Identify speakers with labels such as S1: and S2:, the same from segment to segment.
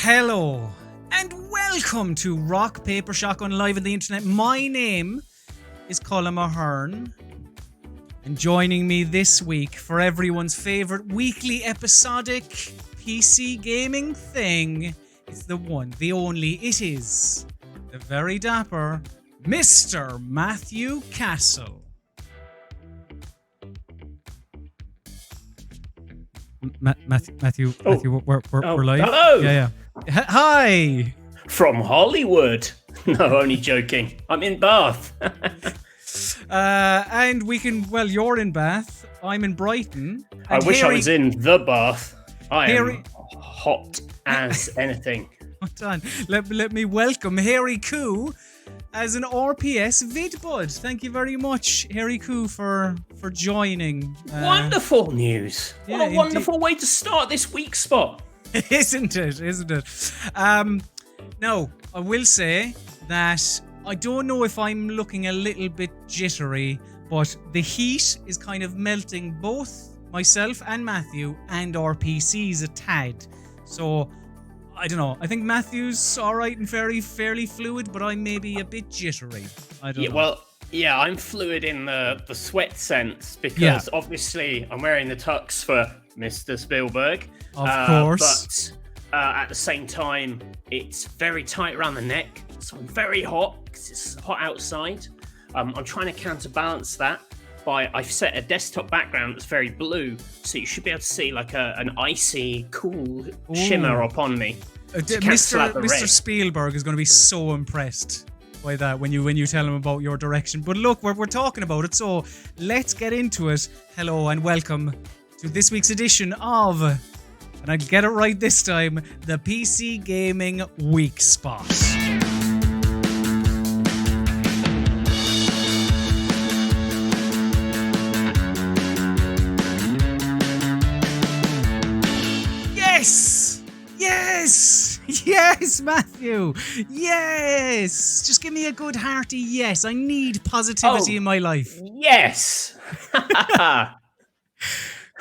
S1: Hello, and welcome to Rock, Paper, Shotgun Live on the Internet. My name is Colm Ahern, and joining me this week for everyone's favourite weekly episodic PC gaming thing, it's the one, the only, it is the very dapper Mr. Matthew Castle. Matthew, we're live.
S2: Hello.
S1: Yeah. Hi.
S2: From Hollywood. No, only joking. I'm in Bath.
S1: And we can. Well, you're in Bath. I'm in Brighton.
S2: I wish I was in the Bath. I
S1: Harry-
S2: am hot as anything.
S1: Hold on. Let me welcome Harry Koo as an RPS VidBud. Thank you very much, Harry Koo, for joining.
S2: Wonderful news.
S1: Yeah,
S2: What a wonderful way to start this week's spot.
S1: Isn't it? Now, I will say that I don't know if I'm looking a little bit jittery, but the heat is kind of melting both myself and Matthew and our PCs a tad. So, I don't know. I think Matthew's alright and fairly fluid, but I'm maybe a bit jittery. I don't know.
S2: Well, yeah, I'm fluid in the sweat sense because obviously I'm wearing the tux for Mr. Spielberg.
S1: Of course.
S2: But at the same time, it's very tight around the neck, so I'm very hot because it's hot outside. I'm trying to counterbalance that by I've set a desktop background that's very blue, so you should be able to see like an icy, cool shimmer upon me.
S1: Mr. Spielberg is going to be so impressed by that when you tell him about your direction. But look, we're talking about it, so let's get into it. Hello and welcome to this week's edition of, and I'll get it right this time, the PC Gaming Weekspot. Yes, Matthew. Yes. Just give me a good hearty yes. I need positivity in my life.
S2: Yes.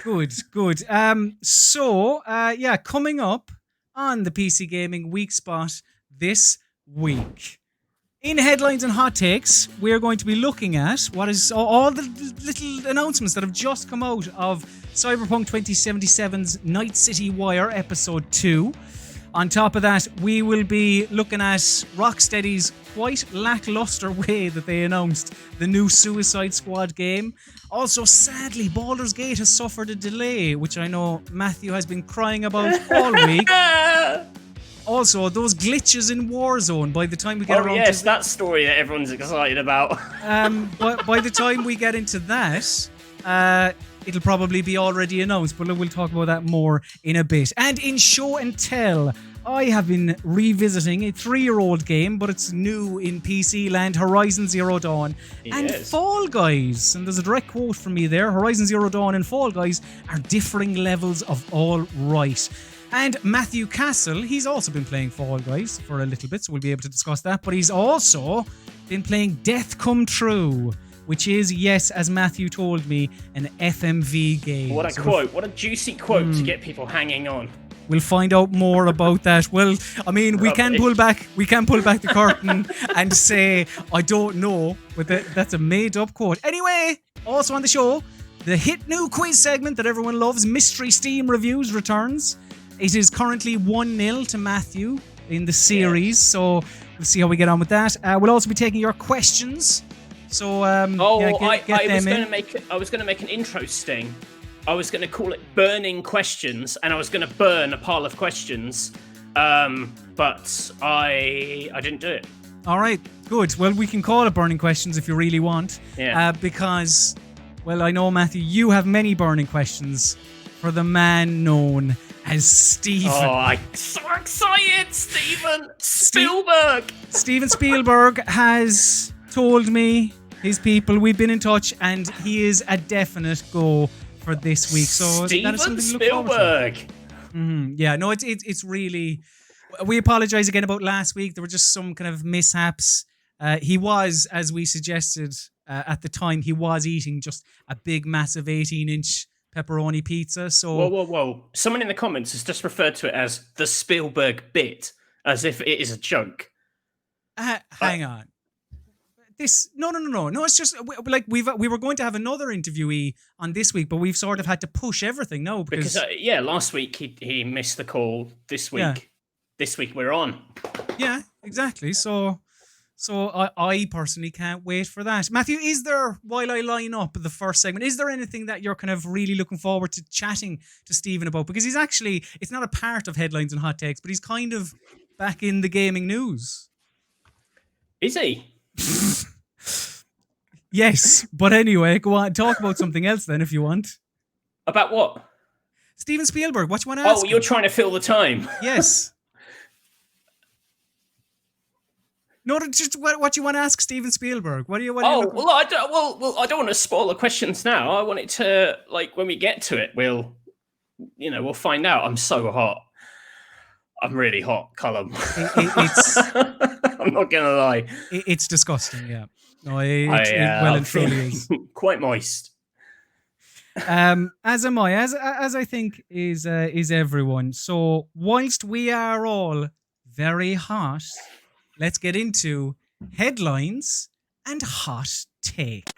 S1: Good. Coming up on the PC Gaming Weekspot this week. In headlines and hot takes, we're going to be looking at what is all the little announcements that have just come out of Cyberpunk 2077's Night City Wire Episode 2. On top of that, we will be looking at Rocksteady's quite lackluster way that they announced the new Suicide Squad game. Also, sadly, Baldur's Gate has suffered a delay, which I know Matthew has been crying about all week. Also, those glitches in Warzone, by the time we get around to
S2: that story that everyone's excited about.
S1: But by the time we get into that, it'll probably be already announced, but we'll talk about that more in a bit. And in show and tell, I have been revisiting a 3-year-old game, but it's new in PC land, Horizon Zero Dawn and Fall Guys. And there's a direct quote from me there. Horizon Zero Dawn and Fall Guys are differing levels of all right. And Matthew Castle, he's also been playing Fall Guys for a little bit, so we'll be able to discuss that. But he's also been playing Death Come True, which is, yes, as Matthew told me, an FMV game.
S2: What a quote. What a juicy quote to get people hanging on.
S1: We'll find out more about that. Well, I mean, we can pull back the curtain and say, I don't know, but that's a made-up quote. Anyway, also on the show, the hit new quiz segment that everyone loves, Mystery Steam Reviews, returns. It is currently 1-0 to Matthew in the series, so we'll see how we get on with that. We'll also be taking your questions. So, I
S2: was going to make an intro sting. I was going to call it Burning Questions, and I was going to burn a pile of questions, but I didn't do it.
S1: All right, good. Well, we can call it Burning Questions if you really want.
S2: Yeah.
S1: Because, well, I know, Matthew, you have many burning questions for the man known as Steven.
S2: Oh, I'm so excited, Steven Spielberg.
S1: Steven Spielberg has told me, his people, we've been in touch, and he is a definite go for this week. So
S2: Steven
S1: that is something to look forward to.
S2: Spielberg.
S1: Yeah, no, it's really. We apologize again about last week. There were just some kind of mishaps. He was, as we suggested at the time, he was eating just a big, massive 18-inch pepperoni pizza. So
S2: Whoa. Someone in the comments has just referred to it as the Spielberg bit, as if it is a joke.
S1: hang on. This no. It's just like we were going to have another interviewee on this week, but we've sort of had to push everything now because
S2: last week he missed the call. This week,
S1: Yeah.
S2: this week we're on.
S1: yeah, exactly. So I personally can't wait for that. Matthew, is there, while I line up the first segment, is there anything that you're kind of really looking forward to chatting to Stephen about? Because he's actually, it's not a part of headlines and hot takes, but he's kind of back in the gaming news.
S2: Is he?
S1: Yes, but anyway, go on, talk about something else then if you want.
S2: About what?
S1: Steven Spielberg, what you want to ask?
S2: Oh, you're
S1: him?
S2: trying to fill the time.
S1: Yes. No, just what you want to ask Steven Spielberg? What do you?
S2: I don't want to spoil the questions now. I want it to, like, when we get to it, we'll find out. I'm so hot. I'm really hot, Colm.
S1: It's
S2: I'm not gonna lie.
S1: It's disgusting. Yeah. No, it well and truly is.
S2: Quite moist.
S1: As am I, as I think is everyone. So whilst we are all very hot, let's get into headlines and hot takes.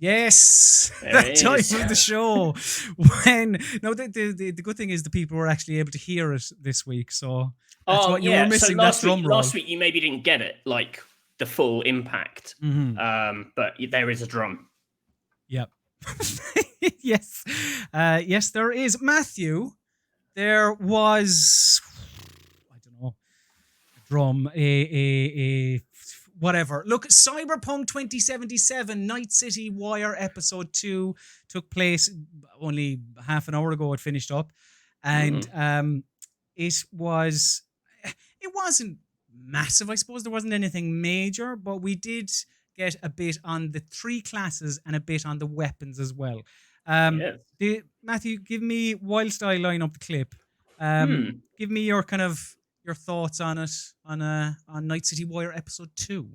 S1: Yes, that time of the show. The good thing is the people were actually able to hear it this week, so that's what you were missing.
S2: So
S1: that drum roll.
S2: last week you maybe didn't get it, like the full impact.
S1: Mm-hmm.
S2: But there is a drum.
S1: Yep. Yes. Yes, there is. Matthew, there was, I don't know, a drum, a whatever. Look, Cyberpunk 2077 Night City Wire Episode 2 took place only half an hour ago. It finished up. And it wasn't massive, I suppose. There wasn't anything major, but we did get a bit on the 3 classes and a bit on the weapons as well. Yes. Matthew, give me, whilst I line up the clip, give me your kind of your thoughts on it on Night City Wire Episode 2.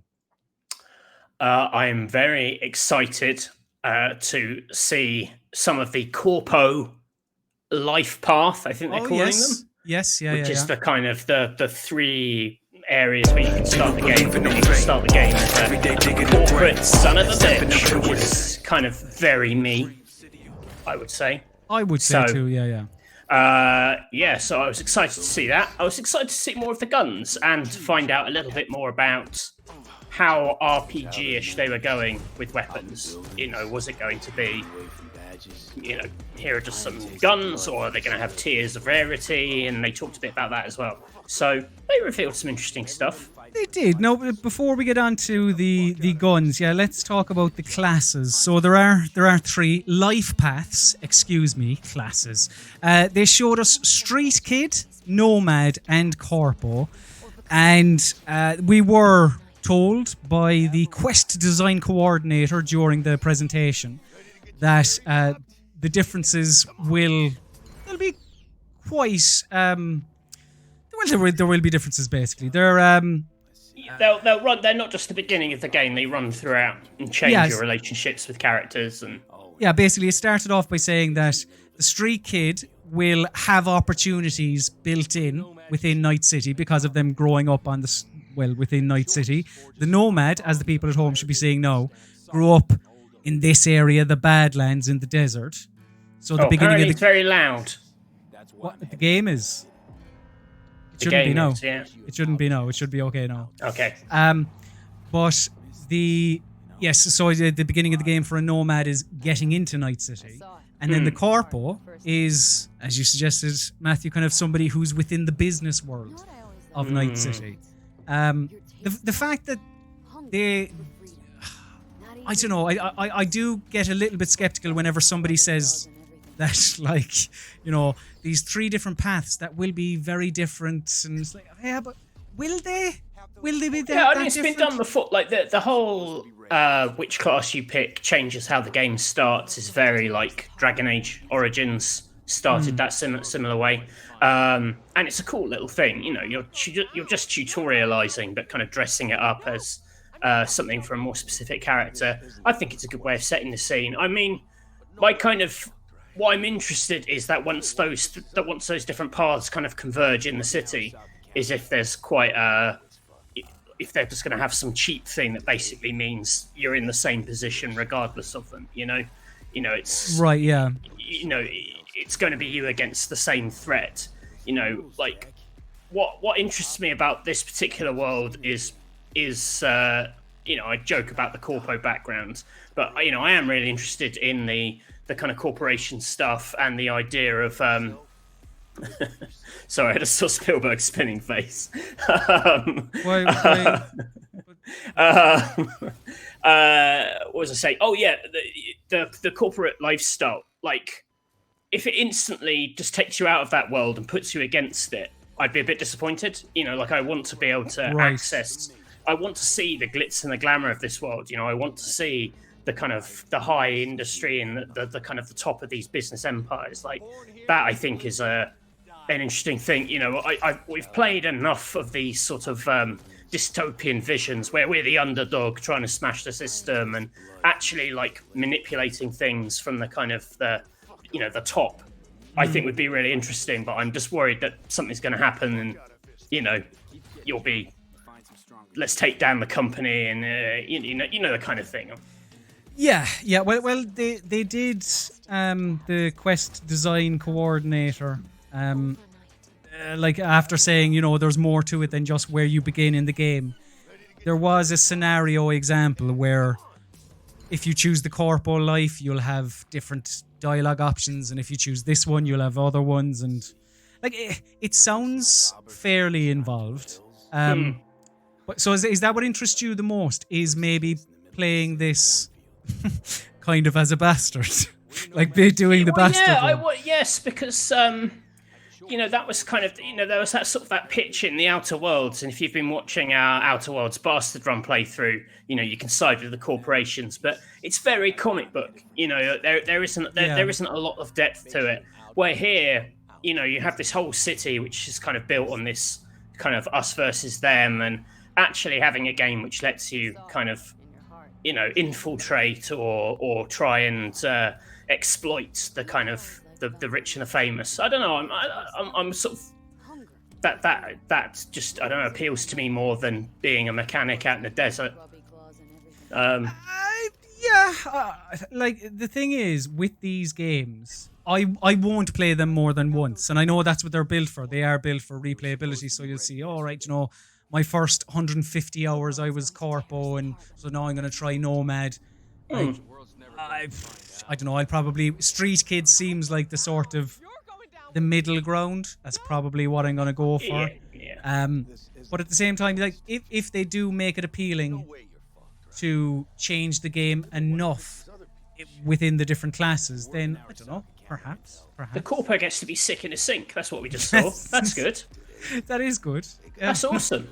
S2: I am very excited to see some of the corpo life path, I think they're calling them.
S1: Yes,
S2: which is the kind of the 3 areas where you can start the game, and then you can start the game as a corporate son of a bitch, which is kind of very me, I would say.
S1: I would say too, yeah.
S2: So I was excited to see that. I was excited to see more of the guns and find out a little bit more about how RPG-ish they were going with weapons. Was it going to be, here are just some guns, or are they going to have tiers of rarity? And they talked a bit about that as well. So they revealed some interesting stuff.
S1: They did. Now, before we get on to the guns, let's talk about the classes. So there are 3 life paths, classes. They showed us Street Kid, Nomad, and Corpo. And we were told by the quest design coordinator during the presentation that the differences they'll be quite there will be differences basically. They'll
S2: run. They're not just the beginning of the game. They run throughout and change your relationships with characters and.
S1: Yeah, basically, it started off by saying that the Street Kid will have opportunities built in within Night City because of them growing up within Night City. The Nomad, as the people at home should be saying now, grew up in this area, the Badlands in the desert. So the beginning of
S2: it's very loud.
S1: What the game is. It shouldn't be now. It shouldn't be now. It should be okay now.
S2: Okay.
S1: But so the beginning of the game for a Nomad is getting into Night City. And then the Corpo is, as you suggested, Matthew, kind of somebody who's within the business world of Night City. The fact that I don't know, I do get a little bit skeptical whenever somebody says that, like, these 3 different paths that will be very different, and it's like, yeah, but will they? Will they be that?
S2: Yeah, I mean, it's been done before. Like the whole which class you pick changes how the game starts is very like Dragon Age Origins started that similar way, and it's a cool little thing. You know, you're just tutorializing, but kind of dressing it up as something for a more specific character. I think it's a good way of setting the scene. I mean, what I'm interested is that once those different paths kind of converge in the city, is if there's if they're just going to have some cheap thing that basically means you're in the same position regardless of them. You know, it's
S1: right. Yeah.
S2: You know, it's going to be you against the same threat. You know, like what interests me about this particular world is you know, I joke about the corpo background, but you know, I am really interested in the kind of corporation stuff and the idea of sorry, I just saw Spielberg spinning face.
S1: Why?
S2: What was I saying? Oh yeah, the corporate lifestyle. Like, if it instantly just takes you out of that world and puts you against it, I'd be a bit disappointed. You know, like I want to be able to access. I want to see the glitz and the glamour of this world. You know, I want to see the kind of the high industry and the kind of the top of these business empires. Like that, I think is an interesting thing. You know, we've played enough of these sort of dystopian visions where we're the underdog trying to smash the system and actually like manipulating things from the kind of the top. I think would be really interesting, but I'm just worried that something's going to happen and you know you'll be. Let's take down the company, and you know the kind of thing.
S1: Yeah. Well, they did. The quest design coordinator, like after saying, you know, there's more to it than just where you begin in the game. There was a scenario example where, if you choose the corpo life, you'll have different dialogue options, and if you choose this one, you'll have other ones, and like it sounds fairly involved. So is that what interests you the most? Is maybe playing this kind of as a bastard, like doing the bastard?
S2: Yeah, yes, because you know that was kind of there was that sort of that pitch in the Outer Worlds, and if you've been watching our Outer Worlds Bastard Run playthrough, you know you can side with the corporations, but it's very comic book. You know there isn't a lot of depth to it. Where here, you know, you have this whole city which is kind of built on this kind of us versus them, and actually having a game which lets you kind of, you know, infiltrate or try and exploit the kind of the rich and the famous. I don't know. I'm sort of that just I don't know appeals to me more than being a mechanic out in the desert.
S1: Like the thing is with these games, I won't play them more than once, and I know that's what they're built for. They are built for replayability. So you'll see, all right, you know, my first 150 hours I was corpo, and so now I'm going to try Nomad. Like, I don't know. I'll probably Street Kid seems like the sort of the middle ground. That's probably what I'm going to go for.
S2: Yeah.
S1: But at the same time, like if they do make it appealing to change the game enough within the different classes, then I don't know. Perhaps.
S2: The corpo gets to be sick in a sink. That's what we just saw. That's good.
S1: That is good.
S2: That's awesome.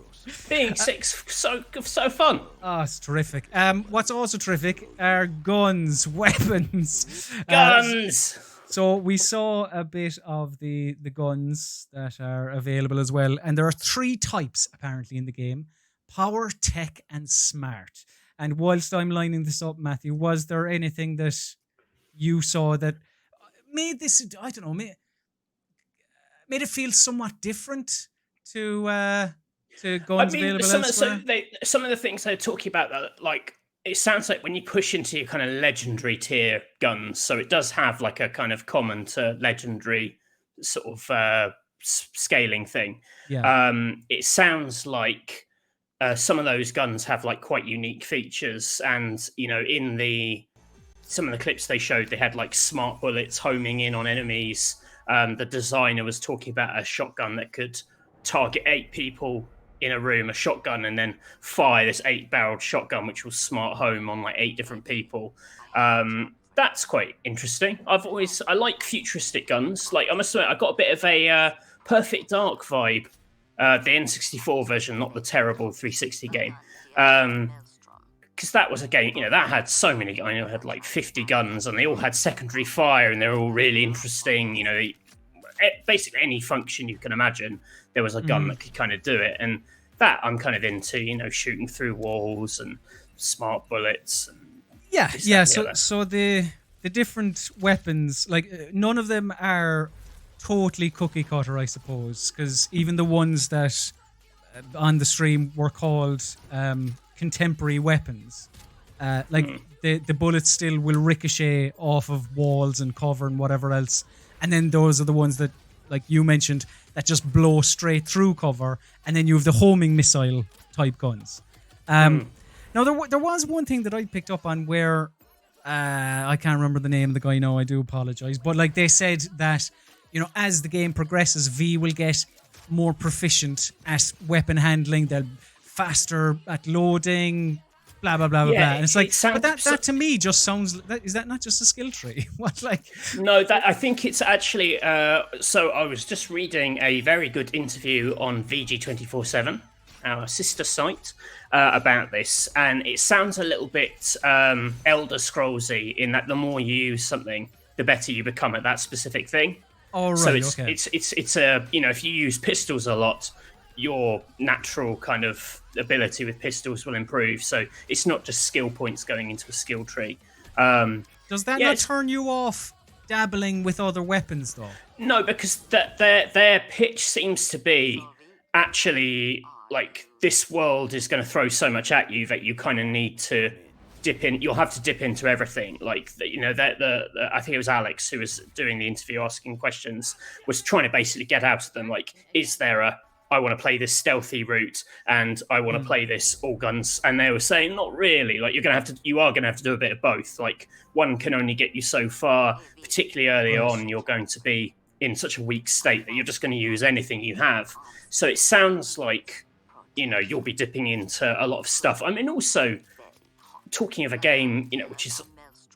S2: Being sick's so fun.
S1: Oh, it's terrific. What's also terrific are guns, weapons.
S2: Guns!
S1: So we saw a bit of the guns that are available as well. And there are 3 types, apparently, in the game. Power, Tech, and Smart. And whilst I'm lining this up, Matthew, was there anything that you saw that made this, I don't know, made it feel somewhat different to guns available elsewhere?
S2: Some of the things they're talking about, that, like, it sounds like when you push into your kind of legendary tier guns, so it does have like a kind of common to legendary sort of scaling thing.
S1: Yeah.
S2: It sounds like some of those guns have like quite unique features, and you know, in some of the clips they showed, they had like smart bullets homing in on enemies. The designer was talking about a shotgun that could target 8 people in a room, a shotgun, and then fire this 8-barreled shotgun, which will smart home on like 8 different people. That's quite interesting. I like futuristic guns. Like, I must admit, I got a bit of a Perfect Dark vibe. The N64 version, not the terrible 360 game. because that was a game, that had so many. I know it had like 50 guns, and they all had secondary fire, and they're all really interesting. Basically any function you can imagine, there was a gun that could kind of do it, and that I'm kind of into. Shooting through walls and smart bullets. And
S1: yeah. So the different weapons, like none of them are totally cookie cutter, I suppose, because even the ones that on the stream were called contemporary weapons, the bullets still will ricochet off of walls and cover and whatever else, and then those are the ones that, like you mentioned, that just blow straight through cover, and then you have the homing missile type guns. Now there was one thing that I picked up on where I can't remember the name of the guy now, I do apologize, but like they said that as the game progresses, V will get more proficient at weapon handling, they'll faster at loading, blah blah blah blah blah. And it's like, but that to me just sounds. Is that not just a skill tree? What like?
S2: No, that I think it's actually. So I was just reading a very good interview on VG247, our sister site, about this, and it sounds a little bit Elder Scrollsy in that the more you use something, the better you become at that specific thing.
S1: Oh, right,
S2: so it's
S1: okay.
S2: it's a if you use pistols a lot, your natural kind of ability with pistols will improve. So it's not just skill points going into a skill tree.
S1: Does that not turn you off dabbling with other weapons though?
S2: No, because their pitch seems to be actually like this world is going to throw so much at you that you kind of need to dip in. You'll have to dip into everything. Like I think it was Alex who was doing the interview, asking questions, was trying to basically get out of them. Like, is there I want to play this stealthy route and I want to play this all guns? And they were saying, not really. Like, you are going to have to do a bit of both. Like, one can only get you so far. Particularly early on, you're going to be in such a weak state that you're just going to use anything you have. So it sounds like, you'll be dipping into a lot of stuff. I mean, also, talking of a game, which is,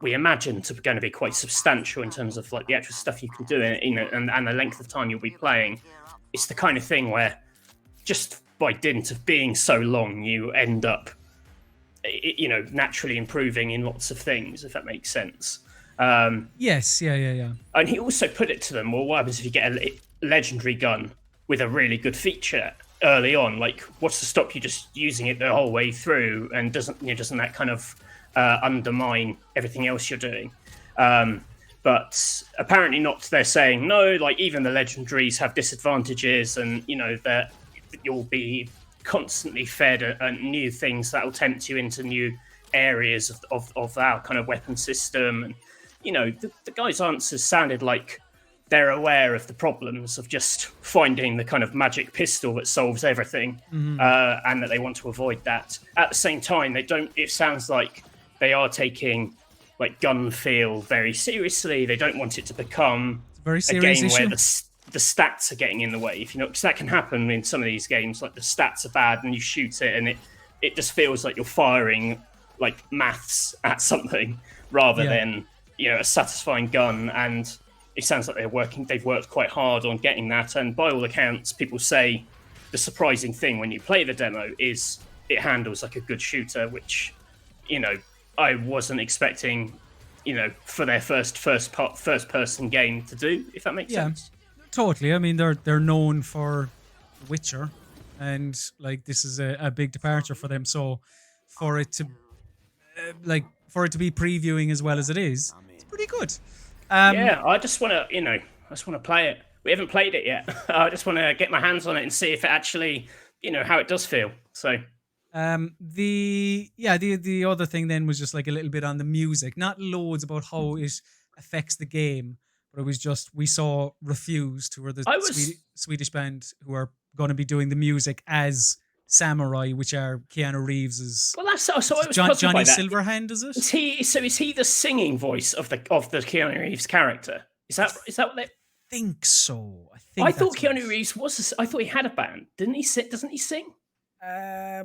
S2: we imagine, going to be quite substantial in terms of like the actual stuff you can do, and the length of time you'll be playing. It's the kind of thing where, just by dint of being so long, you end up, naturally improving in lots of things, if that makes sense.
S1: Yes, yeah.
S2: And he also put it to them, well, what happens if you get a legendary gun with a really good feature early on? Like, what's to stop you just using it the whole way through? And doesn't that kind of undermine everything else you're doing? But apparently not. They're saying, no, like, even the legendaries have disadvantages, and, that you'll be constantly fed new things that will tempt you into new areas of our kind of weapon system. And, the guy's answers sounded like they're aware of the problems of just finding the kind of magic pistol that solves everything, and that they want to avoid that. At the same time, it sounds like they are taking like gun feel very seriously. They don't want it to become
S1: very
S2: a game
S1: issue
S2: where the stats are getting in the way, because that can happen in some of these games. Like, the stats are bad and you shoot it and it just feels like you're firing like maths at something rather than a satisfying gun. And it sounds like they've worked quite hard on getting that, and by all accounts, people say the surprising thing when you play the demo is it handles like a good shooter, which I wasn't expecting, for their first person game to do, if that makes sense.
S1: Totally. I mean, they're known for Witcher, and like this is a big departure for them. So for it to be previewing as well as it is, it's pretty good.
S2: I just want to play it. We haven't played it yet. I just want to get my hands on it and see if it actually, how it does feel. So.
S1: The other thing then was just like a little bit on the music, not loads about how it affects the game, but it was just, we saw Refused, who are the Swedish band who are going to be doing the music as Samurai, which are Keanu Reeves's.
S2: Well, that's so I was
S1: Johnny Silverhand, is it?
S2: Is he the singing voice of the Keanu Reeves character? Is that what they?
S1: Think so.
S2: I thought Keanu Reeves was. I thought he had a band. Didn't he? Doesn't he sing? I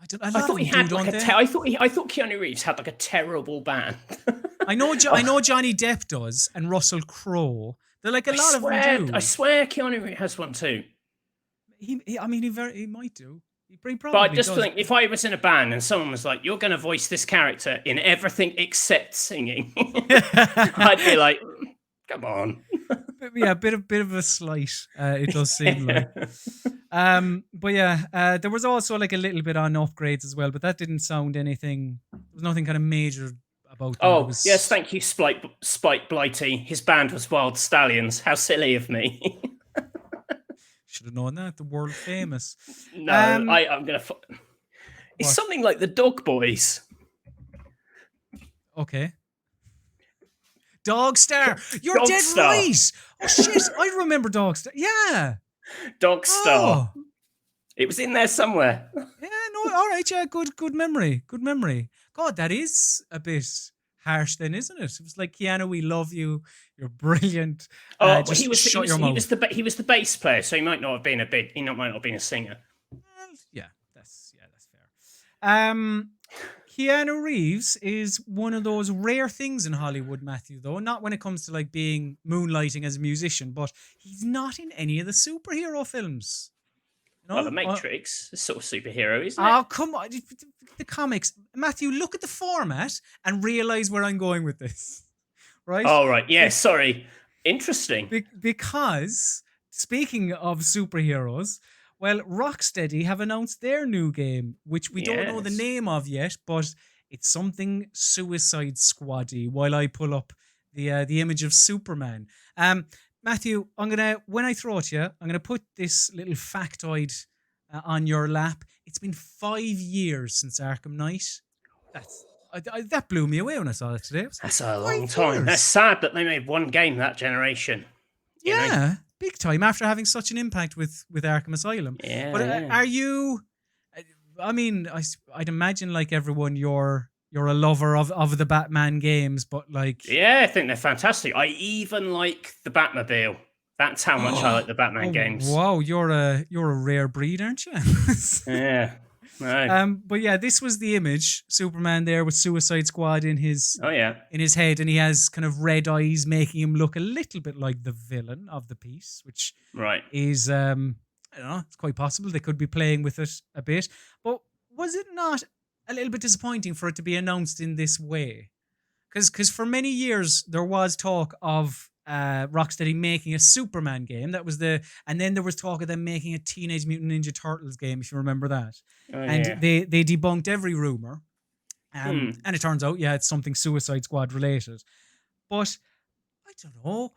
S2: thought he had like I thought Keanu Reeves had like a terrible band.
S1: I know Johnny Depp does, and Russell Crowe. They're like a lot of them do.
S2: I swear Keanu Reeves has one too.
S1: He might do. He
S2: But I
S1: probably
S2: just
S1: does.
S2: think if I was in a band and someone was like, "You're going to voice this character in everything except singing," I'd be like, "Come on."
S1: Yeah, bit of a slight. It does seem like. But yeah, there was also like a little bit on upgrades as well, but that didn't sound anything. There was nothing kind of major about that. It
S2: Oh, yes,
S1: was.
S2: thank you, Spike Blighty. His band was Wild Stallions. How silly of me.
S1: Should have known that. The world famous.
S2: No, I'm going to. It's
S1: What?
S2: something like the Dog Boys.
S1: Okay. Dogstar. You're
S2: Dog
S1: dead
S2: Star.
S1: right. Oh shit! I remember Dogstar. Yeah.
S2: Dogstar.
S1: Oh.
S2: It was in there somewhere.
S1: Yeah. No. All right. Yeah. Good memory. Good memory. God, that is a bit harsh, then, isn't it? It was like, Keanu, we love you. You're brilliant. Just
S2: he was the bass player, so he might not have been a singer.
S1: Yeah, that's fair. Keanu Reeves is one of those rare things in Hollywood, Matthew, though. Not when it comes to like being moonlighting as a musician, but he's not in any of the superhero films.
S2: You know? Well, The Matrix is sort of superhero, isn't it?
S1: Oh, come on. The comics. Matthew, look at the format and realize where I'm going with this. Right?
S2: Oh, right. Yeah, sorry. Interesting.
S1: Because, speaking of superheroes, well, Rocksteady have announced their new game, which we don't know the name of yet, but it's something Suicide Squad-y, while I pull up the image of Superman. Matthew, when I throw it to you, I'm gonna put this little factoid on your lap. It's been 5 years since Arkham Knight. That blew me away when I saw that today.
S2: That's a long time. That's sad that they made one game that generation.
S1: Yeah, big time. After having such an impact with Arkham Asylum.
S2: Yeah.
S1: But are you? I mean, I'd imagine like everyone, you're a lover of the Batman games, but like.
S2: Yeah, I think they're fantastic. I even like the Batmobile. That's how much I like the Batman games.
S1: Wow, you're a rare breed, aren't you?
S2: Yeah. Right.
S1: But yeah, this was the image. Superman there with Suicide Squad in his in his head, and he has kind of red eyes, making him look a little bit like the villain of the piece, which is I don't know, it's quite possible they could be playing with it a bit. But was it not a little bit disappointing for it to be announced in this way? Because for many years there was talk of Rocksteady making a Superman game. And then there was talk of them making a Teenage Mutant Ninja Turtles game, if you remember that. They debunked every rumor, and it turns out, it's something Suicide Squad related. But I don't know.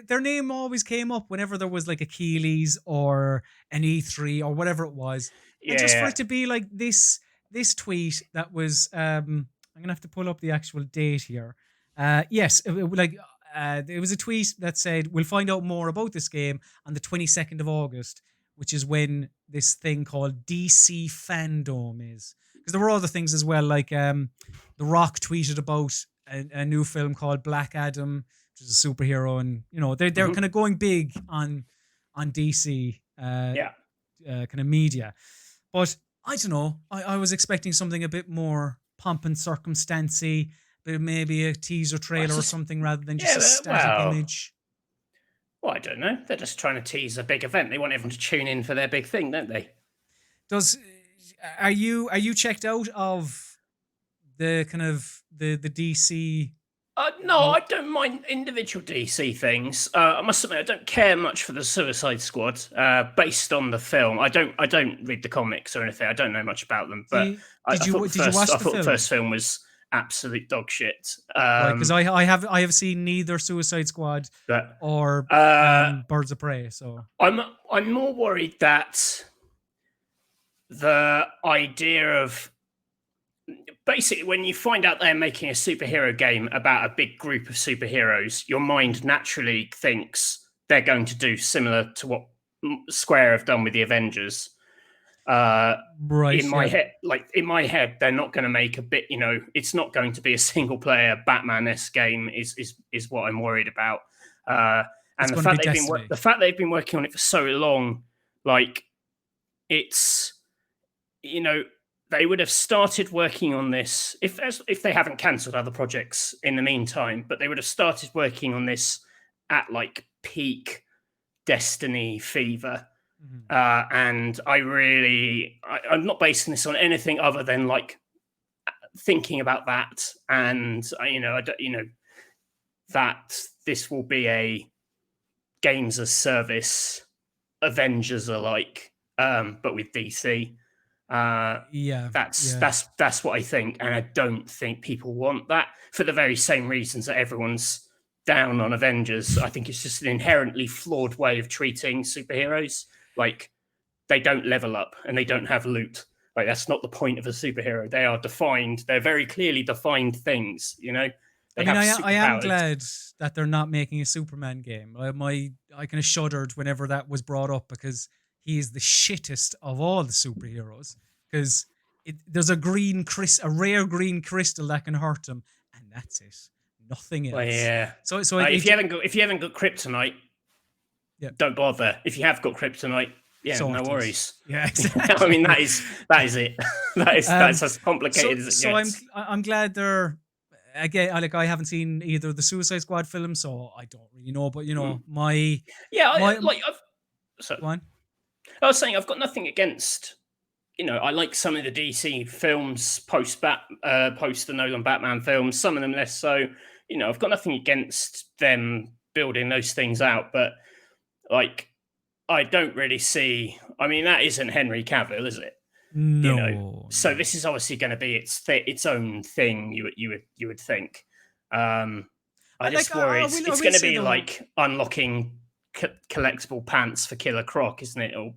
S1: Their name always came up whenever there was like a Keeley's or an E3 or whatever it was. And just for it to be like this tweet that was, I'm gonna have to pull up the actual date here. Yes, it was a tweet that said, "We'll find out more about this game on the 22nd of August, which is when this thing called DC Fandom is." Because there were other things as well, like The Rock tweeted about a new film called Black Adam, which is a superhero, and they're kind of going big on DC kind of media. But I don't know. I was expecting something a bit more pomp and circumstancy. But maybe a teaser trailer or something rather than just a static image.
S2: Well, I don't know. They're just trying to tease a big event. They want everyone to tune in for their big thing, don't they?
S1: Are you checked out of the kind of the DC?
S2: No, I don't mind individual DC things. I must admit, I don't care much for the Suicide Squad. Based on the film, I don't read the comics or anything. I don't know much about them. But I thought the first film was absolute dog shit.
S1: Because I have seen neither Suicide Squad or Birds of Prey. So
S2: I'm more worried that the idea of basically when you find out they're making a superhero game about a big group of superheroes, your mind naturally thinks they're going to do similar to what Square have done with the Avengers. In my head, they're not going to make a bit. It's not going to be a single player Batman-esque game. Is what I'm worried about. And the fact they've been working on it for so long, like it's, they would have started working on this if they haven't cancelled other projects in the meantime. But they would have started working on this at like peak Destiny fever.
S1: Mhm.
S2: And I'm not basing this on anything other than like thinking about that, and that this will be a games as service Avengers alike, but with DC.
S1: Yeah,
S2: That's
S1: yeah.
S2: that's what I think, and I don't think people want that for the very same reasons that everyone's down on Avengers. I think it's just an inherently flawed way of treating superheroes. Like they don't level up and they don't have loot. Like that's not the point of a superhero. They are defined. They're very clearly defined things.
S1: I
S2: They
S1: mean,
S2: have
S1: I am
S2: superpowers.
S1: glad that they're not making a Superman game. I kind of shuddered whenever that was brought up because he is the shittest of all the superheroes. Because there's a rare green crystal that can hurt him, and that's it. Nothing
S2: Well,
S1: else.
S2: yeah.
S1: So
S2: If you haven't got kryptonite,
S1: yeah,
S2: don't bother. If you have got kryptonite, yeah, no
S1: sorted.
S2: worries.
S1: Yeah,
S2: I mean,
S1: exactly.
S2: that is it. That's as complicated as it
S1: So
S2: gets.
S1: I'm glad they're again. I haven't seen either of the Suicide Squad films, so I don't really know. But
S2: Mm.
S1: my
S2: Yeah,
S1: my
S2: so
S1: go on.
S2: I was saying I've got nothing against. I like some of the DC films post the Nolan Batman films. Some of them less so. I've got nothing against them building those things out, but like I don't really see. I mean, that isn't Henry Cavill, is it? So
S1: No.
S2: this is obviously going to be its own thing. You would think. I just worry
S1: I
S2: it's
S1: will
S2: going to
S1: say
S2: be
S1: though.
S2: like unlocking collectible pants for Killer Croc, isn't it? Or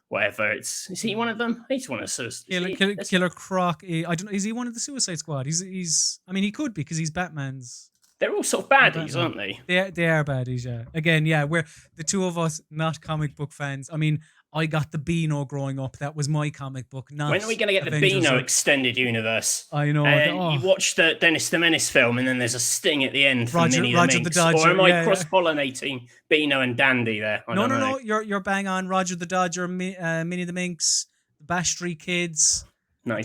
S2: whatever. Is he one of them? He's one of those. Is he?
S1: Killer Croc. I don't know. Is he one of the Suicide Squad? He's. I mean, he could be because he's Batman's.
S2: They're all sort of
S1: He's
S2: baddies,
S1: Batman.
S2: aren't they?
S1: They are baddies. Yeah. Again, yeah. We're the two of us not comic book fans. I mean, I got the Beano growing up. That was my comic book. Not
S2: When are we going to get the
S1: Avengers
S2: Beano
S1: or.
S2: extended universe?
S1: I know.
S2: And you watch the Dennis the Menace film, and then there's a sting at the end from Minnie the
S1: Roger the
S2: Minx. Or
S1: Dodger.
S2: am I
S1: Yeah, yeah.
S2: cross pollinating Beano and Dandy there? I don't know.
S1: No. You're bang on. Roger the Dodger, Minnie the Minx, the Bash Street Kids.
S2: Nice.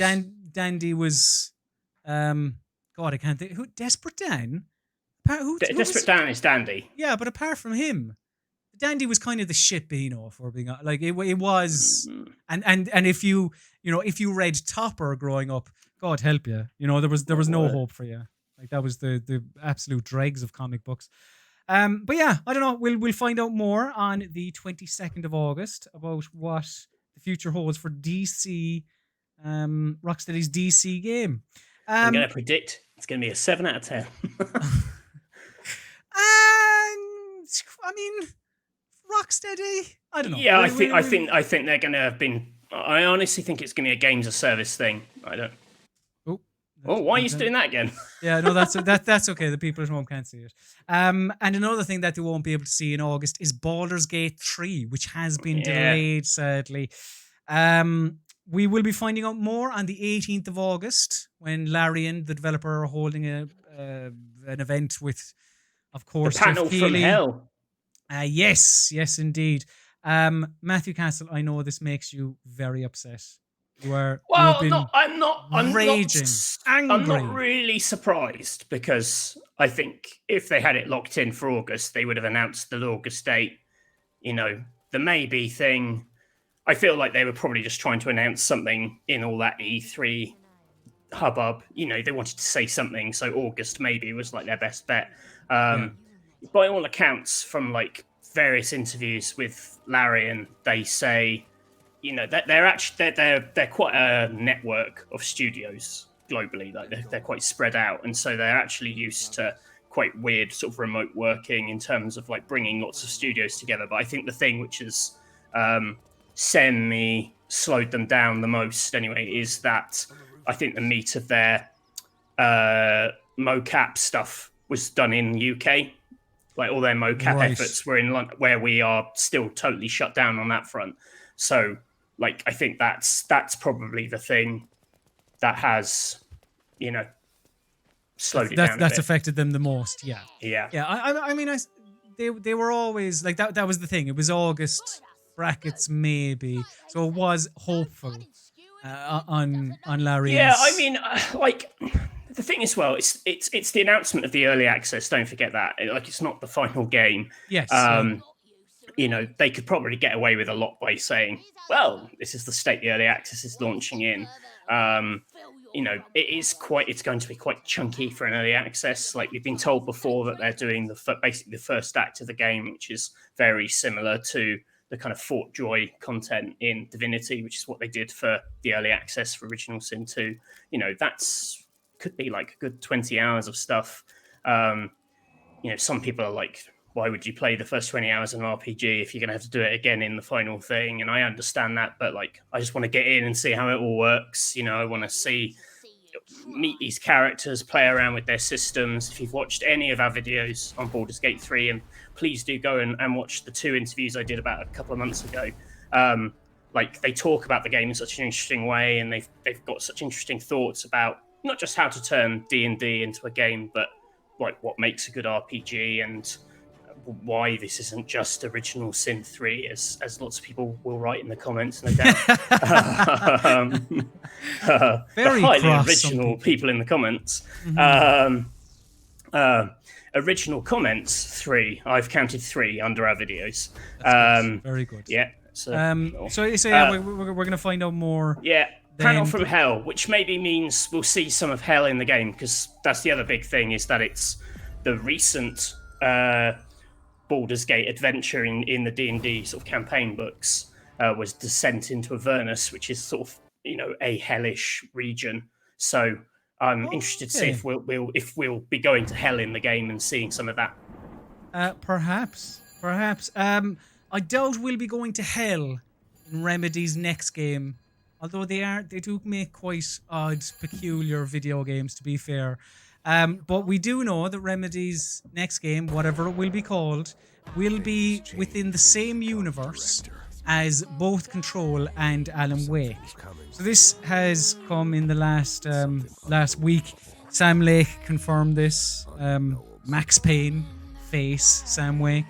S1: Dandy was, God, I can't think. Who? Desperate Dan.
S2: Desperate Dan is Dandy.
S1: Yeah, but apart from him, Dandy was kind of the shit Beano, for being like it was. And if you read Topper growing up, God help you. There was no hope for you. Like that was the absolute dregs of comic books. But yeah, I don't know. We'll find out more on the 22nd of August about what the future holds for DC, Rocksteady's DC game.
S2: I'm going to predict it's going to be a 7 out of 10.
S1: I mean, Rocksteady. I don't know.
S2: Yeah, I think they're going to have been. I honestly think it's going to be a games of service thing. I don't. Oh, why are you doing that again?
S1: Yeah, no, that's okay. The people at home can't see it. And another thing that they won't be able to see in August is Baldur's Gate 3, which has been delayed, sadly. We will be finding out more on the 18th of August when Larian, the developer, are holding an event with, of course,
S2: the panel from hell.
S1: Yes, indeed. Matthew Castle, I know this makes you very upset. I'm not raging, angry.
S2: I'm not really surprised because I think if they had it locked in for August, they would have announced the August date. The maybe thing. I feel like they were probably just trying to announce something in all that E3 hubbub. They wanted to say something, so August maybe was like their best bet. By all accounts, from like various interviews with Larian, they say. That they're quite a network of studios globally. Like they're quite spread out, and so they're actually used to quite weird sort of remote working in terms of like bringing lots of studios together. But I think the thing which has semi slowed them down the most, anyway, is that I think the meat of their mocap stuff was done in the UK. Like all their mocap efforts were in London, where we are still totally shut down on that front. So. Like I think that's probably the thing that has, slowed it down.
S1: That's affected them the most. Yeah.
S2: Yeah.
S1: I mean, they were always like that. That was the thing. It was August brackets maybe, so it was hopeful on Larry.
S2: Yeah, I mean, like the thing is, well, it's the announcement of the early access. Don't forget that. It's not the final game.
S1: Yes.
S2: they could probably get away with a lot by saying, well, this is the state the early access is launching in. It's going to be quite chunky for an early access. Like we've been told before that they're doing basically the first act of the game, which is very similar to the kind of Fort Joy content in Divinity, which is what they did for the early access for Original Sin 2. That's could be like a good 20 hours of stuff. Some people are like, why would you play the first 20 hours of an RPG if you're going to have to do it again in the final thing? And I understand that, but like, I just want to get in and see how it all works. I want to meet these characters, play around with their systems. If you've watched any of our videos on Baldur's Gate 3, and please do go and watch the 2 interviews I did about a couple of months ago. They talk about the game in such an interesting way, and they've got such interesting thoughts about not just how to turn D&D into a game, but like what makes a good RPG and why this isn't just Original Sin 3, as lots of people will write in the comments, no doubt.
S1: Very
S2: highly
S1: cross
S2: original people in the comments. Original comments 3. I've counted 3 under our videos.
S1: Very good.
S2: Yeah.
S1: We're going to find out more.
S2: Yeah. Panel from Hell, which maybe means we'll see some of Hell in the game, because that's the other big thing, is that it's the recent Baldur's Gate adventure in the D&D sort of campaign books was Descent into Avernus, which is sort of a hellish region. So I'm interested to see if we'll be going to hell in the game and seeing some of that.
S1: Perhaps. I doubt we'll be going to hell in Remedy's next game, although they do make quite odd, peculiar video games, to be fair. But we do know that Remedy's next game, whatever it will be called, will be within the same universe as both Control and Alan Wake. So this has come in the last week. Sam Lake confirmed this. Max Payne face Sam Wake.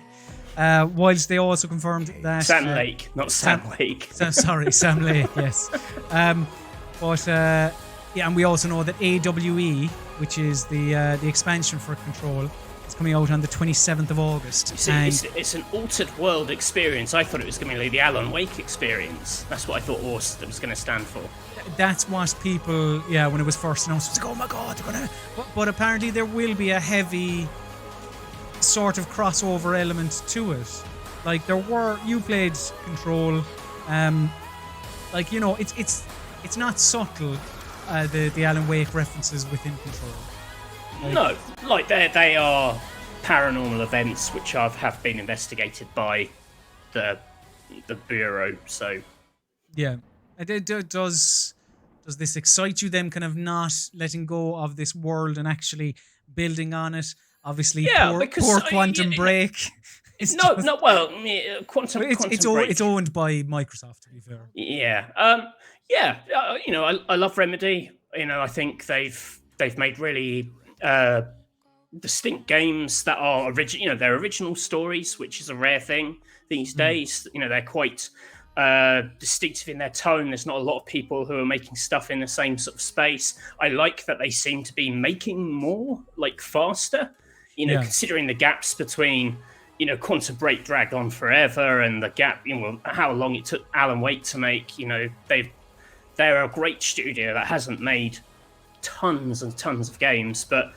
S1: Whilst they also confirmed that
S2: Sam Lake, not Sam Wake.
S1: Sorry, Sam Lake. Yes. And we also know that AWE, which is the expansion for Control, is coming out on the 27th of August.
S2: You see, it's an altered world experience. I thought it was going to be the Alan Wake experience. That's what I thought it was going to stand for.
S1: That's what people, when it was first announced, it was like, oh my god, they're going to... But apparently there will be a heavy sort of crossover element to it. Like you played Control, it's not subtle. The Alan Wake references within Control.
S2: No, like they are paranormal events which have been investigated by the Bureau. So
S1: yeah, does this excite you? Them kind of not letting go of this world and actually building on it. Obviously, poor Quantum Break.
S2: Quantum.
S1: It's owned by Microsoft, to be fair.
S2: Yeah. I love Remedy. I think they've made really distinct games that are original. They're original stories, which is a rare thing these days. They're quite distinctive in their tone. There's not a lot of people who are making stuff in the same sort of space. I like that they seem to be making more, like faster. Considering the gaps between Quantum Break dragged on forever, and the gap, how long it took Alan Wake to make. They're a great studio that hasn't made tons and tons of games, but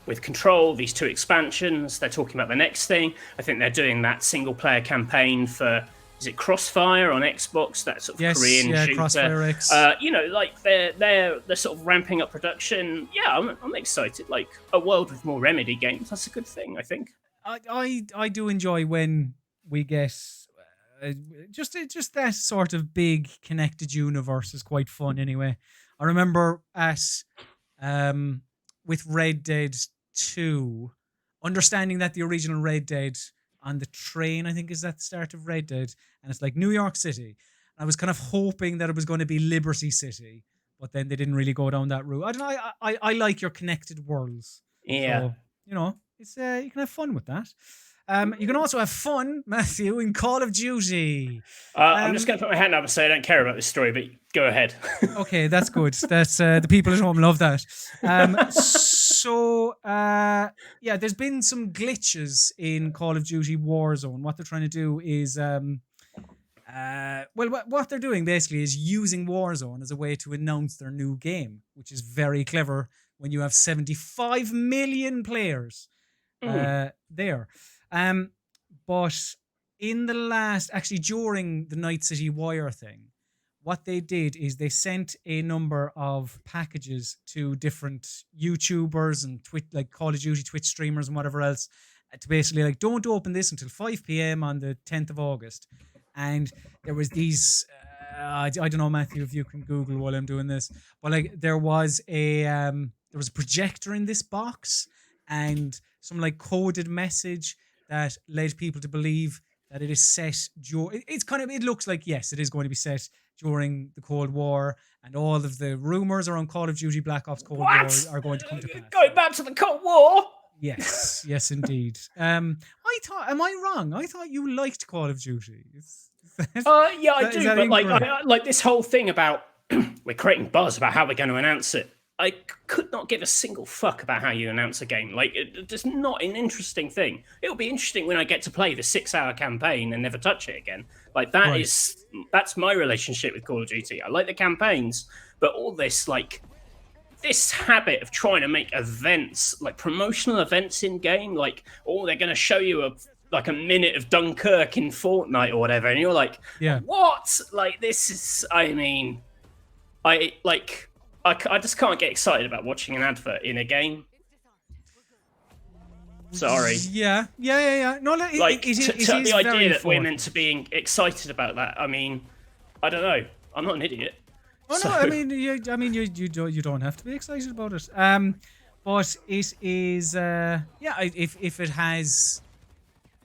S2: with Control, these 2 expansions, they're talking about the next thing. I think they're doing that single player campaign for, is it Crossfire on Xbox? That sort of Korean shooter.
S1: Crossfire X.
S2: They're sort of ramping up production. Yeah, I'm excited. Like a world with more Remedy games. That's a good thing, I think.
S1: I do enjoy when we get just that sort of big connected universe is quite fun anyway. I remember with Red Dead 2, understanding that the original Red Dead on the train, I think, is at the start of Red Dead, and it's like New York City. I was kind of hoping that it was going to be Liberty City, but then they didn't really go down that route. I don't know. I like your connected worlds.
S2: Yeah.
S1: So, it's you can have fun with that. You can also have fun, Matthew, in Call of Duty.
S2: I'm just going to put my hand up and say I don't care about this story, but go ahead.
S1: Okay, that's good. That's the people at home love that. So, there's been some glitches in Call of Duty Warzone. What they're trying to do is, what they're doing basically is using Warzone as a way to announce their new game, which is very clever when you have 75 million players there. But in the last, actually during the Night City Wire thing, what they did is they sent a number of packages to different YouTubers and like Call of Duty Twitch streamers and whatever else to basically like, don't open this until 5 p.m. on the 10th of August. And there was these, I don't know, Matthew, if you can Google while I'm doing this, but like there was a projector in this box and some like coded message that led people to believe that it is set it looks like, yes, it is going to be set during the Cold War, and all of the rumors around Call of Duty Black Ops Cold War are going to come to pass.
S2: Going back to the Cold War?
S1: Yes, indeed. Am I wrong? I thought you liked Call of Duty.
S2: Yeah, I do, but like this whole thing about we're creating buzz about how we're going to announce it. I could not give a single fuck about how you announce a game. Like, it's not an interesting thing. It'll be interesting when I get to play the 6-hour campaign and never touch it again. Like, that's my relationship with Call of Duty. I like the campaigns, but all this, like, this habit of trying to make events, like promotional events in game, like, they're going to show you a minute of Dunkirk in Fortnite or whatever, and you're like, what? Like, this is, I mean, I just can't get excited about watching an advert in a game. Sorry. Yeah.
S1: No,
S2: the idea that we're meant to be excited about that. I mean, I don't know. I'm not an idiot.
S1: Oh no, I mean, you don't have to be excited about it. But it is, if it has,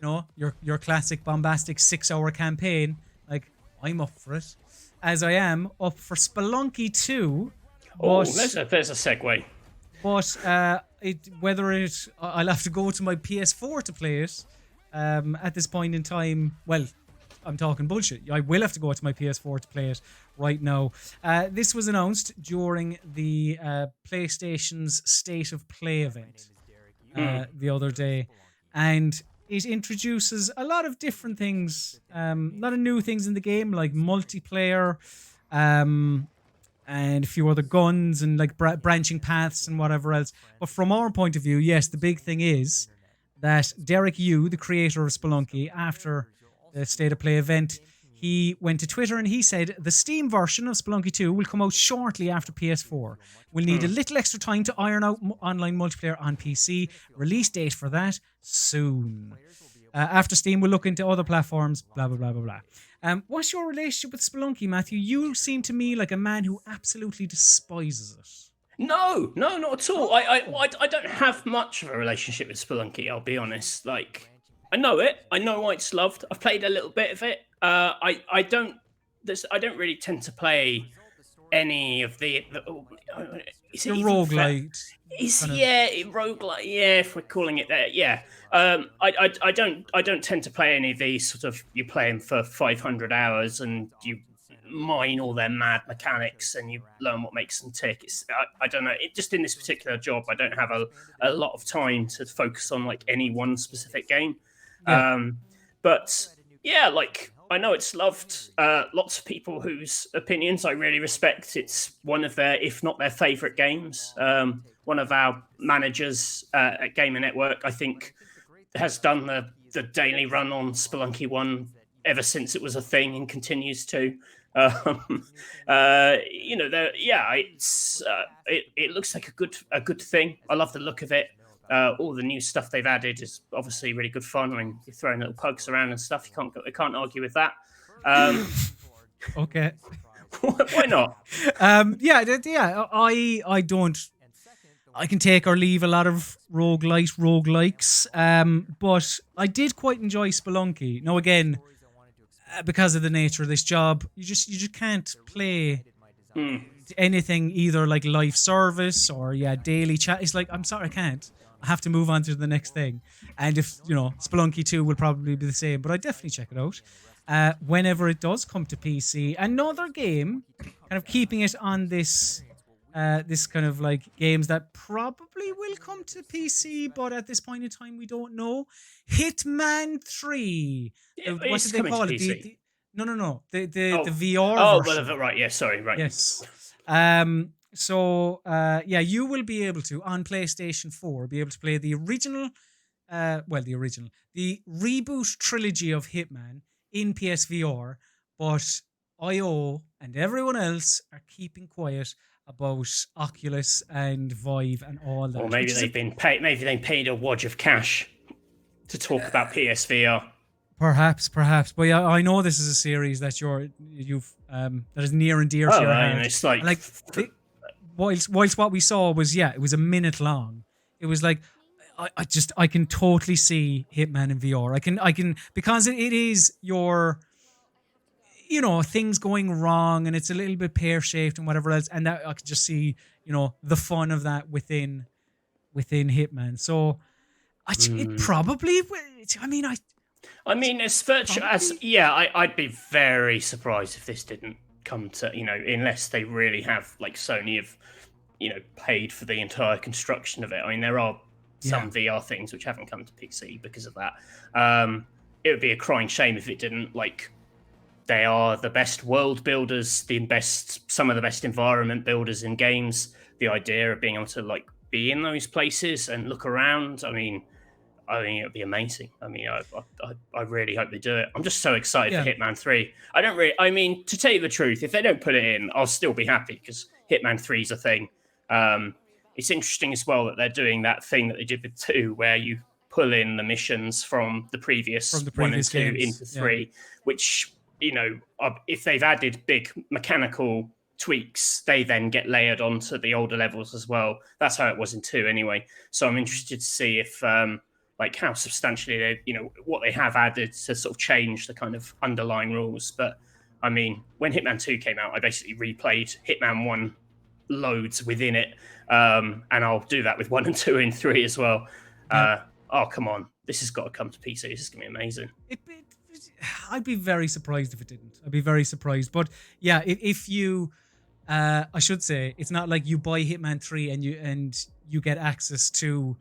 S1: your classic bombastic 6-hour campaign, like I'm up for it, as I am up for Spelunky 2.
S2: There's a segue.
S1: But I'll have to go to my PS4 to play it. At this point in time, well, I'm talking bullshit. I will have to go to my PS4 to play it right now. This was announced during the PlayStation's State of Play event the other day, and it introduces a lot of different things, a lot of new things in the game, like multiplayer, and a few other guns and like branching paths and whatever else. But from our point of view, yes, the big thing is that Derek Yu, the creator of Spelunky, after the State of Play event, he went to Twitter and he said the Steam version of Spelunky 2 will come out shortly after PS4. We'll need a little extra time to iron out online multiplayer on PC. Release date for that soon. After Steam, we'll look into other platforms, blah, blah, blah, blah, blah. What's your relationship with Spelunky, Matthew? You seem to me like a man who absolutely despises it.
S2: No, not at all. I don't have much of a relationship with Spelunky, I'll be honest. Like, I know it. I know why it's loved. I've played a little bit of it. I don't really tend to play any of the
S1: roguelite.
S2: Roguelite. Yeah, if we're calling it that. Yeah. I don't tend to play any of these sort of, you play them for 500 hours and you mine all their mad mechanics and you learn what makes them tick. I don't know. Just in this particular job, I don't have a lot of time to focus on like any one specific game. Yeah. But yeah, like, I know it's loved. Lots of people whose opinions I really respect. It's one of their, if not their favorite games. One of our managers at Gamer Network, I think, has done the daily run on Spelunky 1 ever since it was a thing and continues to. It looks like a good thing. I love the look of it. All the new stuff they've added is obviously really good fun. I mean, you're throwing little pugs around and stuff. You can't argue with that.
S1: Okay.
S2: Why not?
S1: I don't. I can take or leave a lot of roguelikes, but I did quite enjoy Spelunky. Now again, because of the nature of this job, you just can't play anything either like live service or daily chat. It's like, I'm sorry, I can't. I have to move on to the next thing. And if Spelunky 2 will probably be the same, but I definitely check it out whenever it does come to PC. Another game, kind of keeping it on this this kind of like games that probably will come to PC, but at this point in time, we don't know. Hitman 3. What
S2: It's
S1: did they
S2: coming to
S1: call it?
S2: PC.
S1: No. The
S2: Oh,
S1: VR
S2: oh,
S1: version.
S2: right. Yeah, sorry. Right.
S1: Yes. Yeah, you will be able to on PlayStation 4 be able to play the original, the reboot trilogy of Hitman in PSVR, but IO and everyone else are keeping quiet about Oculus and Vive and all that.
S2: Or maybe they've been paid. Maybe they paid a wad of cash to talk about PSVR.
S1: Perhaps, but yeah, I know this is a series that that is near and dear to your heart.
S2: It's like,
S1: whilst what we saw was it was a minute long. It was like I can totally see Hitman in VR. I can because it is your things going wrong and it's a little bit pear shaped and whatever else, and that I can just see the fun of that within Hitman. So it probably.
S2: I'd be very surprised if this didn't come to, unless they really have, like Sony have, paid for the entire construction of it. I mean, there are some VR things which haven't come to PC because of that. It would be a crying shame if it didn't. Like, they are the best world builders, some of the best environment builders in games. The idea of being able to like be in those places and look around. I mean, it would be amazing. I mean, I really hope they do it. I'm just so excited for Hitman 3. To tell you the truth, if they don't put it in, I'll still be happy because Hitman 3 is a thing. It's interesting as well that they're doing that thing that they did with 2, where you pull in the missions from the previous 1 and 2 into 3, which, if they've added big mechanical tweaks, they then get layered onto the older levels as well. That's how it was in 2 anyway. So I'm interested to see if... like how substantially they, what they have added to sort of change the kind of underlying rules. But I mean, when Hitman 2 came out, I basically replayed Hitman 1 loads within it. And I'll do that with 1 and 2 and 3 as well. Oh, come on. This has got to come to PC. This is going to be amazing.
S1: I'd be very surprised if it didn't. I'd be very surprised. But yeah, if you, I should say, it's not like you buy Hitman 3 and you get access to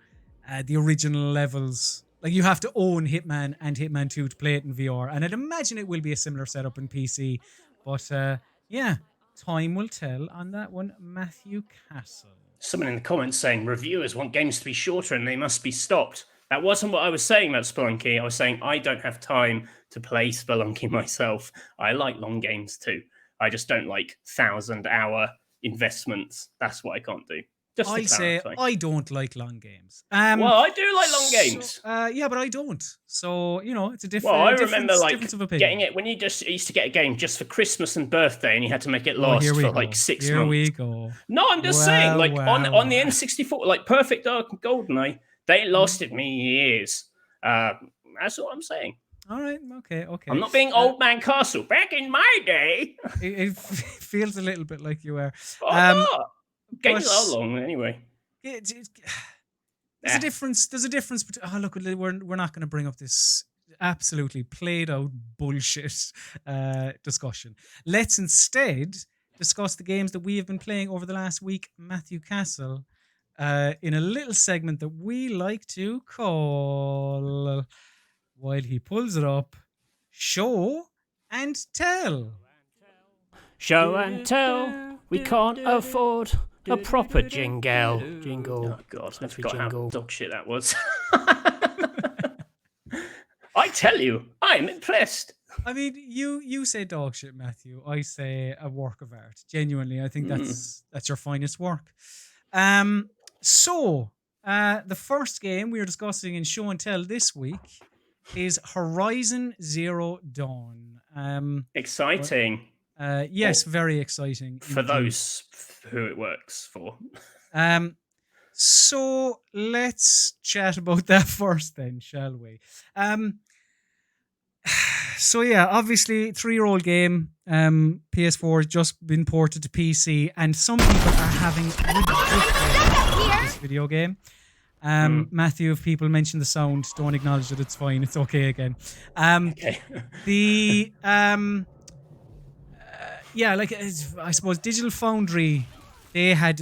S1: the original levels. Like, you have to own Hitman and Hitman 2 to play it in VR, and I'd imagine it will be a similar setup in PC. But time will tell on that one. Matthew Castle.
S2: Someone in the comments saying reviewers want games to be shorter and they must be stopped. That wasn't what I was saying about Spelunky. I was saying I don't have time to play Spelunky myself. I like long games too. I just don't like 1,000-hour investments. That's what I can't do.
S1: I'll say I don't like long games.
S2: Well, I do like long games.
S1: Yeah, but I don't. So, it's a different.
S2: Well, I remember
S1: difference of opinion.
S2: getting it when you used to get a game just for Christmas and birthday, and you had to make it last for like 6 months.
S1: Here we go.
S2: No, I'm just saying, like on the N64, like Perfect Dark and GoldenEye, they lasted me years. That's what I'm saying.
S1: All right, okay.
S2: I'm not being old man Castle. Back in my day,
S1: it feels a little bit like you were.
S2: Games are long anyway.
S1: There's a difference. There's a difference between. Oh, look, we're not going to bring up this absolutely played out bullshit discussion. Let's instead discuss the games that we have been playing over the last week. Matthew Castle, in a little segment that we like to call, while he pulls it up, Show and Tell.
S2: Show and tell. We can't afford a proper jingle. Oh God, I forgot how dog shit that was. I tell you, I'm impressed.
S1: I mean, you say dog shit, Matthew. I say a work of art. Genuinely, I think that's your finest work. So the first game we are discussing in Show and Tell this week is Horizon Zero Dawn.
S2: Exciting.
S1: Yes, very exciting.
S2: For those who it works for.
S1: So let's chat about that first then, shall we? So yeah, obviously 3-year-old game, PS4 just been ported to PC, and some people are having this video game. Matthew, if people mention the sound, don't acknowledge that it's fine. It's okay again.
S2: Okay.
S1: Yeah, like I suppose Digital Foundry they had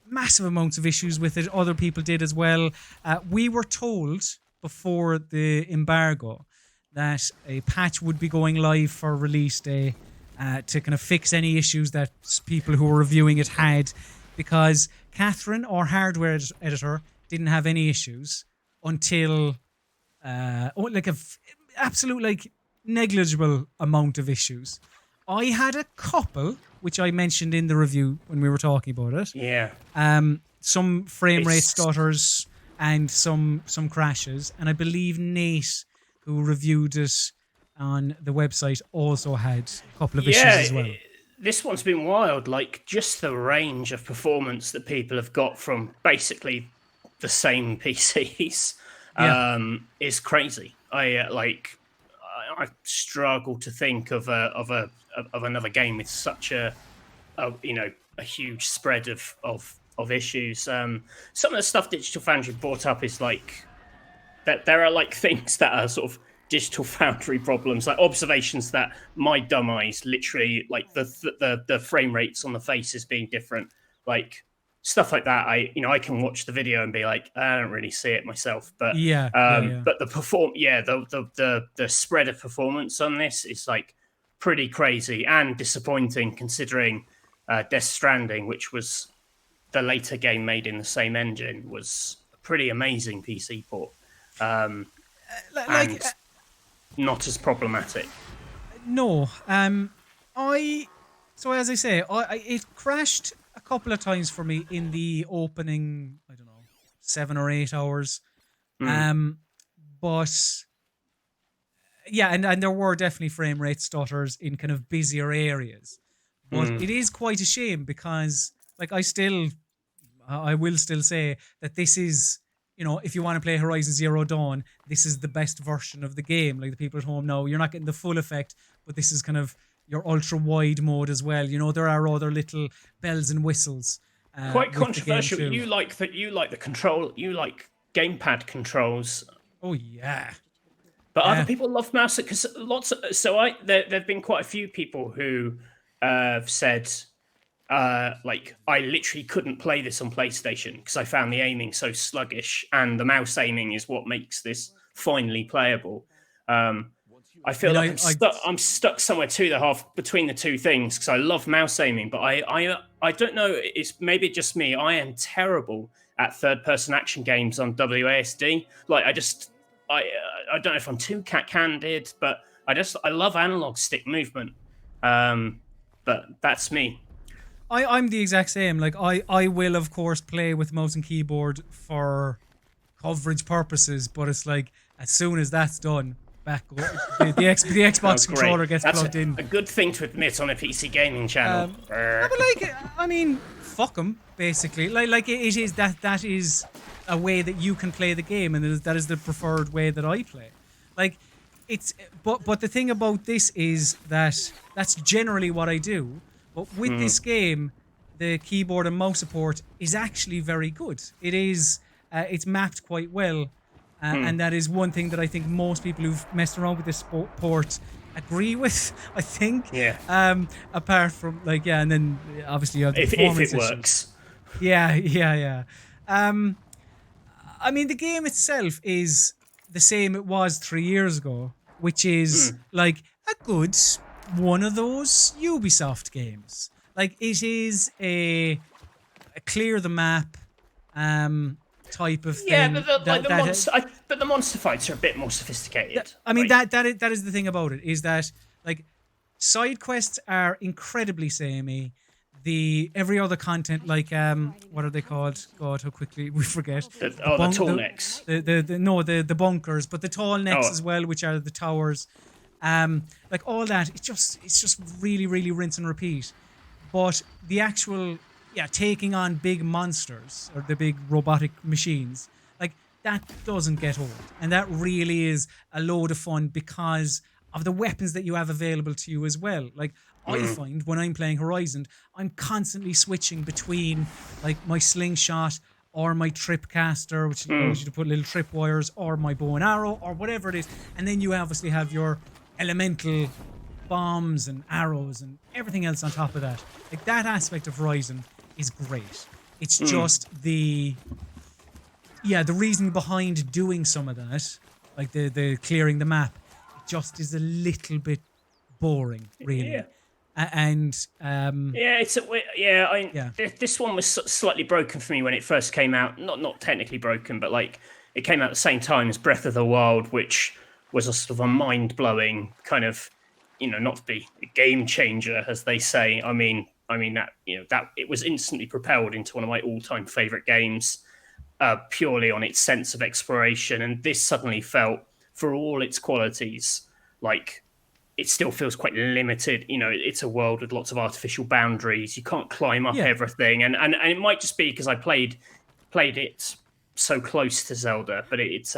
S1: massive amounts of issues with it. Other people did as well. We were told before the embargo that a patch would be going live for release day to kind of fix any issues that people who were reviewing it had, because Catherine, our hardware editor, didn't have any issues until absolute negligible amount of issues. I had a couple, which I mentioned in the review when we were talking about it.
S2: Yeah.
S1: Some frame rate stutters and some crashes, and I believe Nate, who reviewed it on the website, also had a couple of issues as well.
S2: This one's been wild. Like, just the range of performance that people have got from basically the same PCs is crazy. I struggle to think of another game with such a huge spread of issues. Some of the stuff Digital Foundry brought up is like that there are like things that are sort of Digital Foundry problems, like observations that my dumb eyes literally, like the frame rates on the faces being different, like stuff like that. I can watch the video and be like, I don't really see it myself, but but the spread of performance on this is like pretty crazy and disappointing, considering Death Stranding, which was the later game made in the same engine, was a pretty amazing PC port. And not as problematic.
S1: No. So as I say, it crashed a couple of times for me in the opening, 7 or 8 hours. But yeah, and there were definitely frame rate stutters in kind of busier areas. But it is quite a shame because I will still say that this is, if you want to play Horizon Zero Dawn, this is the best version of the game. Like the people at home know, you're not getting the full effect, but this is kind of your ultra wide mode as well. There are other little bells and whistles.
S2: Quite controversial. You like the control. You like gamepad controls.
S1: Oh yeah.
S2: But other people love mouse because there've been quite a few people who have said, I literally couldn't play this on PlayStation because I found the aiming so sluggish, and the mouse aiming is what makes this finally playable. I feel I'm stuck somewhere between the two things because I love mouse aiming, but I don't know. It's maybe just me. I am terrible at third-person action games on WASD. I don't know if I'm too cat-handed, but I love analog stick movement. But that's me.
S1: I'm the exact same. Like I will of course play with mouse and keyboard for coverage purposes, but it's like as soon as that's done, the Xbox controller gets plugged in.
S2: A good thing to admit on a PC gaming channel.
S1: But fuck them basically. It is that is a way that you can play the game, and that is the preferred way that I play. But the thing about this is that that's generally what I do. But with this game, the keyboard and mouse support is actually very good. It is, it's mapped quite well. And that is one thing that I think most people who've messed around with this port agree with, I think.
S2: Yeah.
S1: Apart from, and then obviously you have the performance
S2: if it works.
S1: Yeah. The game itself is the same it was 3 years ago, which is a good one of those Ubisoft games. It is a clear the map type of thing.
S2: Yeah, but the monster fights are a bit more sophisticated.
S1: That is the thing about it, is that side quests are incredibly samey. Every other content, what are they called? God, how quickly we forget.
S2: The tall necks.
S1: The bunkers, but the tall necks as well, which are the towers. All that, it's just really, really rinse and repeat. But the actual, taking on big monsters or the big robotic machines, that doesn't get old, and that really is a load of fun because of the weapons that you have available to you as well. I find when I'm playing Horizon, I'm constantly switching between my slingshot or my tripcaster, which allows you to put little trip wires, or my bow and arrow, or whatever it is. And then you obviously have your elemental bombs and arrows and everything else on top of that. Like, that aspect of Horizon is great. It's just the reason behind doing some of that, like the clearing the map, it just is a little bit boring, really.
S2: Yeah. This one was slightly broken for me when it first came out. Not technically broken, but like it came out at the same time as Breath of the Wild, which was a sort of a mind-blowing kind of, not to be a game changer, as they say. I mean that that it was instantly propelled into one of my all-time favorite games, purely on its sense of exploration. And this suddenly felt, for all its qualities, like it still feels quite limited. It's a world with lots of artificial boundaries. You can't climb up everything, and it might just be because I played it so close to Zelda, but it's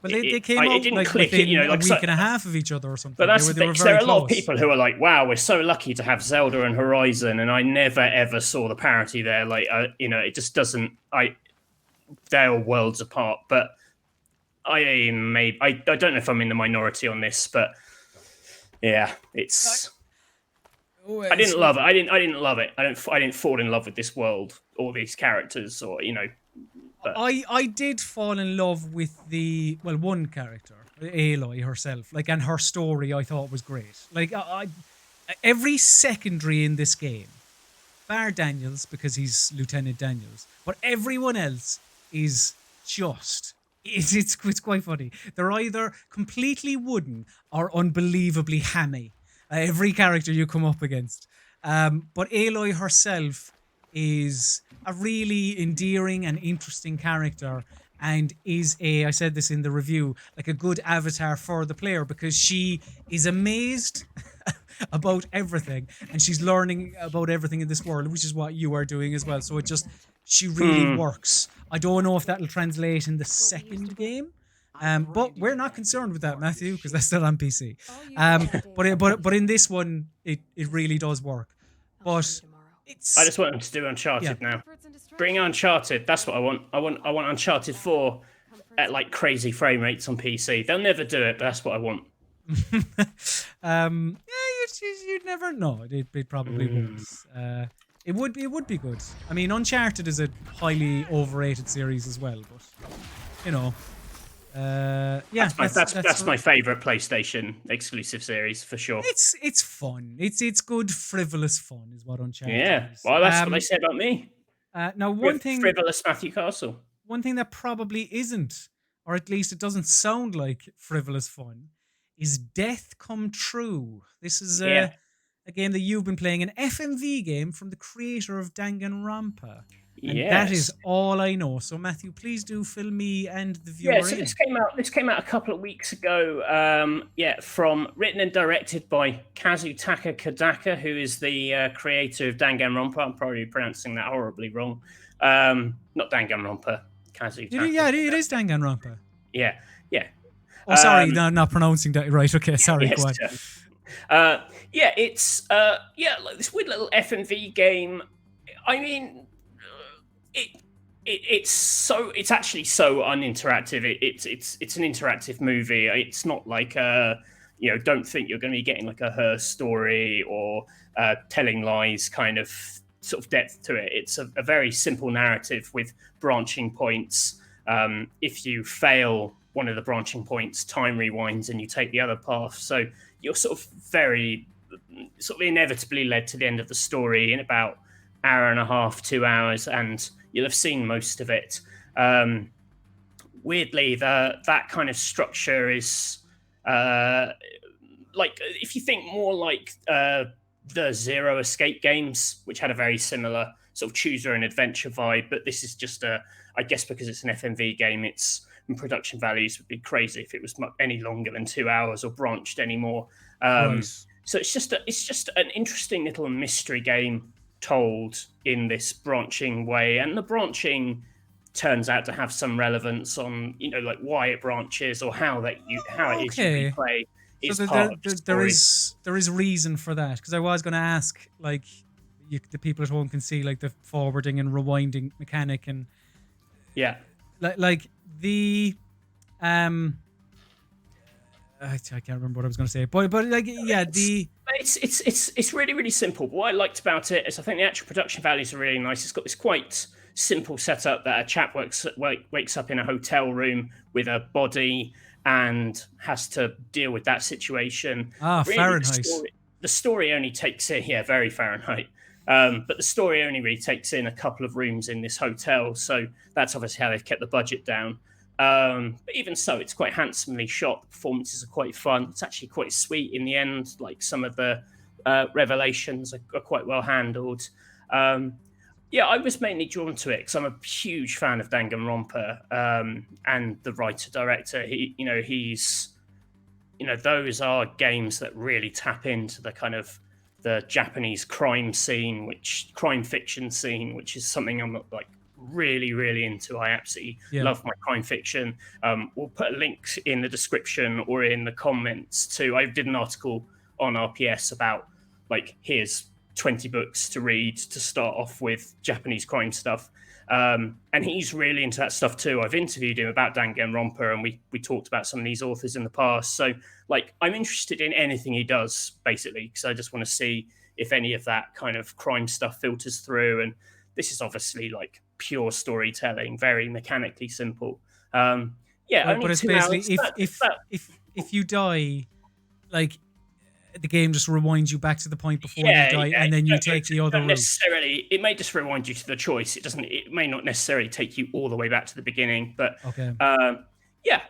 S1: But they came out
S2: it didn't
S1: like
S2: click.
S1: within
S2: Like
S1: a week and a half of each other or something.
S2: But that's
S1: they were
S2: there are a lot of
S1: close.
S2: people who are like, "Wow, we're so lucky to have Zelda and Horizon," and I never ever saw the parity there. Like, it just doesn't. They're worlds apart. But I don't know if I'm in the minority on this, but yeah, it's. I didn't love it. I didn't love it. I didn't fall in love with this world or these characters, or But
S1: I did fall in love with one character, Aloy herself, and her story I thought was great. Like, every secondary in this game, bar Daniels because he's Lieutenant Daniels, but everyone else is just. It's quite funny. They're either completely wooden or unbelievably hammy. Every character you come up against. But Aloy herself is a really endearing and interesting character, and is I said this in the review, like a good avatar for the player, because she is amazed about everything, and she's learning about everything in this world, which is what you are doing as well. So she really works. I don't know if that'll translate in the second game. But we're not concerned with that, Matthew, because that's still on PC. But in this one, it really does work. But
S2: I just want them to do Uncharted now. Bring Uncharted. That's what I want. I want Uncharted 4 at like crazy frame rates on PC. They'll never do it, but that's what I want.
S1: You'd never know. It probably won't. It would be good. I mean, Uncharted is a highly overrated series as well, but
S2: that's my favorite PlayStation exclusive series for sure.
S1: It's fun. It's good frivolous fun is what Uncharted is.
S2: Well, that's what they say about me.
S1: Now
S2: frivolous Matthew Castle.
S1: One thing that probably isn't, or at least it doesn't sound like frivolous fun, is Death Come True. This is a game that you've been playing, an FMV game from the creator of Danganronpa. And that is all I know. So Matthew, please do fill me and the viewer in.
S2: So this came out a couple of weeks ago. Written and directed by Kazutaka Kodaka, who is the creator of Danganronpa. I'm probably pronouncing that horribly wrong. Not Danganronpa, Kazutaka.
S1: Yeah, it is Danganronpa.
S2: Yeah.
S1: Oh, sorry, no, not pronouncing that right. Okay, sorry.
S2: Yes,
S1: go on.
S2: It's like this weird little FMV game. I mean, it's actually so uninteractive. It's an interactive movie. It's not like don't think you're going to be getting like a Her story or telling lies kind of sort of depth to it. It's a very simple narrative with branching points. If you fail one of the branching points, time rewinds and you take the other path. So you're sort of inevitably led to the end of the story in about hour and a half, 2 hours, and you'll have seen most of it. Weirdly, that kind of structure is like, if you think more like the Zero Escape games, which had a very similar sort of choose your own adventure vibe, but this is just I guess because it's an FMV game, its production values would be crazy if it was any longer than 2 hours or branched anymore.
S1: Right.
S2: So it's just an interesting little mystery game told in this branching way, and the branching turns out to have some relevance on like why it branches or how it is you replay.
S1: So there is reason for that, because I was going to ask, like, the people at home can see like the forwarding and rewinding mechanic, and like the I can't remember what I was going to say, but like, yeah,
S2: It's really, really simple. But what I liked about it is I think the actual production values are really nice. It's got this quite simple setup that a chap wakes up in a hotel room with a body and has to deal with that situation. Really,
S1: Fahrenheit.
S2: The story only takes in, yeah, very Fahrenheit. But the story only really takes in a couple of rooms in this hotel. So that's obviously how they've kept the budget down. But even so, it's quite handsomely shot. The performances are quite fun. It's actually quite sweet in the end. Like some of the revelations are quite well handled. Yeah, I was mainly drawn to it because I'm a huge fan of Danganronpa and the writer-director. Those are games that really tap into the kind of the Japanese crime fiction scene, which is something I'm like really, really into. I absolutely love my crime fiction. We'll put a link in the description or in the comments too. I did an article on RPS about like, here's 20 books to read to start off with Japanese crime stuff. And he's really into that stuff too. I've interviewed him about Danganronpa and we talked about some of these authors in the past. So like, I'm interested in anything he does basically, because I just want to see if any of that kind of crime stuff filters through. And this is obviously like pure storytelling, very mechanically simple. But
S1: it's basically if you die, like, the game just rewinds you back to the point before you die, and then you take the other route.
S2: Necessarily, it may just rewind you to the choice. It may not necessarily take you all the way back to the beginning, but
S1: okay.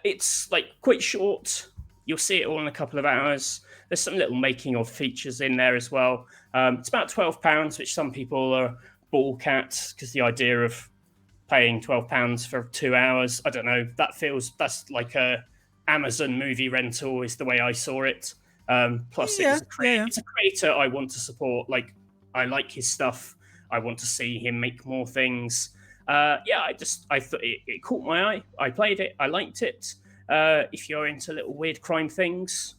S2: It's like quite short. You'll see it all in a couple of hours. There's some little making of features in there as well. It's about £12, which some people are balk at because the idea of paying £12 for 2 hours, I don't know. That's like a Amazon movie rental is the way I saw it. Plus, it's a creator I want to support. Like, I like his stuff. I want to see him make more things. I thought it caught my eye. I played it. I liked it. If you're into little weird crime things,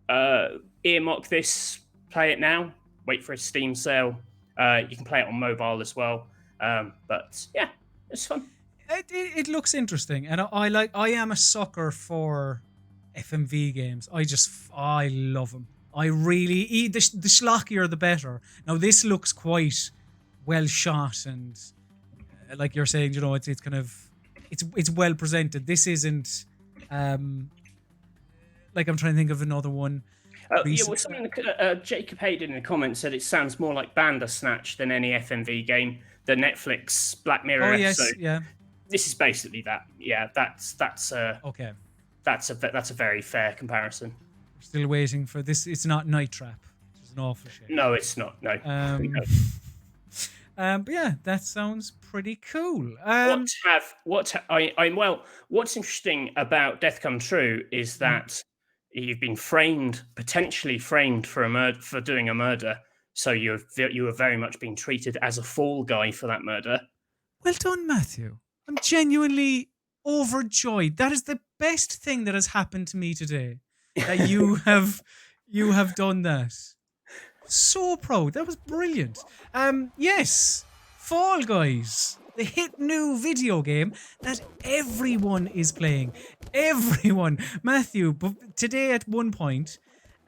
S2: earmark this. Play it now. Wait for a Steam sale. You can play it on mobile as well. But yeah, it's fun.
S1: It looks interesting, and I am a sucker for FMV games. I love them. I really the schlockier the better. Now this looks quite well shot, and like you're saying, it's kind of it's well presented. This isn't like, I'm trying to think of another one.
S2: Jacob Hayden in the comments said it sounds more like Bandersnatch than any FMV game. The Netflix Black Mirror episode.
S1: Yeah.
S2: This is basically that. Yeah, that's
S1: okay.
S2: That's a very fair comparison.
S1: We're still waiting for this. It's not Night Trap, which is an awful shame.
S2: No, it's not. No.
S1: No. But yeah, that sounds pretty cool.
S2: What's interesting about Death Come True is that you've been potentially framed for doing a murder. So you have very much been treated as a fall guy for that murder.
S1: Well done, Matthew. I'm genuinely overjoyed. That is the best thing that has happened to me today. That you have done that. So proud. That was brilliant. Yes, Fall Guys, the hit new video game that everyone is playing. Everyone. Matthew, but today at one point,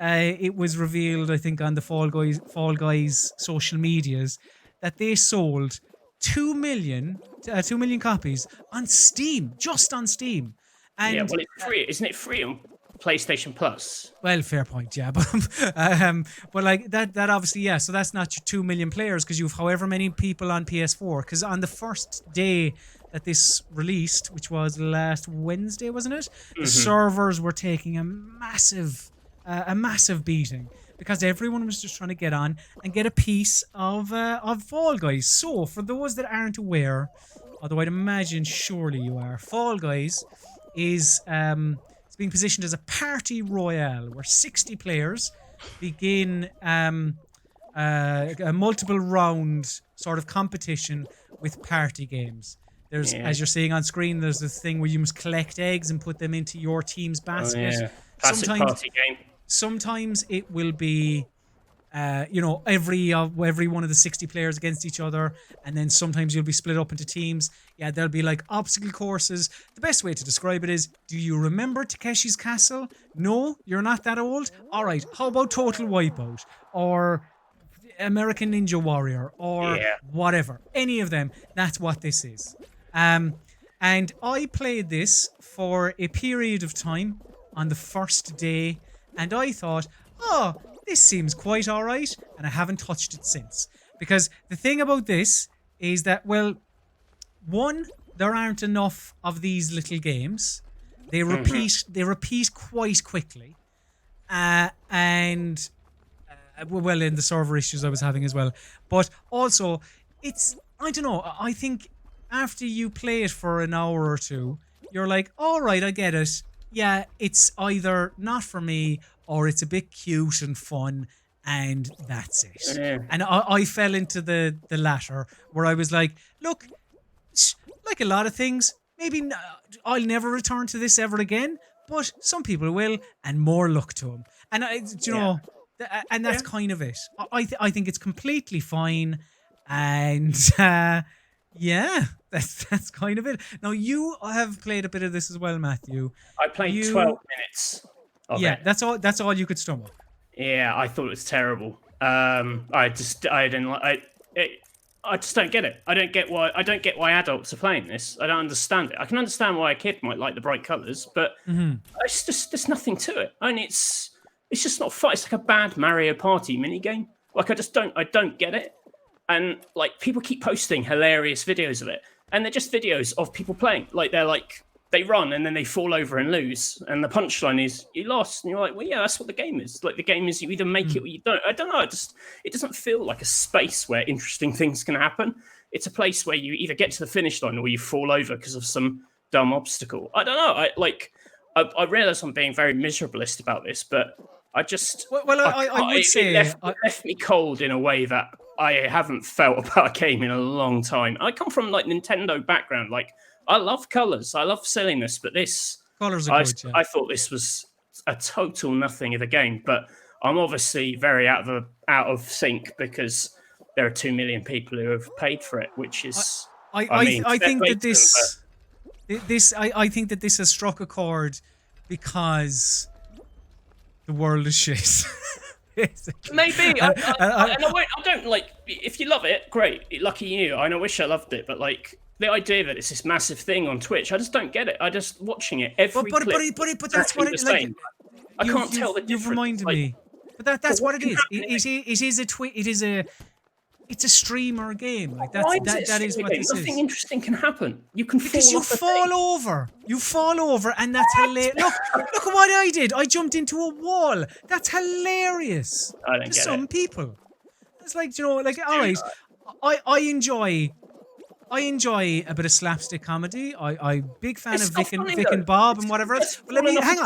S1: it was revealed, I think, on the Fall Guys social medias that they sold 2 million copies on Steam, just on Steam. And
S2: it's free. Isn't it free on PlayStation Plus?
S1: Well, fair point, yeah. But like that obviously, yeah. So that's not your 2 million players because you've however many people on PS4. Because on the first day that this released, which was last Wednesday, wasn't it? The servers were taking a massive beating because everyone was just trying to get on and get a piece of Fall Guys. So for those that aren't aware, although I'd imagine surely you are, Fall Guys is it's being positioned as a party royale where 60 players begin a multiple round sort of competition with party games. There's, as you're seeing on screen, there's this thing where you must collect eggs and put them into your team's basket.
S2: Classic party game.
S1: Sometimes it will be every one of the 60 players against each other, and then sometimes you'll be split up into teams. Yeah, there'll be like obstacle courses. The best way to describe it is, do you remember Takeshi's Castle? No, you're not that old? All right, how about Total Wipeout or American Ninja Warrior or whatever? Any of them, that's what this is. And I played this for a period of time on the first day, and I thought, oh, this seems quite alright, and I haven't touched it since. Because the thing about this is that, well, one, there aren't enough of these little games. They repeat quite quickly. Well, in the server issues I was having as well. But also, I don't know, I think after you play it for an hour or two, you're like, alright, I get it. Yeah, it's either not for me or it's a bit cute and fun, and that's it.
S2: Yeah.
S1: And I fell into the latter, where I was like, look, like a lot of things, maybe I'll never return to this ever again, but some people will, and more luck to them. And and that's kind of it. I think it's completely fine, and yeah, that's kind of it. Now, you have played a bit of this as well, Matthew.
S2: I played 12 minutes of it.
S1: That's all you could stomach.
S2: Yeah, I thought it was terrible. I just don't get it. I don't get why adults are playing this. I don't understand it. I can understand why a kid might like the bright colours, but it's just there's nothing to it. I mean, it's just not fun. It's like a bad Mario Party minigame. Like I don't get it. And like people keep posting hilarious videos of it, and they're just videos of people playing. Like they run and then they fall over and lose, and the punchline is you lost, and you're like, well, yeah, that's what the game is. Like the game is you either make it or you don't. I don't know. It doesn't feel like a space where interesting things can happen. It's a place where you either get to the finish line or you fall over because of some dumb obstacle. I don't know. I realize I'm being very miserabilist about this, but I just
S1: I would say
S2: it left me cold in a way that I haven't felt about a game in a long time. I come from like Nintendo background. Like I love colors, I love silliness, but this
S1: colors are good.
S2: I thought this was a total nothing of a game. But I'm obviously very out of sync because there are 2 million people who have paid for it, which is
S1: I think that this has struck a chord because the world is shit.
S2: Maybe I don't like. If you love it, great, lucky you. I wish I loved it, but like the idea that it's this massive thing on Twitch, I just don't get it. I just watching it every clip.
S1: But that's what it is. Like,
S2: I can't tell the difference.
S1: You've reminded me. But that's what it is. It is a tweet. It is a. It's a streamer game. Like that is what this is.
S2: Nothing interesting can happen. You can
S1: fall over. You fall over, and that's hilarious. Look at what I did. I jumped into a wall. That's hilarious.
S2: I don't
S1: to
S2: get
S1: some
S2: it.
S1: people. It's like, all right. I enjoy a bit of slapstick comedy. I'm big fan of Vic and Bob and whatever else. But let me hang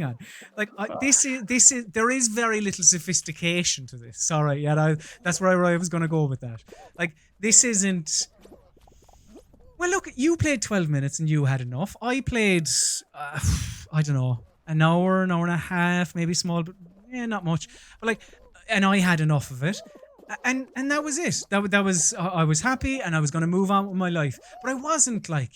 S1: on. Like this is there is very little sophistication to this. All right, yeah, that's where I was going to go with that. Like this isn't. Well, look, you played 12 minutes and you had enough. I played, I don't know, an hour and a half, maybe small, but not much. But like, and I had enough of it. And that was it. That was I was happy and I was going to move on with my life. But I wasn't like,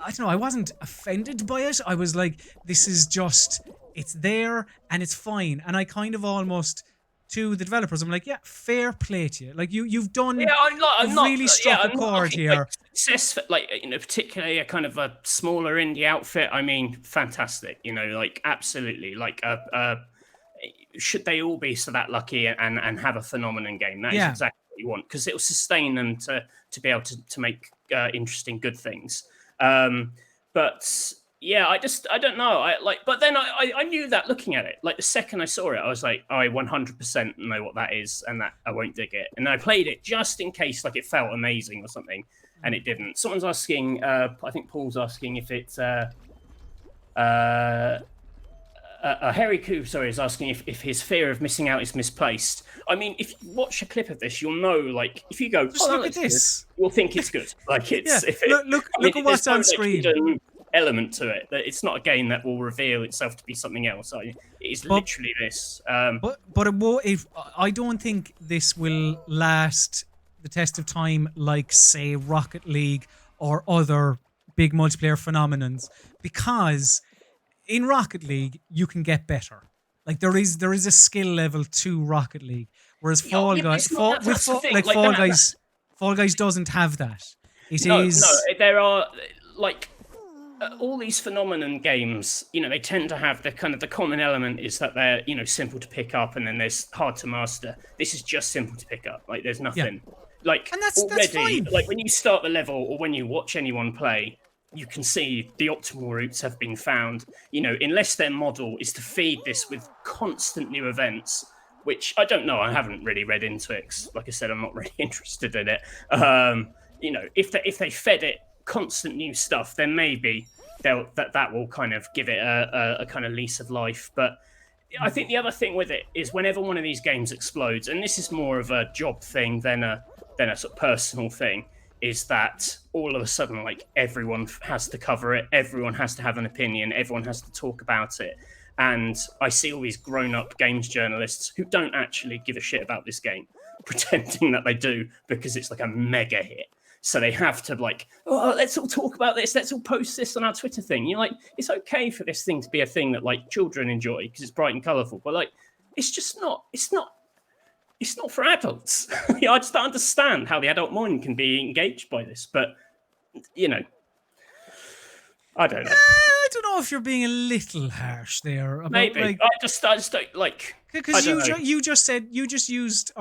S1: I don't know, I wasn't offended by it. I was like, this is just, it's there and it's fine. And I kind of almost, to the developers, I'm like, yeah, fair play to you. Like you've done,
S2: I'm
S1: really struck a chord here.
S2: Like, success, like, particularly a kind of a smaller indie outfit. I mean, fantastic. Like absolutely, like should they all be so that lucky and have a phenomenon game? That is exactly what you want, because it will sustain them to be able to make interesting, good things. But yeah, I don't know. But then I knew that looking at it. Like the second I saw it, I was like, I 100% know what that is, and that I won't dig it. And I played it just in case, like it felt amazing or something, and it didn't. Someone's asking. I think Paul's asking if it's. Harry Koo, sorry, is asking if his fear of missing out is misplaced. I mean, if you watch a clip of this, you'll know. Like, if you go,
S1: just look at this,
S2: good, you'll think it's good. Like, it's
S1: look at what's on screen.
S2: element to it. That it's not a game that will reveal itself to be something else. It is literally this.
S1: But it will. I don't think this will last the test of time like, say, Rocket League or other big multiplayer phenomenons, because in Rocket League you can get better. Like there is a skill level to Rocket League, whereas Fall Guys doesn't have that.
S2: No, there are like all these phenomenon games. They tend to have the common element is that they're simple to pick up, and then there's hard to master. This is just simple to pick up. Like there's nothing. Yeah. Like
S1: and that's
S2: already,
S1: fine.
S2: like when you start the level or when you watch anyone play, you can see the optimal routes have been found. Unless their model is to feed this with constant new events, which I don't know. I haven't really read into it. 'Cause, like I said, I'm not really interested in it. If they fed it constant new stuff, then maybe that will kind of give it a kind of lease of life. But I think the other thing with it is whenever one of these games explodes, and this is more of a job thing than a sort of personal thing, is that all of a sudden, like, everyone has to cover it, everyone has to have an opinion, everyone has to talk about it. And I see all these grown-up games journalists who don't actually give a shit about this game, pretending that they do because it's like a mega hit. So they have to let's all talk about this, let's all post this on our Twitter thing. You're like, it's okay for this thing to be a thing that like children enjoy because it's bright and colourful, but like it's just not. It's not for adults. I just don't understand how the adult mind can be engaged by this. But, I don't know.
S1: I don't know if you're being a little harsh there. About,
S2: maybe.
S1: Like,
S2: I just don't like...
S1: Because you just used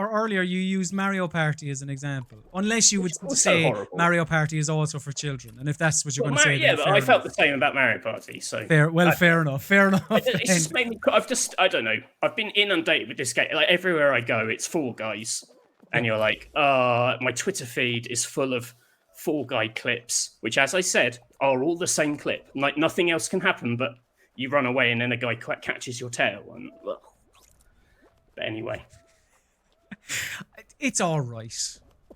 S1: Mario Party as an example. Unless you would say Mario Party is also for children. And if that's what you're going to say,
S2: yeah, but I felt the same about Mario Party. So
S1: fair enough.
S2: It's just made me... I don't know. I've been inundated with this game. Like, everywhere I go, it's Fall Guys. And you're like, my Twitter feed is full of Fall Guy clips, which, as I said, are all the same clip. Like, nothing else can happen, but you run away and then a guy catches your tail. And... But anyway,
S1: it's all right.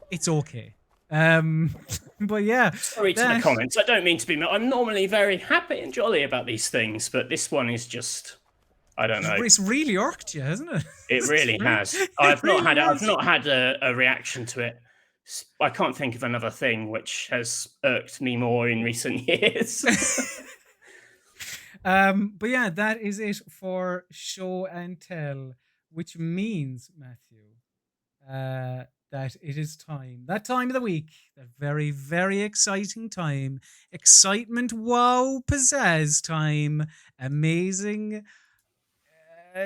S1: It's okay. But yeah.
S2: Sorry to the comments. I don't mean to be. I'm normally very happy and jolly about these things, but this one is just. I don't know.
S1: It's really irked you, hasn't it?
S2: It really has. I've not had a reaction to it. I can't think of another thing which has irked me more in recent years.
S1: But yeah, that is it for show and tell. Which means, Matthew, that it is time. That time of the week. That very, very exciting time. Excitement, wow, pizzazz time. Amazing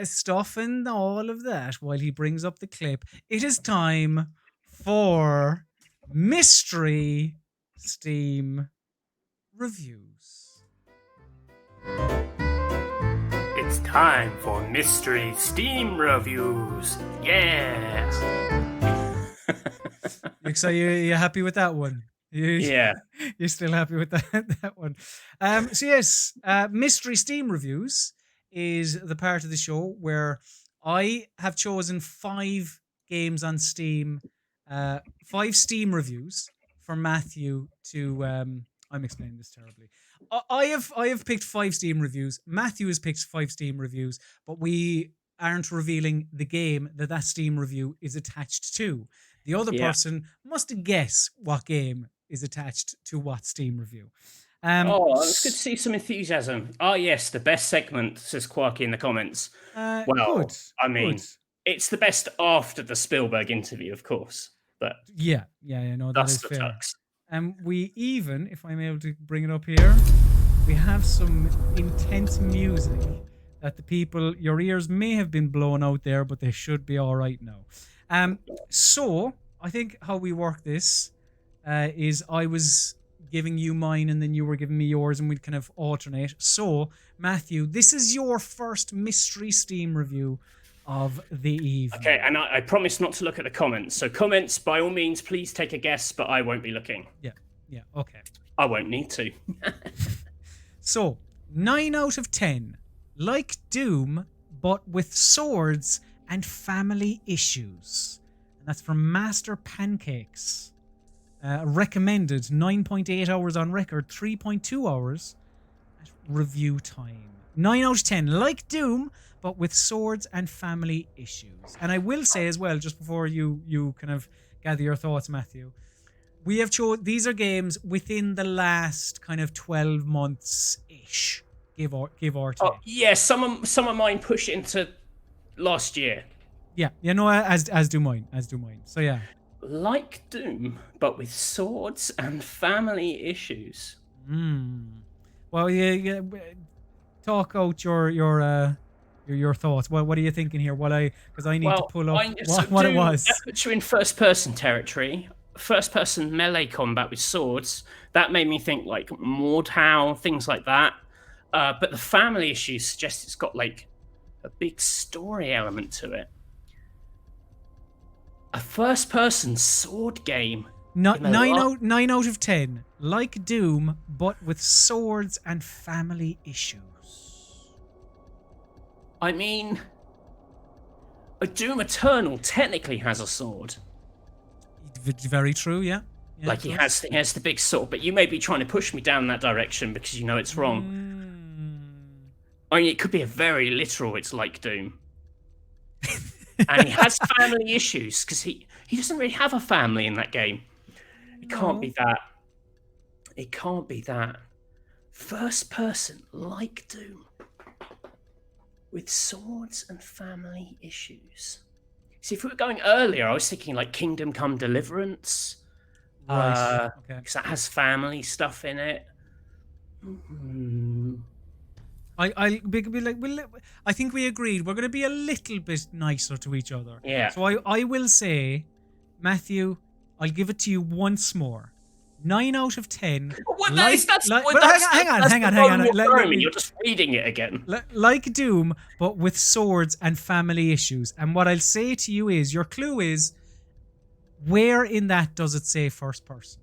S1: stuff and all of that while he brings up the clip. It is time for Mystery Steam Reviews.
S2: It's time for Mystery Steam Reviews. Yeah.
S1: So you happy with that one?
S2: Yeah.
S1: You're still happy with that one. So yes, Mystery Steam Reviews is the part of the show where I have chosen 5 games on Steam, 5 Steam reviews for Matthew to... I'm explaining this terribly. I have picked 5 Steam reviews. Matthew has picked 5 Steam reviews, but we aren't revealing the game that Steam review is attached to. The other person must guess what game is attached to what Steam review.
S2: It's good to see some enthusiasm. Oh, yes, the best segment, says Quarky in the comments. It's the best after the Spielberg interview, of course. But
S1: yeah, no, that is fair.
S2: Tux.
S1: And we even, if I'm able to bring it up here, we have some intense music that the people, your ears may have been blown out there, but they should be all right now. So I think how we work this is I was giving you mine and then you were giving me yours and we'd kind of alternate. So Matthew, this is your first Mystery Steam review of the evening.
S2: Okay, and I promise not to look at the comments. So comments, by all means, please take a guess, but I won't be looking.
S1: Yeah, okay.
S2: I won't need to.
S1: So, 9 out of 10. Like Doom, but with swords and family issues. And that's from Master Pancakes. Recommended 9.8 hours on record, 3.2 hours at review time. 9 out of 10, like Doom, but with swords and family issues. And I will say as well, just before you kind of gather your thoughts, Matthew, we have chosen, these are games within the last kind of 12 months-ish, give or take.
S2: Oh, yeah, some of mine push into last year.
S1: Yeah, you know, as do mine. So yeah.
S2: Like Doom, but with swords and family issues.
S1: Well, yeah, talk out your thoughts. What are you thinking here? Because I need to pull up what it was.
S2: That puts you in first-person territory. First-person melee combat with swords. That made me think like Mordhau, things like that. But the family issues suggest it's got like a big story element to it. A first-person sword game.
S1: 9 out of 10. Like Doom, but with swords and family issues.
S2: I mean, a Doom Eternal technically has a sword.
S1: Very true, yeah.
S2: Like he has the big sword, but you may be trying to push me down that direction because you know it's wrong. I mean, it could be a very literal, it's like Doom. And he has family issues because he doesn't really have a family in that game. It can't be that. It can't be that. First person, like Doom, with swords and family issues. See, if we were going earlier, I was thinking like Kingdom Come Deliverance.
S1: Right. Okay.
S2: Because that has family stuff in it.
S1: I think we agreed we're going to be a little bit nicer to each other.
S2: Yeah.
S1: So I will say, Matthew, I'll give it to you once more. 9 out of 10. Hang on.
S2: You're just reading it again.
S1: Like Doom, but with swords and family issues. And what I'll say to you is, your clue is, where in that does it say first person?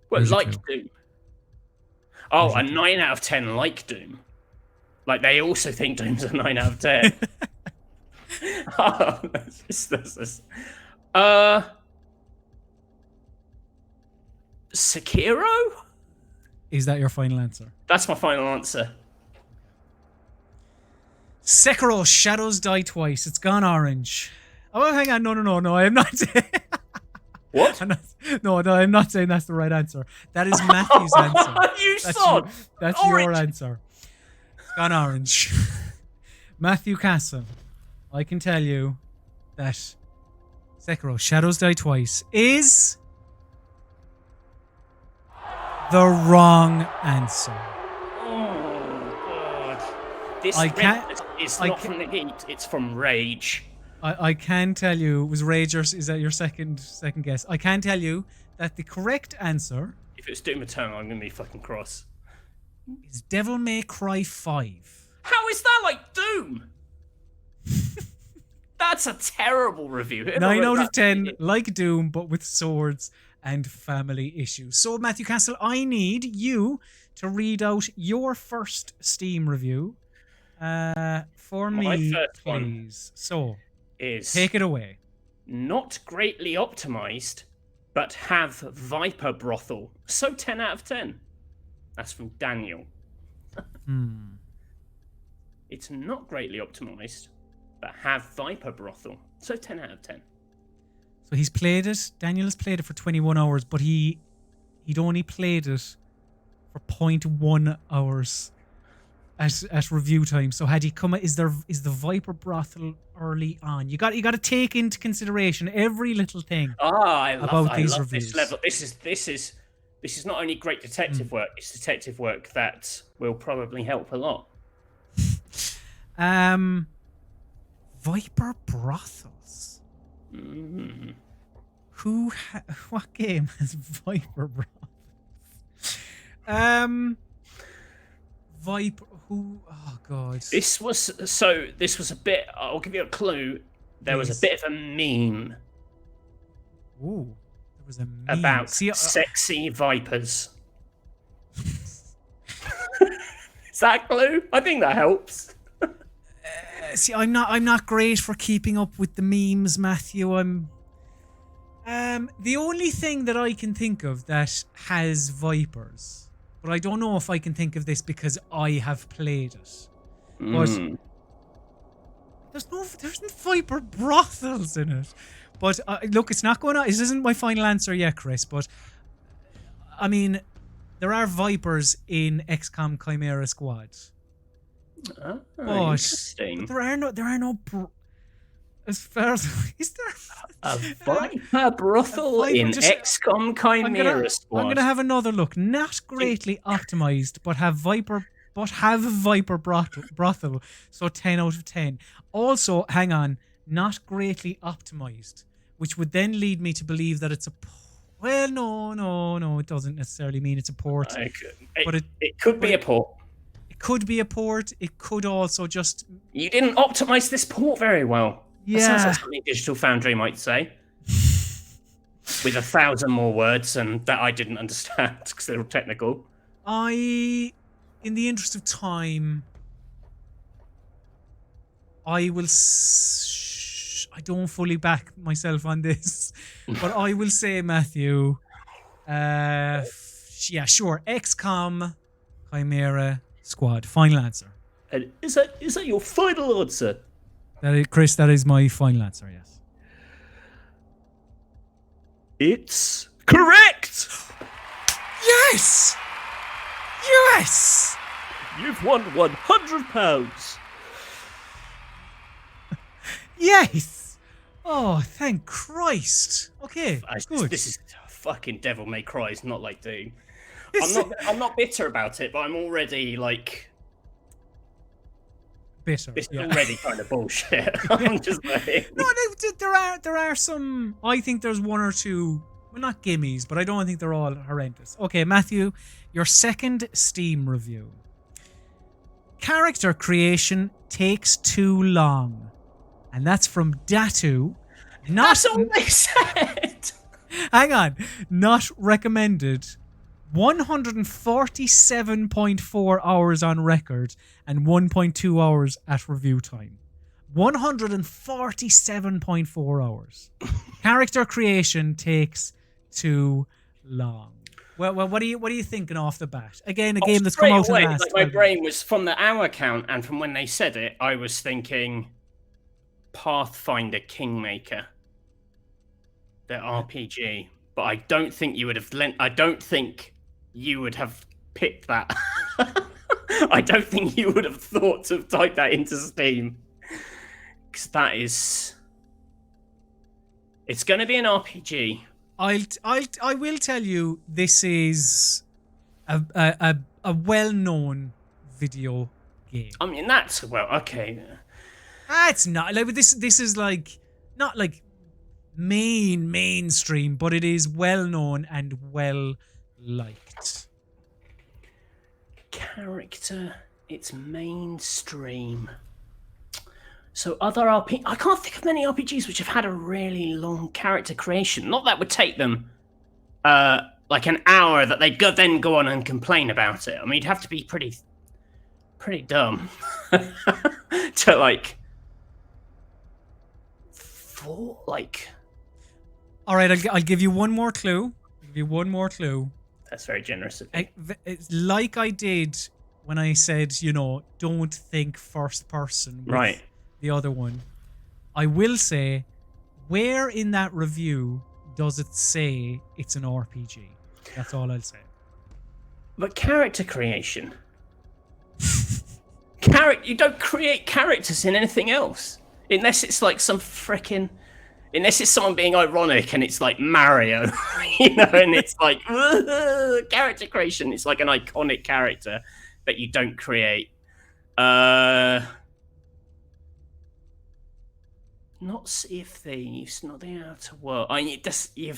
S2: Well, like Doom. Oh, a 9 out of 10 like Doom. Like they also think Doom's a 9 out of 10. Oh, that's Sekiro?
S1: Is that your final answer?
S2: That's my final answer.
S1: Sekiro, Shadows Die Twice. It's gone orange. Oh, hang on. No. I am not.
S2: What?
S1: I'm not saying that's the right answer. That is Matthew's answer. That's your answer. It's gone orange. Matthew Castle, I can tell you that Sekiro, Shadows Die Twice is the wrong answer.
S2: Oh, God. This is not from the heat, it's from rage.
S1: I can tell you, was Rage, or is that your second guess? I can tell you that the correct answer...
S2: If it's Doom Eternal, I'm going to be fucking cross.
S1: ...is Devil May Cry 5.
S2: How is that like Doom? That's a terrible review.
S1: 9 out of 10, like Doom, but with swords and family issues. So, Matthew Castle, I need you to read out your first Steam review for me, please. So...
S2: is
S1: take it away.
S2: Not greatly optimized, but have Viper Brothel. So 10 out of 10. That's from Daniel. It's not greatly optimized, but have Viper Brothel. So 10 out of 10.
S1: So he's played it. Daniel has played it for 21 hours, but he'd only played it for 0.1 hours at review time. So had he come, is the Viper Brothel early on? You got to take into consideration every little thing about these reviews.
S2: This level. This is not only great detective work. It's detective work that will probably help a lot.
S1: Viper Brothels. What game has Viper Brothels? Viper. Who? Oh God.
S2: This was a bit. I'll give you a clue. There was a bit of a meme.
S1: Ooh, there was a meme
S2: about sexy vipers. Is that a clue? I think that helps.
S1: See, I'm not great for keeping up with the memes, Matthew. The only thing that I can think of that has vipers, but I don't know if I can think of this because I have played it. But there's no Viper brothels in it. But look, it's not going on. This isn't my final answer yet, Chris. But I mean, there are Vipers in XCOM Chimera Squad.
S2: Interesting.
S1: But there are no. As far as is there
S2: a Viper brothel in XCOM Chimera Squad?
S1: I'm gonna have another look. Not greatly optimized, but have Viper brothel. So 10 out of 10. Also, hang on, not greatly optimized, which would then lead me to believe that it's a. Well, no, it doesn't necessarily mean it's a port.
S2: But it could be a port.
S1: It could be a port. It could also just.
S2: You didn't optimize this port very well.
S1: Yeah.
S2: That sounds like something Digital Foundry might say. With 1,000 more words and that I didn't understand because they're all technical.
S1: In the interest of time, I will. I don't fully back myself on this, but I will say, Matthew. Yeah, sure. XCOM Chimera Squad. Final answer.
S2: And is that your final answer?
S1: Chris, that is my final answer, yes.
S2: It's correct!
S1: Yes! Yes!
S2: You've won £100.
S1: Yes! Oh, thank Christ. Okay, good.
S2: This is fucking Devil May Cry. It's not like Doom. I'm not bitter about it, but I'm already like...
S1: bitter.
S2: It's already kind of bullshit. I'm just like...
S1: No, there are some... I think there's one or two... Well, not gimmies, but I don't think they're all horrendous. Okay, Matthew, your second Steam review. Character creation takes too long. And that's from Datu.
S2: That's all they said!
S1: Hang on. Not recommended. 147.4 hours on record and 1.2 hours at review time. 147.4 hours. Character creation takes too long. Well, what are you thinking off the bat? Again, a game that's come out in the last.
S2: Like my brain was from the hour count, and from when they said it, I was thinking Pathfinder Kingmaker, the RPG. But I don't think you would have picked that. I don't think you would have thought to type that into Steam. Because that is... It's going to be an RPG.
S1: I will tell you, this is a well-known video game.
S2: I mean, that's... Well, okay.
S1: It's not. Like, this is like... Not like mainstream, but it is well-known and well-liked.
S2: Character, it's mainstream. So other RPG, I can't think of many RPGs which have had a really long character creation. Not that would take them like an hour that they'd then go on and complain about it. I mean, you'd have to be pretty dumb to like
S1: All right, I'll give you one more clue.
S2: That's very generous of you.
S1: It's like I did when I said, don't think first person.
S2: Right.
S1: The other one. I will say, where in that review does it say it's an RPG? That's all I'll say.
S2: But character creation. You don't create characters in anything else. Unless it's like some frickin'... Unless it's someone being ironic and it's like Mario, and it's like character creation. It's like an iconic character that you don't create. Not Sea of Thieves, not the Outer World. You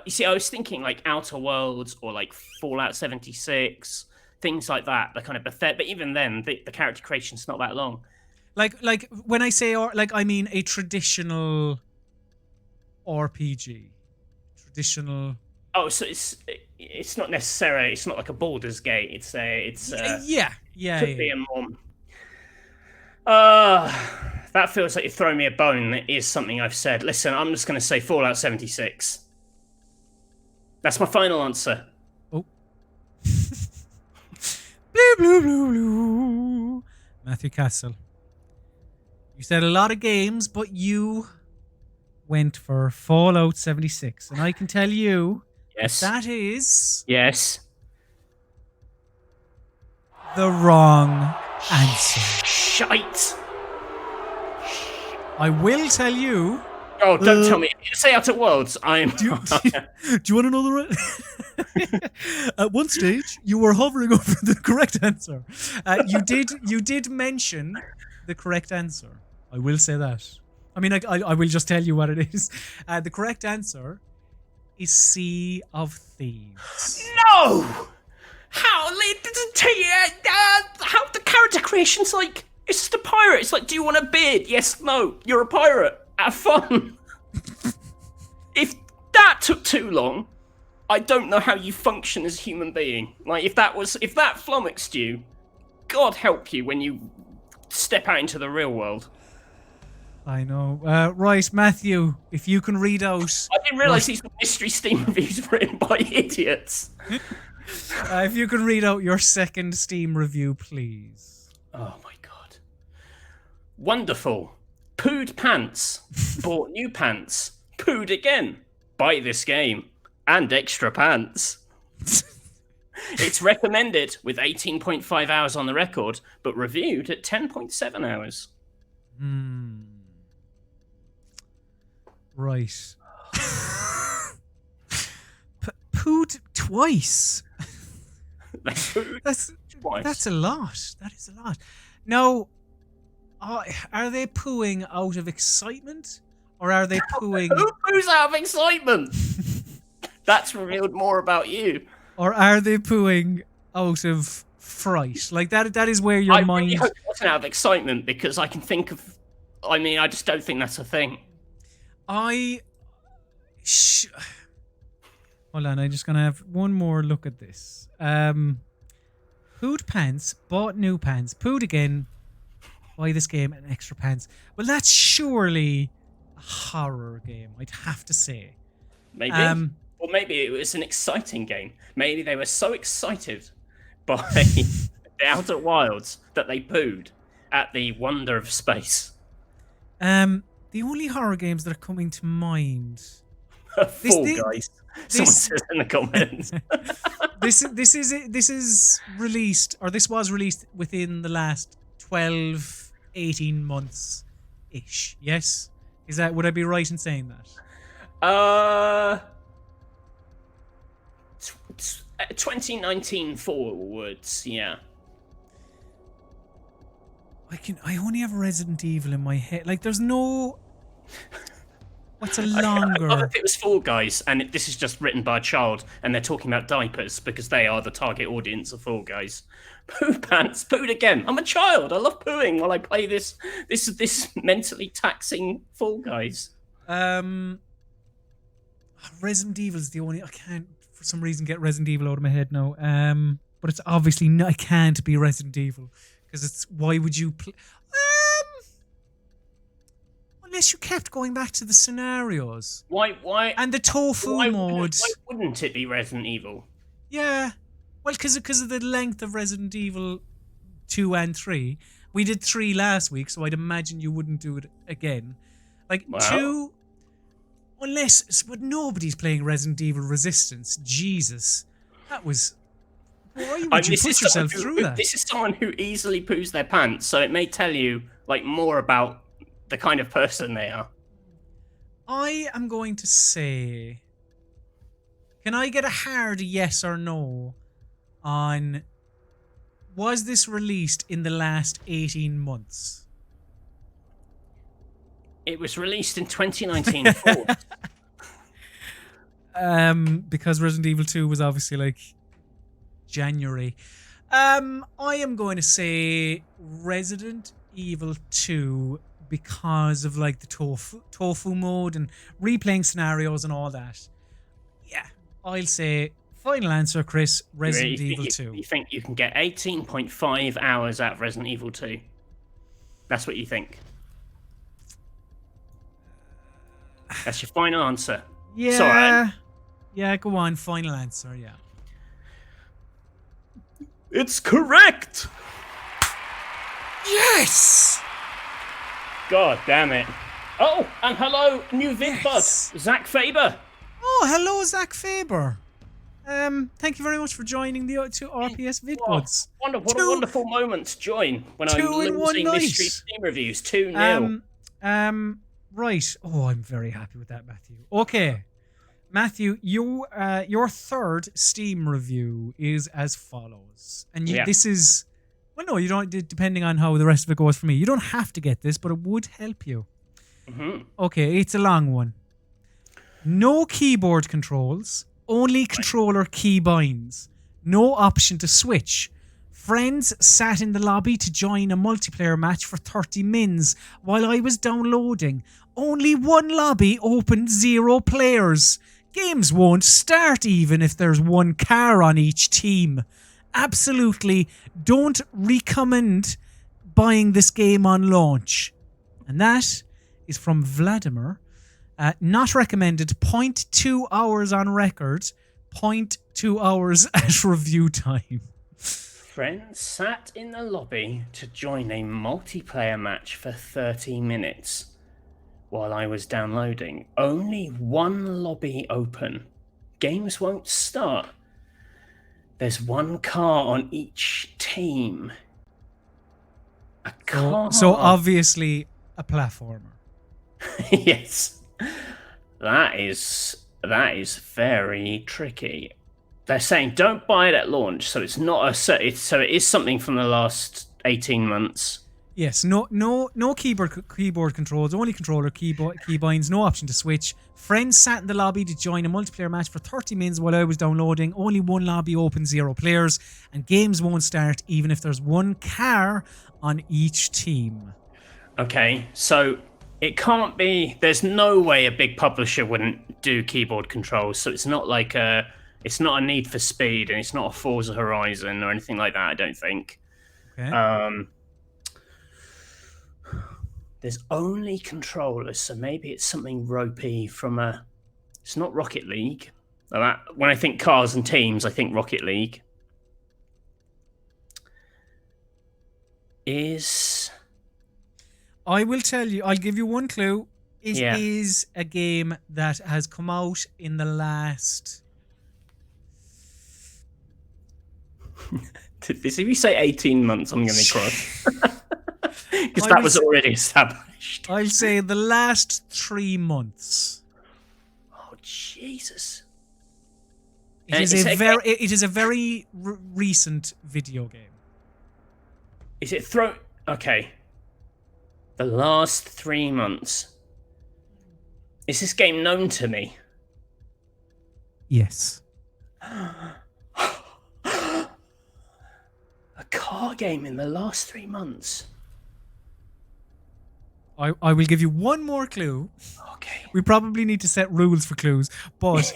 S2: see, I was thinking like Outer Worlds or like Fallout 76, things like that. They're kind of pathetic, but even then, the character creation's not that long.
S1: Like when I say I mean a traditional RPG. Traditional.
S2: Oh, so it's not necessarily. It's not like a Baldur's Gate. It's
S1: yeah.
S2: Could be a more. That feels like you're throwing me a bone. That is something I've said. Listen, I'm just going to say Fallout 76. That's my final answer.
S1: Oh, Blue, blue, blue, blue. Matthew Castle. You said a lot of games, but you went for Fallout 76. And I can tell you
S2: Yes.
S1: that is
S2: Yes.
S1: the wrong answer.
S2: Shite.
S1: I will tell you.
S2: Oh, don't tell me. Say Outer Worlds. I'm.
S1: Do you want to know the At one stage, you were hovering over the correct answer. You did mention the correct answer. I will say that. I mean, I will just tell you what it is. The correct answer is Sea of Thieves.
S2: No. How? It doesn't tell you how the character creation's like. It's just a pirate. It's like, do you want a beard? Yes, no. You're a pirate. Have fun. If that took too long, I don't know how you function as a human being. Like, if that flummoxed you, God help you when you step out into the real world.
S1: I know. Right, Matthew, if you can read out.
S2: I didn't realise these were mystery Steam reviews written by idiots.
S1: If you can read out your second Steam review, please.
S2: Oh my God. Wonderful. Pooed pants. Bought new pants. Pooed again. Buy this game. And extra pants. It's recommended with 18.5 hours on the record, but reviewed at 10.7 hours.
S1: Right. Pooed twice. That's
S2: twice.
S1: That's a lot. That is a lot. Now, are they pooing out of excitement, or are they pooing?
S2: Who poos out of excitement? That's revealed more about you.
S1: Or are they pooing out of fright? Like that is where your mind.
S2: Really hope it wasn't out of excitement, because I can think of. I mean, I just don't think that's a thing.
S1: Hold on, I'm just gonna have one more look at this. Pooed pants, bought new pants, pooed again, buy this game and extra pants. Well, that's surely a horror game, I'd have to say.
S2: Maybe. Or maybe it was an exciting game. Maybe they were so excited by the Outer Wilds that they pooed at the wonder of space.
S1: The only horror games that are coming to mind.
S2: Fall Guys. Someone says in the comments.
S1: This is released, or this was released within the last 12, 18 months ish. Yes? Would I be right in saying that?
S2: 2019 forwards, yeah.
S1: I only have Resident Evil in my head. Like, there's no. What's a longer?
S2: I love if it was Fall Guys, and this is just written by a child, and they're talking about diapers because they are the target audience of Fall Guys. Poo pants, pooed again. I'm a child. I love pooing while I play this mentally taxing Fall Guys.
S1: Resident Evil is the only. I can't for some reason get Resident Evil out of my head now. But it's obviously not. I can't be Resident Evil because it's. Why would you play? Unless you kept going back to the scenarios.
S2: Why?
S1: And the tofu mode.
S2: Why wouldn't it be Resident Evil?
S1: Yeah. Well, because of the length of Resident Evil 2 and 3. We did 3 last week, so I'd imagine you wouldn't do it again. Like, 2... But nobody's playing Resident Evil Resistance. Jesus. That was... Why would you put yourself through that?
S2: This is someone who easily poos their pants, so it may tell you, like, more about the kind of person they are.
S1: I am going to say... Can I get a hard yes or no on... Was this released in the last 18 months?
S2: It was released in 2019.
S1: Because Resident Evil 2 was obviously like January. I am going to say Resident Evil 2 because of like the tofu mode and replaying scenarios and all that. Yeah, I'll say final answer, Chris. Resident Evil 2.
S2: You think you can get 18.5 hours out of Resident Evil 2? That's what you think? That's your final answer?
S1: Yeah.
S2: Sorry.
S1: Yeah, go on. Final answer, yeah.
S2: It's correct!
S1: Yes!
S2: God damn it. Oh, and hello, new vid bud, Zach Faber.
S1: Oh, hello, Zach Faber. Thank you very much for joining the two RPS VidBuds.
S2: What a wonderful moment to join when I'm losing Mystery Steam Reviews 2-0.
S1: Right. Oh, I'm very happy with that, Matthew. Okay. Matthew, your third Steam review is as follows. And this is... Well, no, you don't... Depending on how the rest of it goes for me. You don't have to get this, but it would help you. Okay, it's a long one. No keyboard controls. Only controller keybinds. No option to switch. Friends sat in the lobby to join a multiplayer match for 30 mins while I was downloading. Only one lobby opened, 0 players. Games won't start even if there's one car on each team. Absolutely don't recommend buying this game on launch. And that is from Vladimir. Not recommended. 0.2 hours on record. 0.2 hours at review time.
S2: Friends sat in the lobby to join a multiplayer match for 30 minutes while I was downloading. Only one lobby open. Games won't start. There's one car on each team. A car.
S1: So obviously a platformer.
S2: Yes. That is very tricky. They're saying don't buy it at launch, so it's not a so it is something from the last 18 months.
S1: Yes, no keyboard controls, only controller keybinds, no option to switch. Friends sat in the lobby to join a multiplayer match for 30 minutes while I was downloading. Only one lobby open, 0 players, and games won't start even if there's one car on each team.
S2: Okay, so it can't be. There's no way a big publisher wouldn't do keyboard controls. So it's not like it's not a Need for Speed, and it's not a Forza Horizon or anything like that. I don't think.
S1: Okay.
S2: There's only controllers, so maybe it's something ropey from a. It's not Rocket League. When I think cars and teams, I think Rocket League.
S1: I will tell you, I'll give you one clue. It is a game that has come out in the last...
S2: If you say 18 months, I'm going to cry. Because that was already established.
S1: I'll say the last 3 months.
S2: Oh, Jesus.
S1: It is a very recent video game.
S2: Is it Okay. The last 3 months. Is this game known to me?
S1: Yes.
S2: A car game in the last 3 months.
S1: I will give you one more clue.
S2: Okay.
S1: We probably need to set rules for clues, but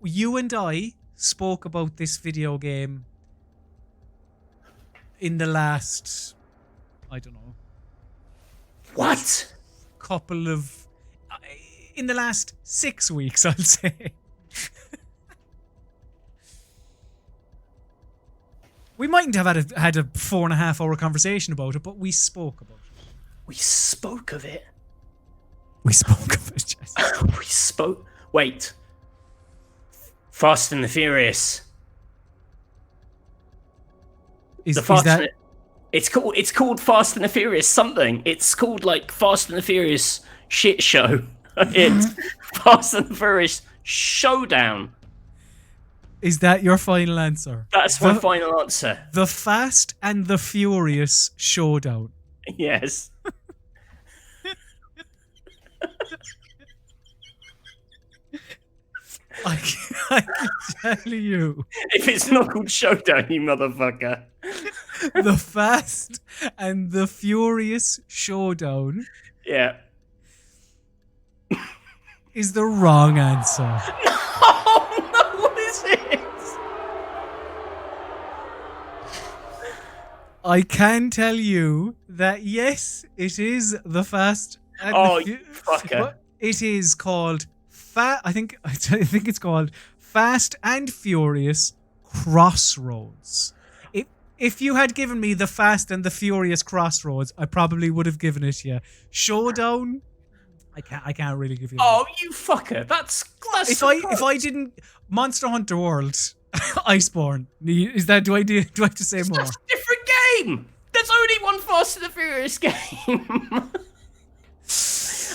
S1: you and I spoke about this video game in the last, I don't know.
S2: What?
S1: In the last 6 weeks, I'll say. We mightn't have had a 4.5 hour conversation about it, but we spoke about it.
S2: We spoke of it.
S1: We spoke of it, Jess.
S2: We spoke. Wait. Fast and the Furious. It's called Fast and the Furious something. It's called like Fast and the Furious shit show. It's Fast and the Furious Showdown.
S1: Is that your final answer?
S2: That's my final answer.
S1: The Fast and the Furious Showdown.
S2: Yes.
S1: I can tell you.
S2: If it's not called Showdown, you motherfucker.
S1: The Fast and the Furious Showdown.
S2: Yeah.
S1: Is the wrong answer.
S2: No, what is it?
S1: I can tell you that yes, it is the Fast and
S2: you fucker.
S1: It is called I think it's called Fast and Furious Crossroads. If you had given me the Fast and the Furious Crossroads, I probably would have given it you. Showdown, I can't really give you.
S2: Oh, you fucker! That's
S1: if I didn't Monster Hunter World, Iceborne. Is that do I have to say more?
S2: That's a different game. There's only one Fast and the Furious game.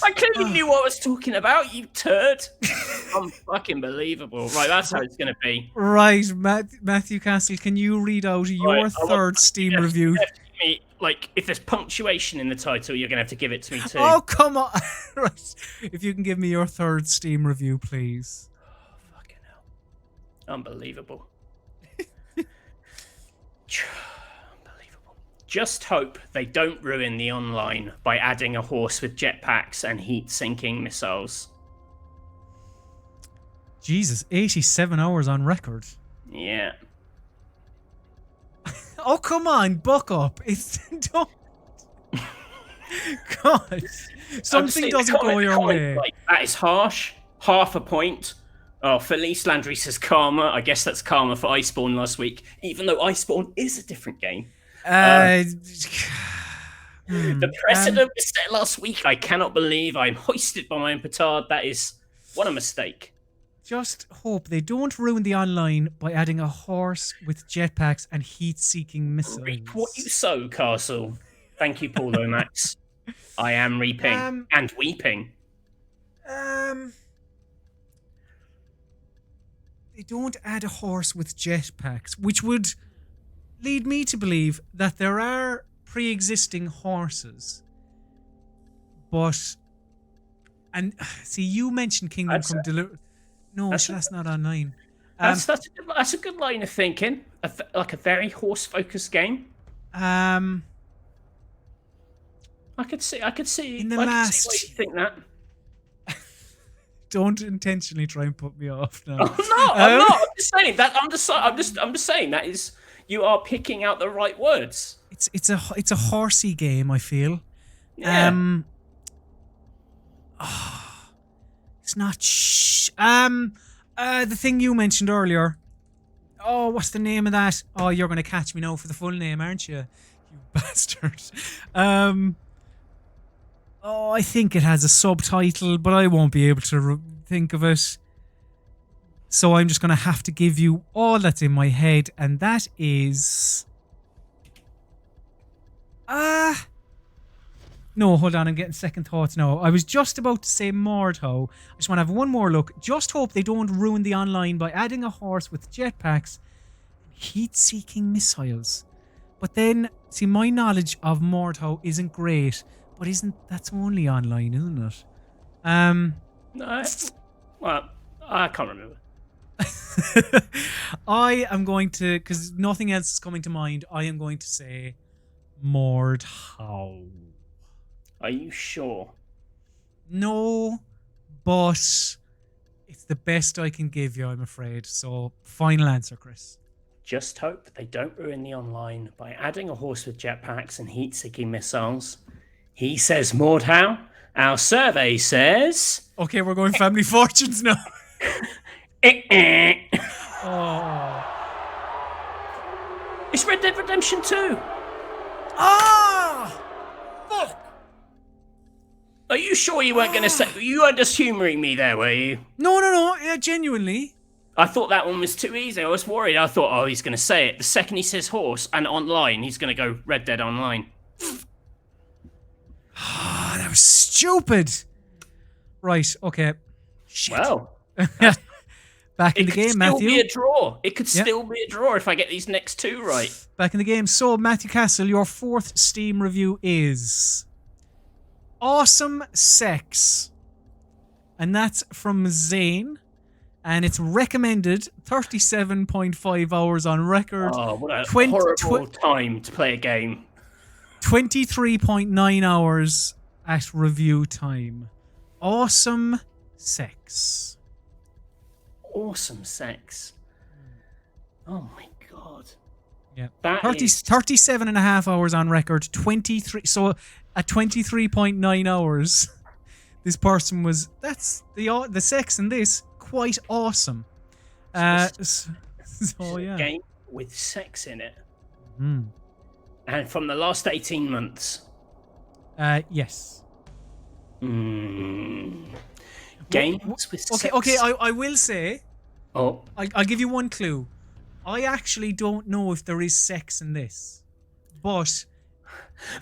S2: I clearly knew what I was talking about, you turd. Unfucking-believable. Right, that's how it's going to be.
S1: Right, Matthew Castle, can you read out your third Steam review?
S2: Like, if there's punctuation in the title, you're going to have to give it to me too.
S1: Oh, come on. Right. If you can give me your third Steam review, please.
S2: Oh, fucking hell. Unbelievable. Just hope they don't ruin the online by adding a horse with jetpacks and heat-sinking missiles.
S1: Jesus, 87 hours on record.
S2: Yeah.
S1: Oh, come on, buck up. It's don't. God, something doesn't go your way.
S2: Like, that is harsh. Half a point. Oh, Felice Landry says karma. I guess that's karma for Iceborne last week, even though Iceborne is a different game.
S1: The
S2: precedent was set last week. I cannot believe I'm hoisted by my own petard. That is what a mistake.
S1: Just hope they don't ruin the online by adding a horse with jetpacks and heat-seeking missiles.
S2: Reap what you sow, Castle. Thank you, Paul Lomax. I am reaping and weeping.
S1: They don't add a horse with jetpacks, which would lead me to believe that there are pre-existing horses. But, and see, you mentioned Kingdom Come Deliverance. No, that's not online.
S2: That's a good line of thinking. Like a very horse-focused game. I could see.
S1: In the last,
S2: see why you think that.
S1: Don't intentionally try and put me off now.
S2: I'm not. I'm just saying that. I'm just saying that is. You are picking out the right words.
S1: It's a horsey game, I feel.
S2: Yeah.
S1: It's not. The thing you mentioned earlier. Oh, what's the name of that? Oh, you're going to catch me now for the full name, aren't you? You bastard. Oh, I think it has a subtitle, but I won't be able to think of it. So I'm just going to have to give you all that's in my head, and that is... No, hold on, I'm getting second thoughts now. I was just about to say Mordhau. I just want to have one more look. Just hope they don't ruin the online by adding a horse with jetpacks and heat-seeking missiles. But then, see, my knowledge of Mordhau isn't great, but that's only online, isn't it?
S2: No, well, I can't remember.
S1: I am going to, because nothing else is coming to mind, I am going to say Mordhau.
S2: Are you sure?
S1: No, but it's the best I can give you, I'm afraid. So, final answer, Chris.
S2: Just hope they don't ruin the online by adding a horse with jetpacks and heat-seeking missiles. He says Mordhau. Our survey says...
S1: Okay, we're going Family Fortunes now. Oh.
S2: It's Red Dead Redemption 2.
S1: Ah! Fuck!
S2: Are you sure you weren't going to say... You weren't just humouring me there, were you?
S1: No. Yeah, genuinely.
S2: I thought that one was too easy. I was worried. I thought, oh, he's going to say it. The second he says horse and online, he's going to go Red Dead Online.
S1: Ah, that was stupid. Right, okay. Shit.
S2: Well.
S1: Back in the game, Matthew.
S2: It could still be a draw. It could still be a draw if I get these next two right.
S1: Back in the game. So, Matthew Castle, your fourth Steam review is... Awesome Sex. And that's from Zane. And it's recommended 37.5 hours on record.
S2: Oh, what a horrible time to play a game.
S1: 23.9 hours at review time. Awesome Sex.
S2: Awesome Sex. Oh my god.
S1: Yeah.
S2: 37
S1: and a half hours on record. 23. So at 23.9 hours, this person was. That's the sex in this quite awesome. So yeah.
S2: Game with sex in it.
S1: Hmm.
S2: And from the last 18 months.
S1: Yes.
S2: Games with sex.
S1: Okay. I will say.
S2: Oh.
S1: I'll give you one clue. I actually don't know if there is sex in this, but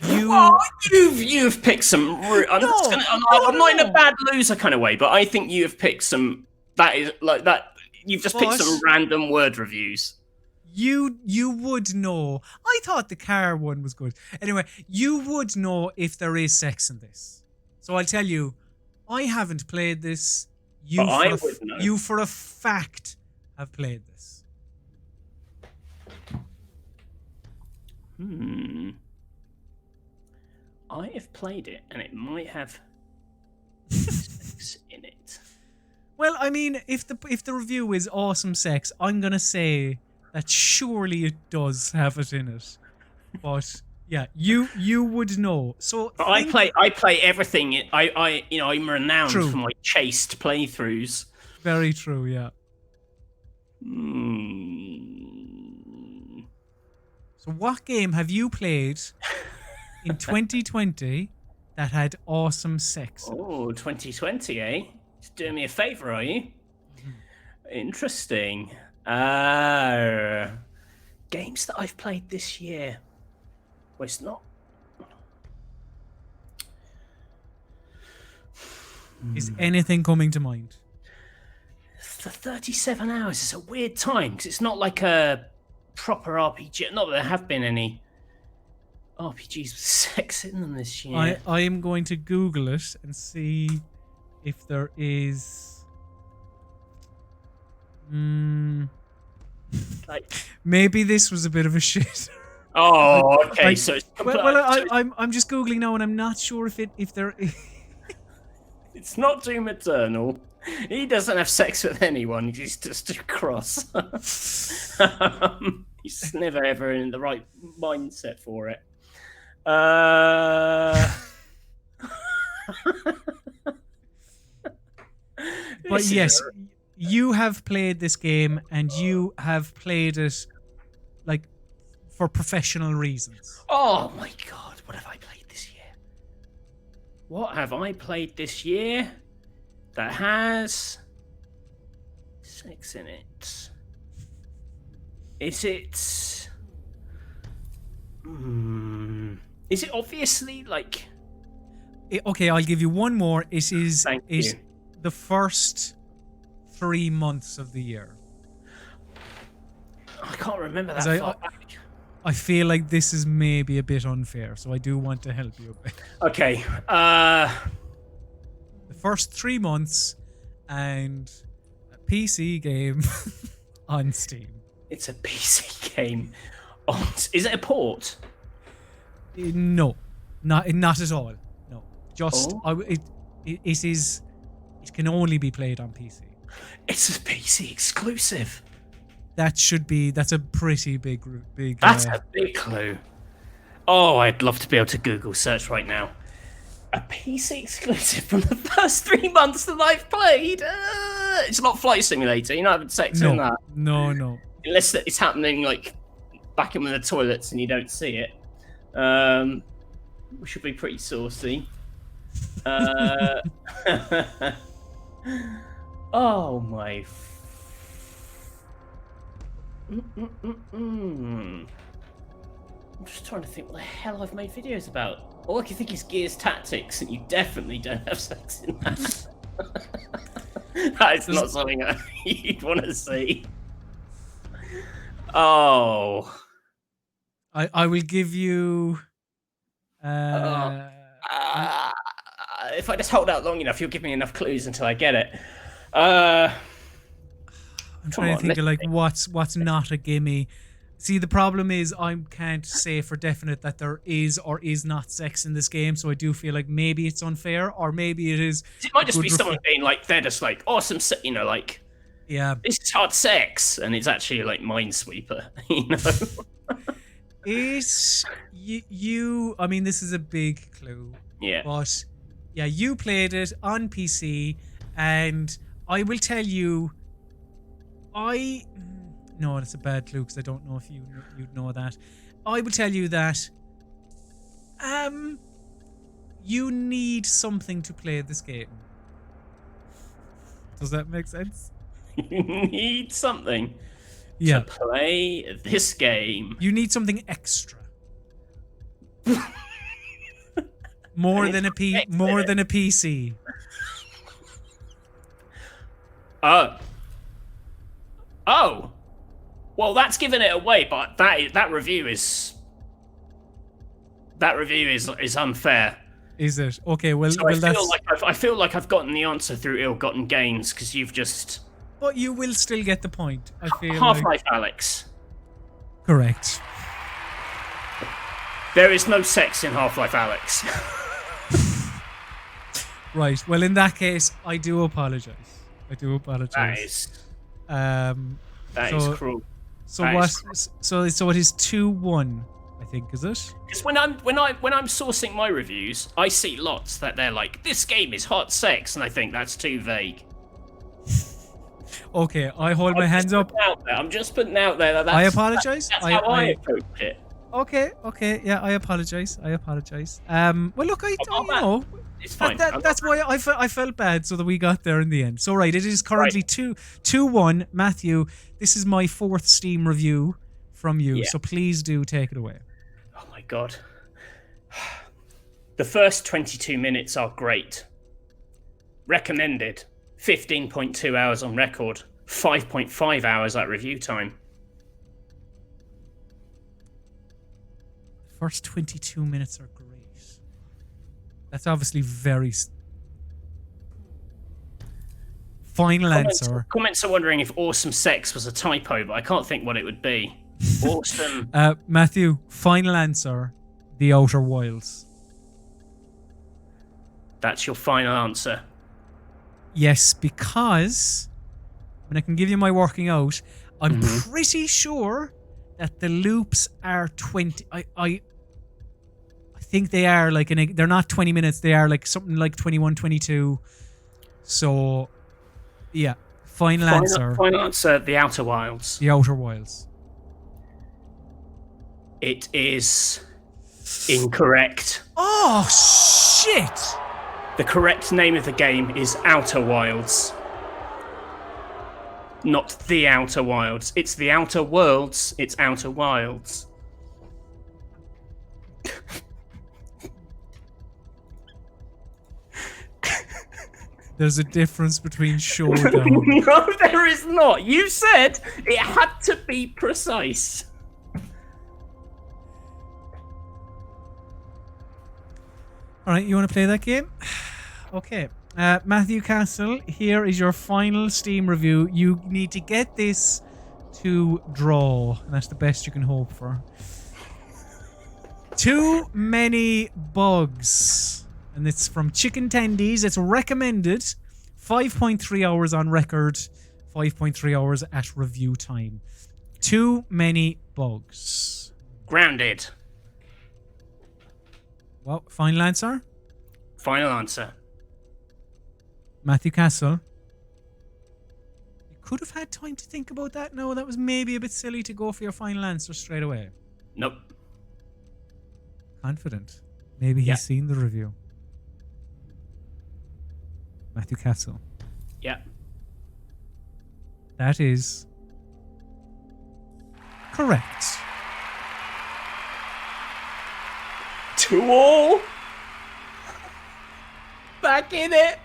S2: you've picked some. I'm not in a bad loser kind of way, but I think you have picked some. That is like that. You've just picked some random word reviews.
S1: You would know. I thought the car one was good. Anyway, you would know if there is sex in this. So I'll tell you, I haven't played this. You for a fact have played this.
S2: I have played it, and it might have sex in it.
S1: Well, I mean, if the review is awesome sex, I'm gonna say that surely it does have it in it. But yeah, you would know. So
S2: I play everything. I'm renowned for my chaste playthroughs.
S1: Very true. Yeah. So what game have you played in 2020 that had awesome sex?
S2: Oh, 2020, eh? Just doing me a favor, are you? Interesting. Games that I've played this year. Well, it's not.
S1: Is anything coming to mind?
S2: For 37 hours, it's a weird time because it's not like a proper RPG. Not that there have been any RPGs with sex in them this year.
S1: I am going to Google it and see if there is.
S2: Like
S1: maybe this was a bit of a shit.
S2: Oh, okay. So it's
S1: I'm just Googling now, and I'm not sure if there.
S2: It's not Doom Eternal. He doesn't have sex with anyone. He's just a cross. He's never ever in the right mindset for it.
S1: But yes, you have played this game, and you have played it like for professional reasons.
S2: Oh my god, what have I played this year? What have I played this year that has sex in it? Is it... Is it obviously like...
S1: Okay, I'll give you one more. It is
S2: Thank you.
S1: The first 3 months of the year.
S2: I can't remember that far back.
S1: I feel like this is maybe a bit unfair, so I do want to help you a bit.
S2: Okay.
S1: The first 3 months and a PC game on Steam.
S2: It's a PC game. Is it a port?
S1: No, not at all. No, just it is. It can only be played on PC.
S2: It's a PC exclusive.
S1: That's a pretty big.
S2: That's a big clue. Oh, I'd love to be able to Google search right now. A PC exclusive from the first 3 months that I've played. It's not Flight Simulator. You're not having sex in that.
S1: No.
S2: Unless it's happening like back in the toilets and you don't see it. Which should be pretty saucy. Oh my. I'm just trying to think what the hell I've made videos about. All I can think is Gears Tactics, and you definitely don't have sex in that. That is not something you'd want to see. Oh.
S1: I will give you.
S2: If I just hold out long enough, you'll give me enough clues until I get it.
S1: I'm trying to think of like what's not a gimme. See, the problem is I can't say for definite that there is or is not sex in this game, so I do feel like maybe it's unfair, or maybe it is.
S2: It might just be someone being like, they're just like, awesome, like,
S1: yeah,
S2: this is hard sex, and it's actually like Minesweeper,
S1: It's you. I mean, this is a big clue.
S2: Yeah.
S1: But yeah, you played it on PC, and I will tell you, No, that's a bad clue because I don't know if you'd know that. I will tell you that you need something to play this game. Does that make sense?
S2: You need something
S1: Yeah.
S2: to play this game.
S1: You need something extra. More than a PC.
S2: Oh. Well, that's giving it away, but that review is unfair.
S1: Is it? Okay, well,
S2: So I feel like I've gotten the answer through ill-gotten gains because you've just.
S1: But you will still get the point. I feel
S2: Half-Life Alex.
S1: Correct.
S2: There is no sex in Half-Life Alex.
S1: Right. Well, in that case, I do apologize. That
S2: is cruel.
S1: So what? So it is 2-1. I think, is it?
S2: Because when I'm sourcing my reviews, I see lots that they're like, this game is hot sex, and I think that's too vague.
S1: Okay, I hold my hands up.
S2: I'm just putting out there that
S1: I apologize.
S2: That's how I approach it.
S1: Okay, yeah, I apologize. Well, look, you know,
S2: it's fine.
S1: That's why I felt bad, so that we got there in the end. So right, it is currently 2-1. Matthew, this is my 4th Steam review from you, so please do take it away.
S2: Oh my god. The first 22 minutes are great. Recommended. 15.2 hours on record. 5.5 hours at review time.
S1: First 22 minutes are great. That's obviously very... Final answer.
S2: Comments are wondering if awesome sex was a typo, but I can't think what it would be. Awesome.
S1: Matthew, final answer. The Outer Wilds.
S2: That's your final answer.
S1: Yes, because when I can give you my working out, I'm pretty sure that the loops are 20. I think they are like they're not 20 minutes. They are like something like 21, 22. So, yeah. Final answer.
S2: Final answer. The Outer Wilds.
S1: The Outer Wilds.
S2: It is incorrect.
S1: Oh shit!
S2: The correct name of the game is Outer Wilds. Not The Outer Wilds. It's The Outer Worlds. It's Outer Wilds.
S1: There's a difference between showdown.
S2: No, there is not. You said it had to be precise.
S1: All right, you want to play that game? Okay. Matthew Castle, here is your final Steam review. You need to get this to draw, and that's the best you can hope for. Too Many Bugs. And it's from Chicken Tendies. It's recommended. 5.3 hours on record. 5.3 hours at review time. Too Many Bugs.
S2: Grounded.
S1: Well, final answer?
S2: Final answer.
S1: Matthew Castle. You could have had time to think about that. No, that was maybe a bit silly to go for your final answer straight away.
S2: Nope.
S1: Confident. Maybe he's seen the review. Matthew Castle.
S2: Yeah.
S1: That is correct.
S2: 2-all. Back in it.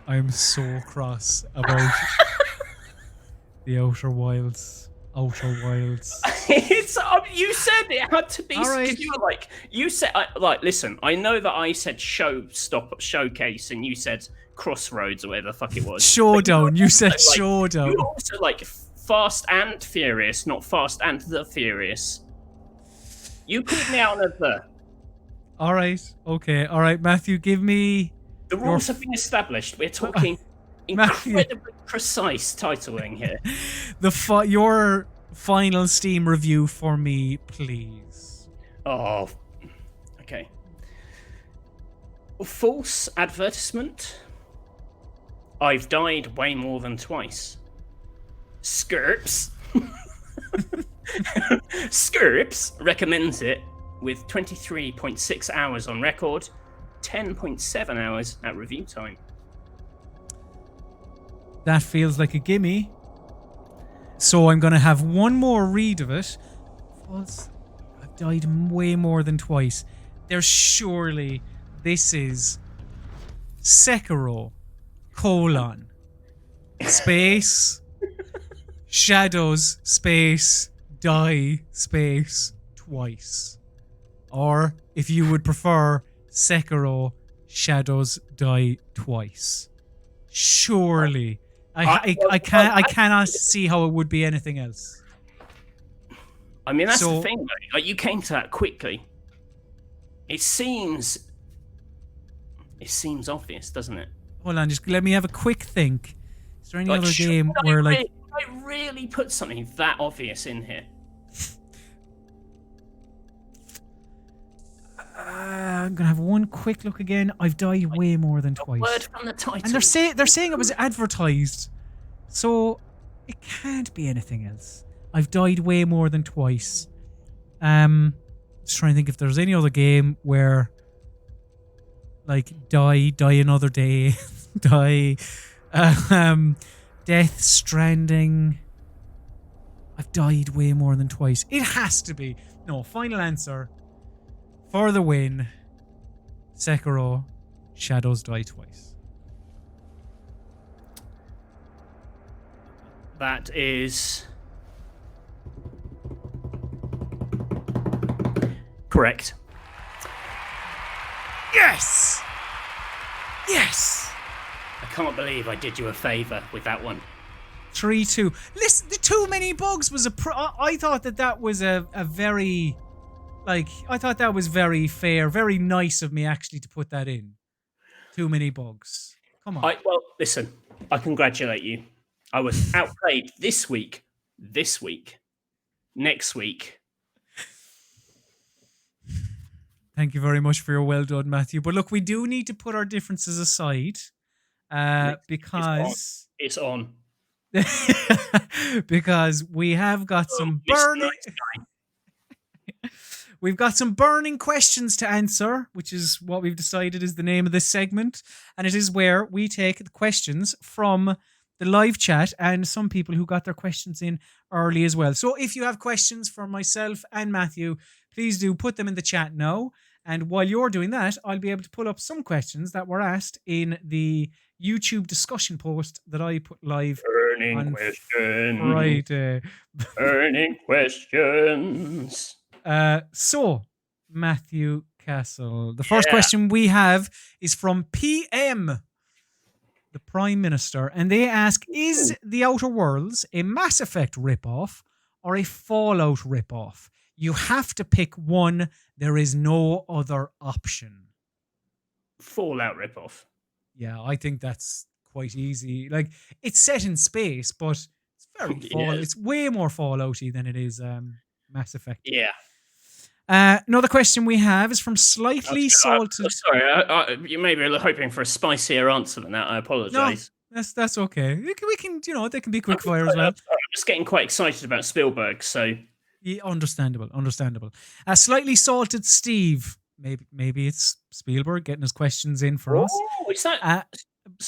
S1: I am so cross about the Outer Wilds. Outer Wilds.
S2: It's you said it had to be.
S1: All right.
S2: You were like, you said like, listen. I know that I said showcase, and you said Crossroads or whatever the fuck it was.
S1: Showdown. You said
S2: like,
S1: Showdown.
S2: You also like Fast and Furious, not Fast and the Furious. You called me out of the.
S1: All right. Okay. All right, Matthew. Give me.
S2: The rules have been established. We're talking incredibly precise titling here.
S1: Your final Steam review for me, please.
S2: Oh, okay. False advertisement. I've died way more than twice. Skirps. Skirps recommends it with 23.6 hours on record, 10.7 hours at review time.
S1: That feels like a gimme. So I'm going to have one more read of it. False. I've died way more than twice. There's surely... This is... Sekiro, space, shadows, space, die, space, twice. Or, if you would prefer, Sekiro, shadows, die, twice. Surely. I cannot see how it would be anything else.
S2: I mean, that's the thing, though. Like, you came to that quickly. It seems obvious, doesn't it?
S1: Hold on, just let me have a quick think. Is there any other game where, like...
S2: I really put something that obvious in here.
S1: I'm gonna have one quick look again. I've died way more than twice.
S2: Word from the title.
S1: And they're saying it was advertised, so it can't be anything else. I've died way more than twice. Just trying to think if there's any other game where, like, die another day, Death Stranding. I've died way more than twice. It has to be. No, final answer. For the win, Sekiro, shadows die twice.
S2: That is correct.
S1: Yes! Yes!
S2: I can't believe I did you a favour with that one.
S1: 3-2. Listen, the Too Many Bugs was I thought that was a very... Like, I thought that was very fair, very nice of me actually to put that in. Too Many Bugs. Come on.
S2: Well, listen, I congratulate you. I was outplayed this week, next week.
S1: Thank you very much for your well done, Matthew. But look, we do need to put our differences aside because...
S2: It's on.
S1: Because we have got some burning... We've got some burning questions to answer, which is what we've decided is the name of this segment. And it is where we take the questions from the live chat and some people who got their questions in early as well. So if you have questions for myself and Matthew, please do put them in the chat now. And while you're doing that, I'll be able to pull up some questions that were asked in the YouTube discussion post that I put live
S2: Burning questions.
S1: Friday.
S2: Burning questions.
S1: So, Matthew Castle. The first question we have is from PM, the Prime Minister, and they ask, is The Outer Worlds a Mass Effect ripoff or a Fallout ripoff? You have to pick one. There is no other option.
S2: Fallout ripoff.
S1: Yeah, I think that's quite easy. Like, it's set in space, but it's very Fallout. It's way more Fallouty than it is Mass Effect.
S2: Yeah.
S1: Another question we have is from Slightly Salted.
S2: Sorry, you may be hoping for a spicier answer than that. I apologise.
S1: No, that's okay. We can, they can be quick fire as well.
S2: I'm just getting quite excited about Spielberg, so
S1: yeah, understandable. Slightly Salted Steve. Maybe it's Spielberg getting his questions in for us.
S2: Oh, is that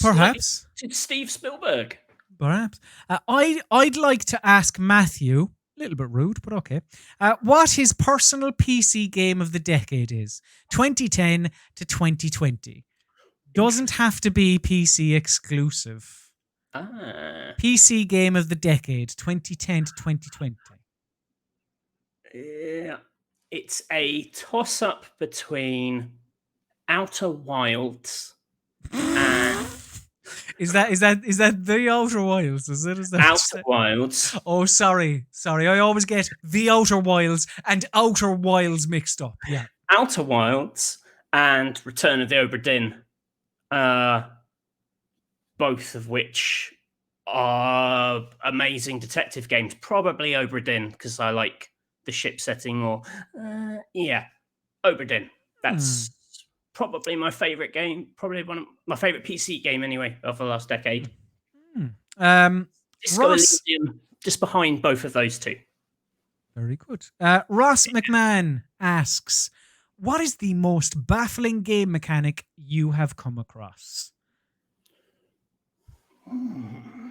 S1: perhaps
S2: it's Steve Spielberg?
S1: Perhaps. I'd like to ask Matthew. A little bit rude, but okay. What his personal PC game of the decade is. 2010 to 2020. Doesn't have to be PC exclusive. PC game of the decade, 2010 to 2020.
S2: Yeah. It's a toss-up between Outer Wilds and...
S1: Is that The Outer Wilds? Is that
S2: Outer Wilds?
S1: Oh, sorry. I always get The Outer Wilds and Outer Wilds mixed up. Yeah.
S2: Outer Wilds and Return of the Obra Dinn, both of which are amazing detective games. Probably Obra Dinn because I like the ship setting more. Obra Dinn. That's probably my favourite game. Probably one of my favourite PC game anyway of the last decade.
S1: Ross,
S2: just behind both of those two.
S1: Very good. Ross McMahon asks, what is the most baffling game mechanic you have come across?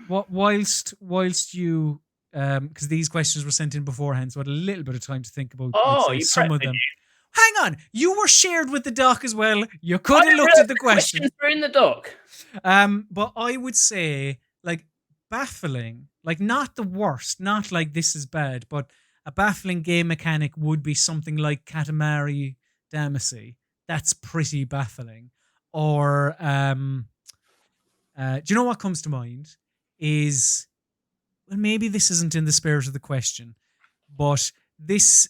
S1: Whilst you, because these questions were sent in beforehand, so I had a little bit of time to think about
S2: You
S1: some of
S2: prepped
S1: them.
S2: me.
S1: Hang on, you were shared with the doc as well. You could have looked at the questions.
S2: Are in the doc.
S1: But I would say, like, baffling, like not the worst, not like this is bad, but a baffling game mechanic would be something like Katamari Damacy. That's pretty baffling. Or do you know what comes to mind? Is, well, maybe this isn't in the spirit of the question, but this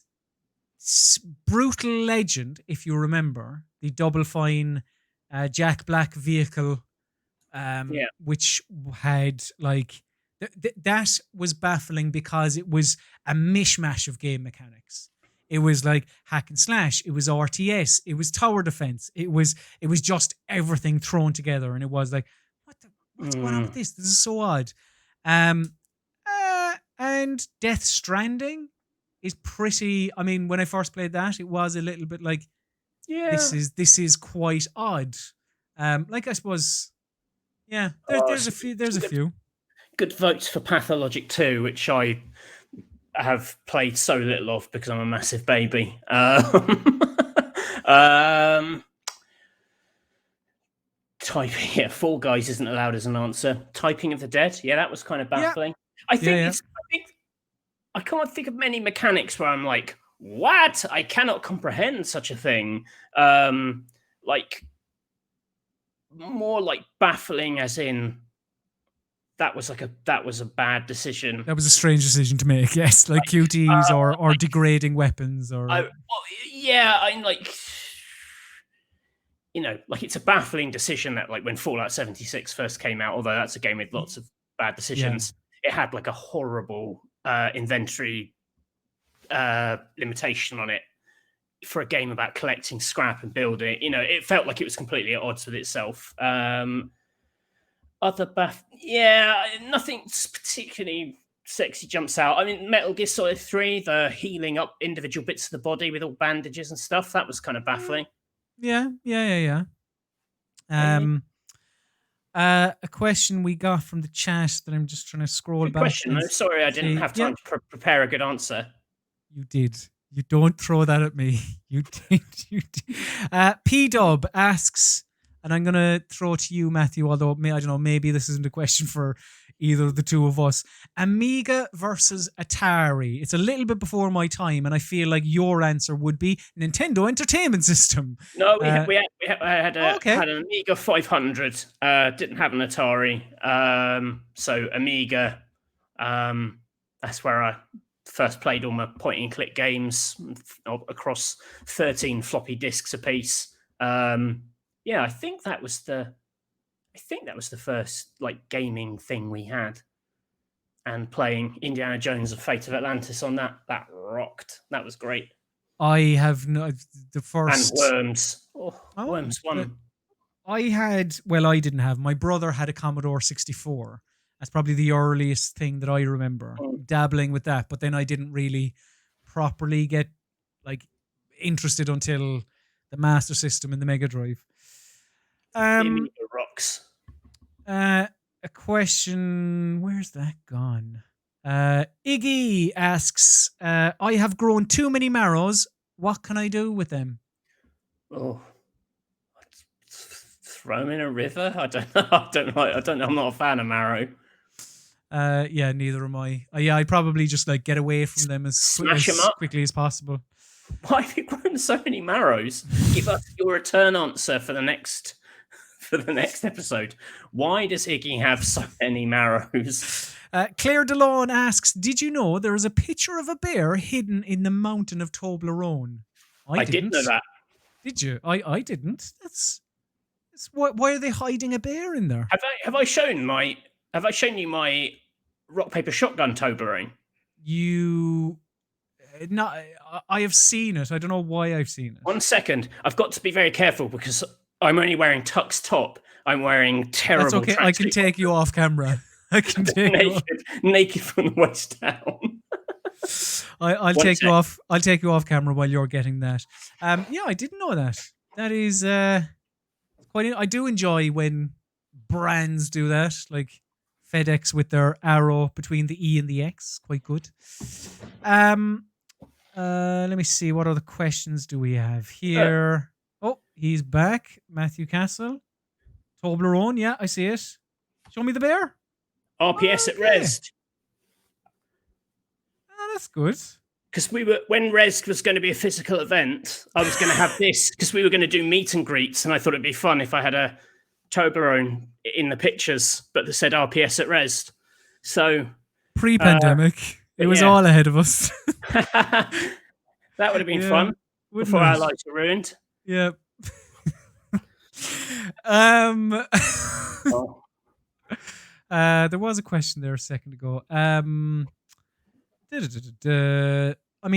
S1: brutal legend, if you remember, the Double Fine Jack Black vehicle, which had like that was baffling because it was a mishmash of game mechanics. It was like hack and slash. It was RTS. It was tower defense. It was just everything thrown together, and it was like, what's going on with this? This is so odd. And Death Stranding is pretty. I mean, when I first played that, it was a little bit like, this is quite odd. Like I suppose, yeah. There's a few. There's a few
S2: good votes for Pathologic 2, which I have played so little of because I'm a massive baby. Typing, yeah, Fall Guys isn't allowed as an answer. Typing of the Dead, yeah, that was kind of baffling. Yeah. I think I can't think of many mechanics where I'm like, what? I cannot comprehend such a thing. Like more like baffling, as in that was a bad decision.
S1: That was a strange decision to make. Yes, like QTEs or degrading weapons or.
S2: I'm like. You know, like it's a baffling decision that, like, when Fallout 76 first came out, although that's a game with lots of bad decisions, it had like a horrible inventory limitation on it for a game about collecting scrap and building. You know, it felt like it was completely at odds with itself. Nothing particularly sexy jumps out. I mean, Metal Gear Solid 3, the healing up individual bits of the body with all bandages and stuff, that was kind of baffling.
S1: Yeah. A question we got from the chat that I'm just trying to scroll
S2: good
S1: back.
S2: Question. I'm sorry I didn't have time to prepare a good answer.
S1: You did. You don't throw that at me. You did. P-Dub asks, and I'm going to throw it to you, Matthew, although I don't know, maybe this isn't a question for either of the two of us. Amiga versus Atari. It's a little bit before my time, and I feel like your answer would be Nintendo Entertainment System.
S2: No, we had an Amiga 500. Didn't have an Atari. So Amiga. That's where I first played all my point-and-click games across 13 floppy disks apiece. I think that was the first like gaming thing we had, and playing Indiana Jones and Fate of Atlantis on that rocked. That was great.
S1: I have the first
S2: and Worms. Worms 1.
S1: I didn't have. My brother had a Commodore 64. That's probably the earliest thing that I remember dabbling with that. But then I didn't really properly get like interested until the Master System and the Mega Drive.
S2: The rocks.
S1: A question. Where's that gone? Iggy asks, I have grown too many marrows. What can I do with them?
S2: Oh, throw them in a river? I don't know. I'm not a fan of marrow.
S1: Neither am I. I'd probably just like get away from them as quickly as possible.
S2: Why have you grown so many marrows? Give us your return answer for the next episode. Why does Iggy have so many marrows?
S1: Claire DeLawn asks, did you know there is a picture of a bear hidden in the mountain of Toblerone? I didn't
S2: know that.
S1: Did you? I didn't. That's why are they hiding a bear in there?
S2: Have I shown you my rock paper shotgun Toblerone?
S1: I have seen it. I don't know why I've seen it.
S2: 1 second. I've got to be very careful because I'm only wearing Tux top. I'm wearing terrible.
S1: That's okay. I can take you off camera. I can take you off.
S2: naked from the waist down.
S1: I'll take you off. I'll take you off camera while you're getting that. Yeah, I didn't know that. That is quite. I do enjoy when brands do that, like FedEx with their arrow between the E and the X. Quite good. Let me see. What other questions do we have here? Oh, he's back. Matthew Castle. Toblerone. Yeah, I see it. Show me the bear.
S2: RPS at Rest.
S1: Oh, that's good.
S2: Because when Rest was going to be a physical event, I was going to have this because we were going to do meet and greets, and I thought it'd be fun if I had a Toblerone in the pictures, but they said RPS at Rest. So
S1: pre-pandemic, it was all ahead of us.
S2: That would have been fun before our lives were ruined.
S1: Yeah. There was a question there a second ago. I mean,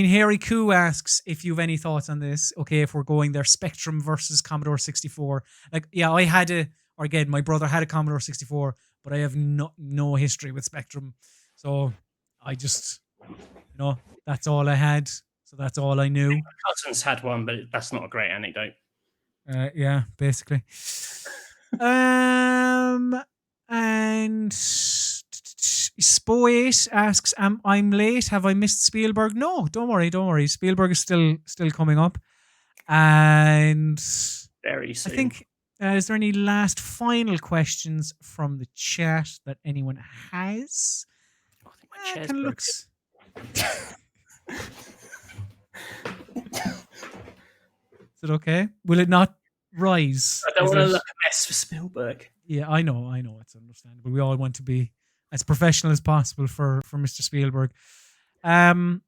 S1: Harry Koo asks if you have any thoughts on this. Okay, if we're going there, Spectrum versus Commodore 64. Like, yeah, I had again, my brother had a Commodore 64, but I have no history with Spectrum. So I just, that's all I had. So that's all I knew.
S2: My cousins had one, but that's not a great anecdote.
S1: Yeah, basically. And Spoit asks, I'm late. Have I missed Spielberg? No, don't worry. Spielberg is still coming up. And
S2: very soon.
S1: I think, is there any last final questions from the chat that anyone has?
S2: I think my chair's broken.
S1: Is it okay? Will it not rise?
S2: I don't want to look a mess for Spielberg.
S1: Yeah, I know. It's understandable. We all want to be as professional as possible for Mr. Spielberg. I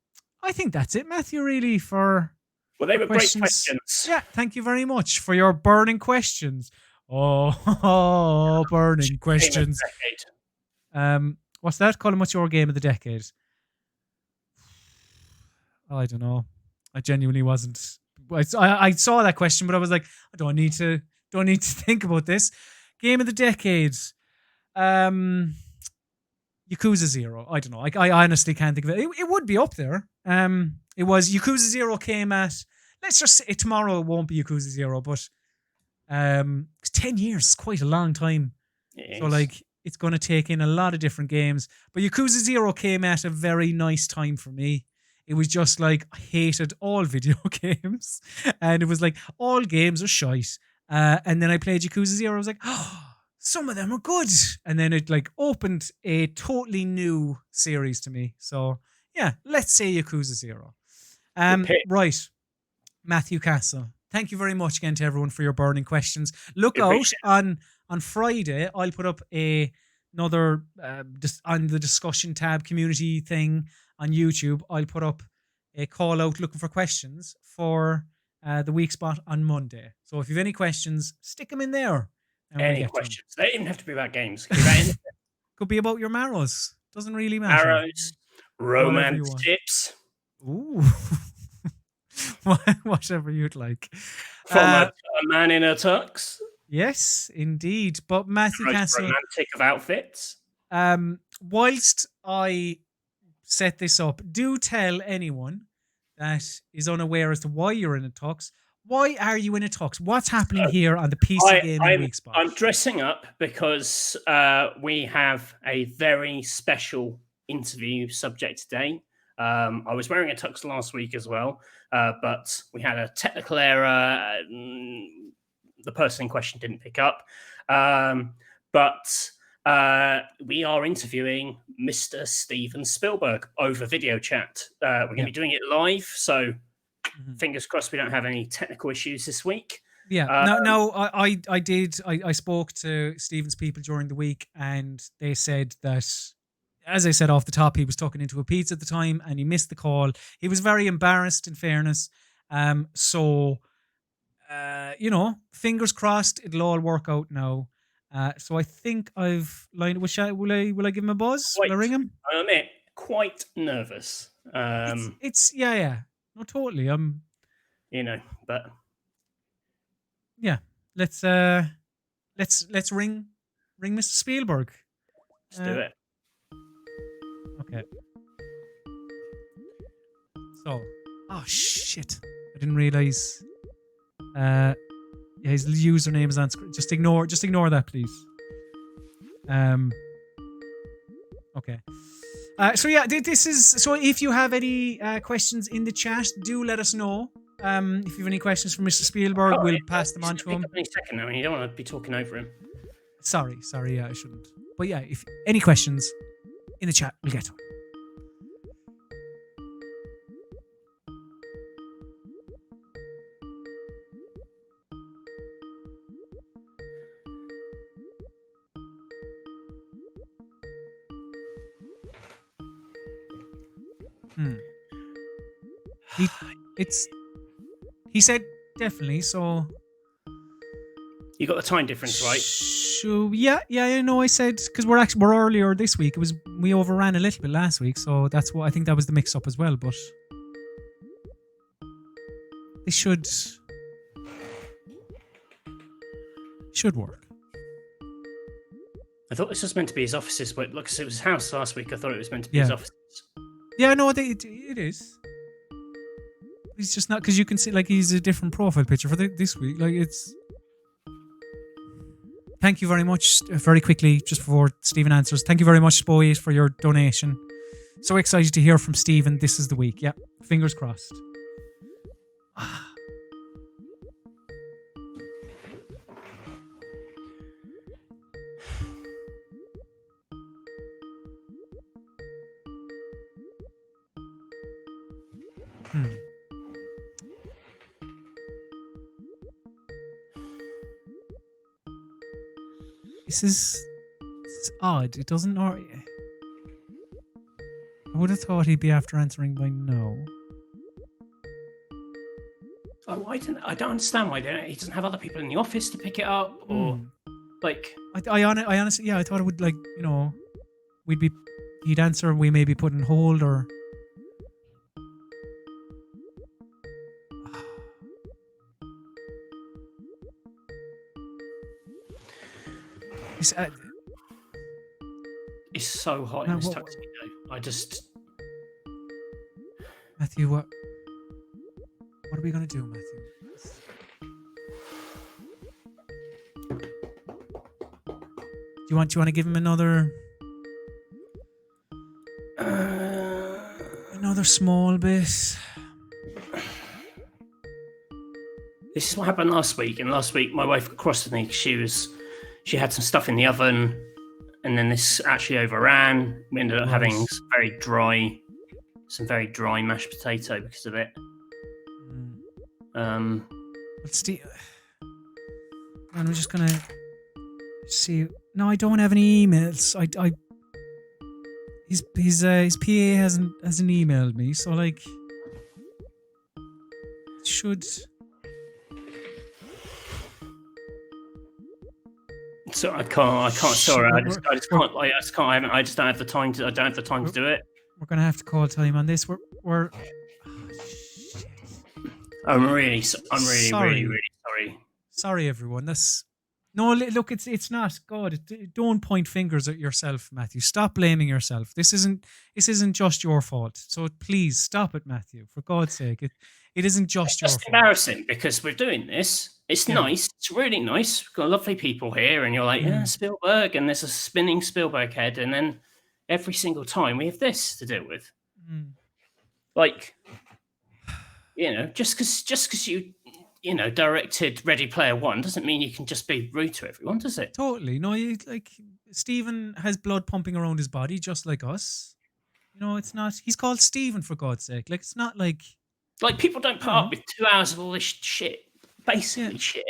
S1: think that's it, Matthew, really, for
S2: they were
S1: questions.
S2: Great questions.
S1: Yeah, thank you very much for your burning questions. Oh, burning questions. What's that? Colm, what's your game of the decade? I don't know. I genuinely wasn't. I saw that question, but I was like, I don't need to think about this. Game of the decade. Yakuza 0. I don't know. I honestly can't think of it. It would be up there. It was Yakuza 0 came at, let's just say tomorrow it won't be Yakuza 0, but 10 years is quite a long time. So like it's going to take in a lot of different games. But Yakuza 0 came at a very nice time for me. It was just like, I hated all video games. And it was like, all games are shite. And then I played Yakuza 0. I was like, oh, some of them are good. And then it like opened a totally new series to me. So yeah, let's say Yakuza 0. Right. Matthew Castle. Thank you very much again to everyone for your burning questions. Look out on Friday. I'll put up another on the discussion tab community thing on YouTube. I'll put up a call out looking for questions for the Weekspot on Monday. So if you have any questions, stick them in there.
S2: Any questions? They don't even have to be about games. Could be about anything.
S1: Could be about your marrows. Doesn't really matter.
S2: Marrows, romance tips.
S1: Ooh. Whatever you'd like.
S2: From a man in a tux.
S1: Yes, indeed. But Matthew Castle,
S2: romantic of outfits.
S1: Whilst I set this up, do tell anyone that is unaware as to why you're in a tux. Why are you in a tux? What's happening here on the PC Gaming Weekspot?
S2: I'm dressing up because we have a very special interview subject today. I was wearing a tux last week as well, but we had a technical error. The person in question didn't pick up. But we are interviewing Mr. Steven Spielberg over video chat. We're going to be doing it live, so fingers crossed we don't have any technical issues this week.
S1: Yeah, I spoke to Steven's people during the week, and they said that, as I said off the top, he was tucking into a pizza at the time and he missed the call. He was very embarrassed, in fairness. Fingers crossed it'll all work out now. So I think I've lined. Will I give him a buzz? Will I ring him?
S2: I admit, quite nervous.
S1: It's yeah. No, totally.
S2: But
S1: yeah. Let's ring Mr. Spielberg.
S2: Let's do it.
S1: Okay. So, oh shit! I didn't realize. Yeah, his username is on screen. Just ignore that, please. Okay. So yeah, this is so. If you have any questions in the chat, do let us know. If you have any questions for Mr. Spielberg, we'll pass them on to him.
S2: Any second, I mean, you don't want to be talking over him.
S1: Sorry. Yeah, I shouldn't. But yeah, if any questions in the chat, we'll get to them. He said definitely, so
S2: you got the time difference, right?
S1: So yeah, I know. I said because we're earlier this week. We overran a little bit last week, so that's what I think that was the mix up as well. But they should work.
S2: I thought this was meant to be his offices, but look, it was his house last week. I thought it was meant to be his offices.
S1: Yeah, no, it is. He's just not, because you can see like he's a different profile picture for this week. Like it's. Thank you very much. Very quickly, just before Stephen answers, thank you very much, Boyd, for your donation. So excited to hear from Stephen. This is the week. Yeah, fingers crossed. It's odd. It doesn't. I would have thought he'd be after answering by no.
S2: Oh, I don't understand why he doesn't have other people in the office to pick it up, or like.
S1: I honestly, yeah, I thought it would he'd answer and we maybe put in hold or.
S2: It's so hot in this tuxedo. I just.
S1: Matthew, what are we gonna do, Matthew? Do you want to give him another small bit?
S2: This is what happened last week. And last week, my wife crossed with me because she had some stuff in the oven, and then this actually overran. We ended up having some very dry mashed potato because of it.
S1: But Steve, I'm just gonna see. No, I don't have any emails. His PA hasn't emailed me, so like, should.
S2: So I can't. Sorry, I just can't. I just don't have the time to. I don't have the time to do it.
S1: We're gonna have to call time on this. We're.
S2: I'm really sorry.
S1: Sorry, everyone. Look. It's not. God, don't point fingers at yourself, Matthew. Stop blaming yourself. This isn't just your fault. So please stop it, Matthew. For God's sake, it isn't just your fault.
S2: It's embarrassing because we're doing this. It's nice. It's really nice. We've got lovely people here, and you're like, yeah, Spielberg, and there's a spinning Spielberg head, and then every single time we have this to deal with. Like, just because you directed Ready Player One doesn't mean you can just be rude to everyone, does it?
S1: Totally. No, Stephen has blood pumping around his body just like us. It's not. He's called Stephen, for God's sake. Like, it's not like
S2: people don't put up with 2 hours of all this shit. Basically shit,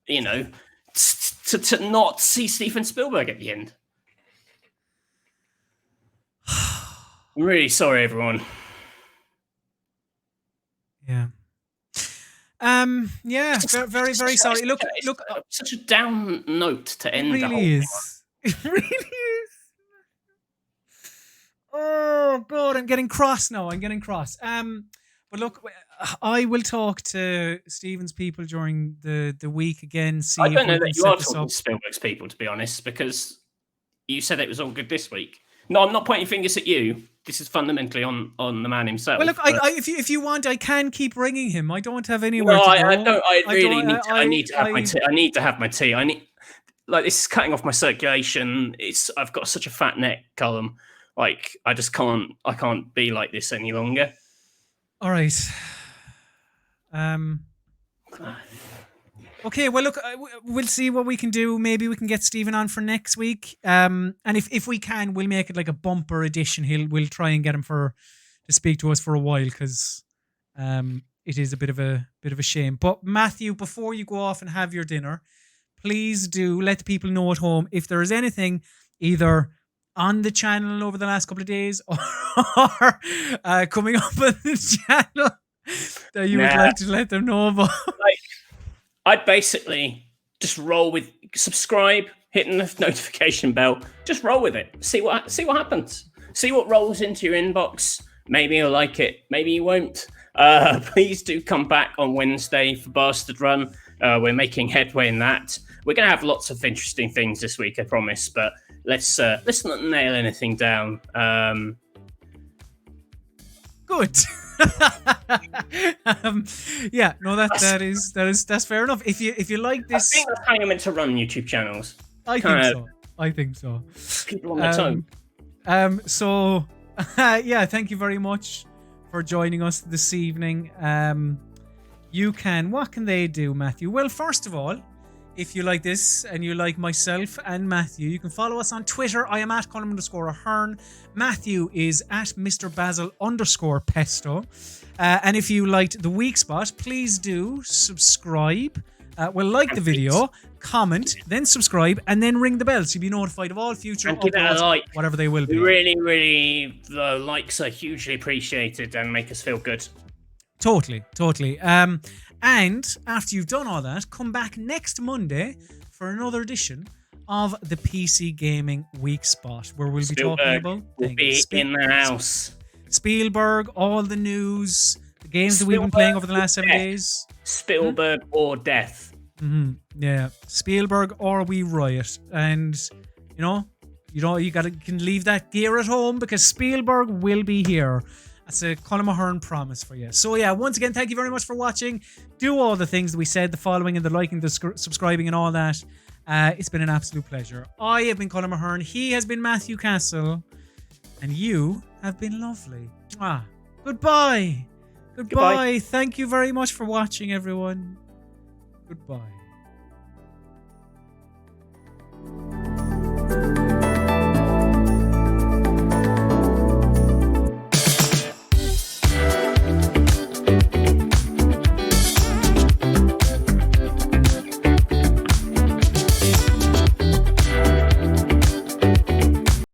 S2: to not see Steven Spielberg at the end. I'm really sorry, everyone.
S1: Yeah. Yeah, very, very sorry. Look.
S2: Such a down note to end.
S1: It really is. It really is. Oh God, I'm getting cross now. But look, I will talk to Stephen's people during the week again. See,
S2: I don't know that you are talking to Spielberg's people, to be honest, because you said it was all good this week. No, I'm not pointing fingers at you. This is fundamentally on the man himself.
S1: Well, look, if you want, I can keep ringing him. I don't have anywhere
S2: No,
S1: to go.
S2: I don't. I need to have my tea. I need to have my tea. Like, this is cutting off my circulation. I've got such a fat neck, Colm. Like, I just can't. I can't be like this any longer.
S1: All right. Okay, well, look, we'll see what we can do. Maybe we can get Stephen on for next week. And if we can, we'll make it like a bumper edition. We'll try and get him to speak to us for a while, because it is a bit of a shame. But Matthew, before you go off and have your dinner, please do let the people know at home if there is anything either on the channel over the last couple of days or coming up on the channel that you would like to let them know about.
S2: I'd basically just roll with subscribe, hitting the notification bell. Just roll with it. See what happens. See what rolls into your inbox. Maybe you'll like it. Maybe you won't. Please do come back on Wednesday for Bastard Run. We're making headway in that. We're going to have lots of interesting things this week, I promise. But let's not nail anything down.
S1: Good. Yeah, no, that's fair enough. If you like this,
S2: I think that's how you're meant to run YouTube channels.
S1: I think so.
S2: People on their tongue.
S1: So yeah, thank you very much for joining us this evening. What can they do, Matthew? Well, first of all, if you like this and you like myself and Matthew, you can follow us on Twitter. I am at Colm_Ahern. Matthew is at Mr. Basil_Pesto. And if you liked the Week Spot, please do subscribe. Like the video, comment, then subscribe, and then ring the bell so you'll be notified of all future
S2: and give it a like,
S1: whatever they will be.
S2: Really, the likes are hugely appreciated and make us feel good.
S1: Totally. And after you've done all that, come back next Monday for another edition of the PC Gaming Weekspot, where we'll be talking about things.
S2: In the house.
S1: Spielberg, all the news, the games that we've been playing over the last 7 days.
S2: Spielberg or death.
S1: Mm-hmm. Yeah, Spielberg or we riot. And you can leave that gear at home, because Spielberg will be here. That's a Colm Ahern promise for you. So yeah, once again, thank you very much for watching. Do all the things that we said, the following and the liking, the subscribing and all that. It's been an absolute pleasure. I have been Colm Ahern. He has been Matthew Castle. And you have been lovely. Goodbye. Goodbye. Thank you very much for watching, everyone. Goodbye.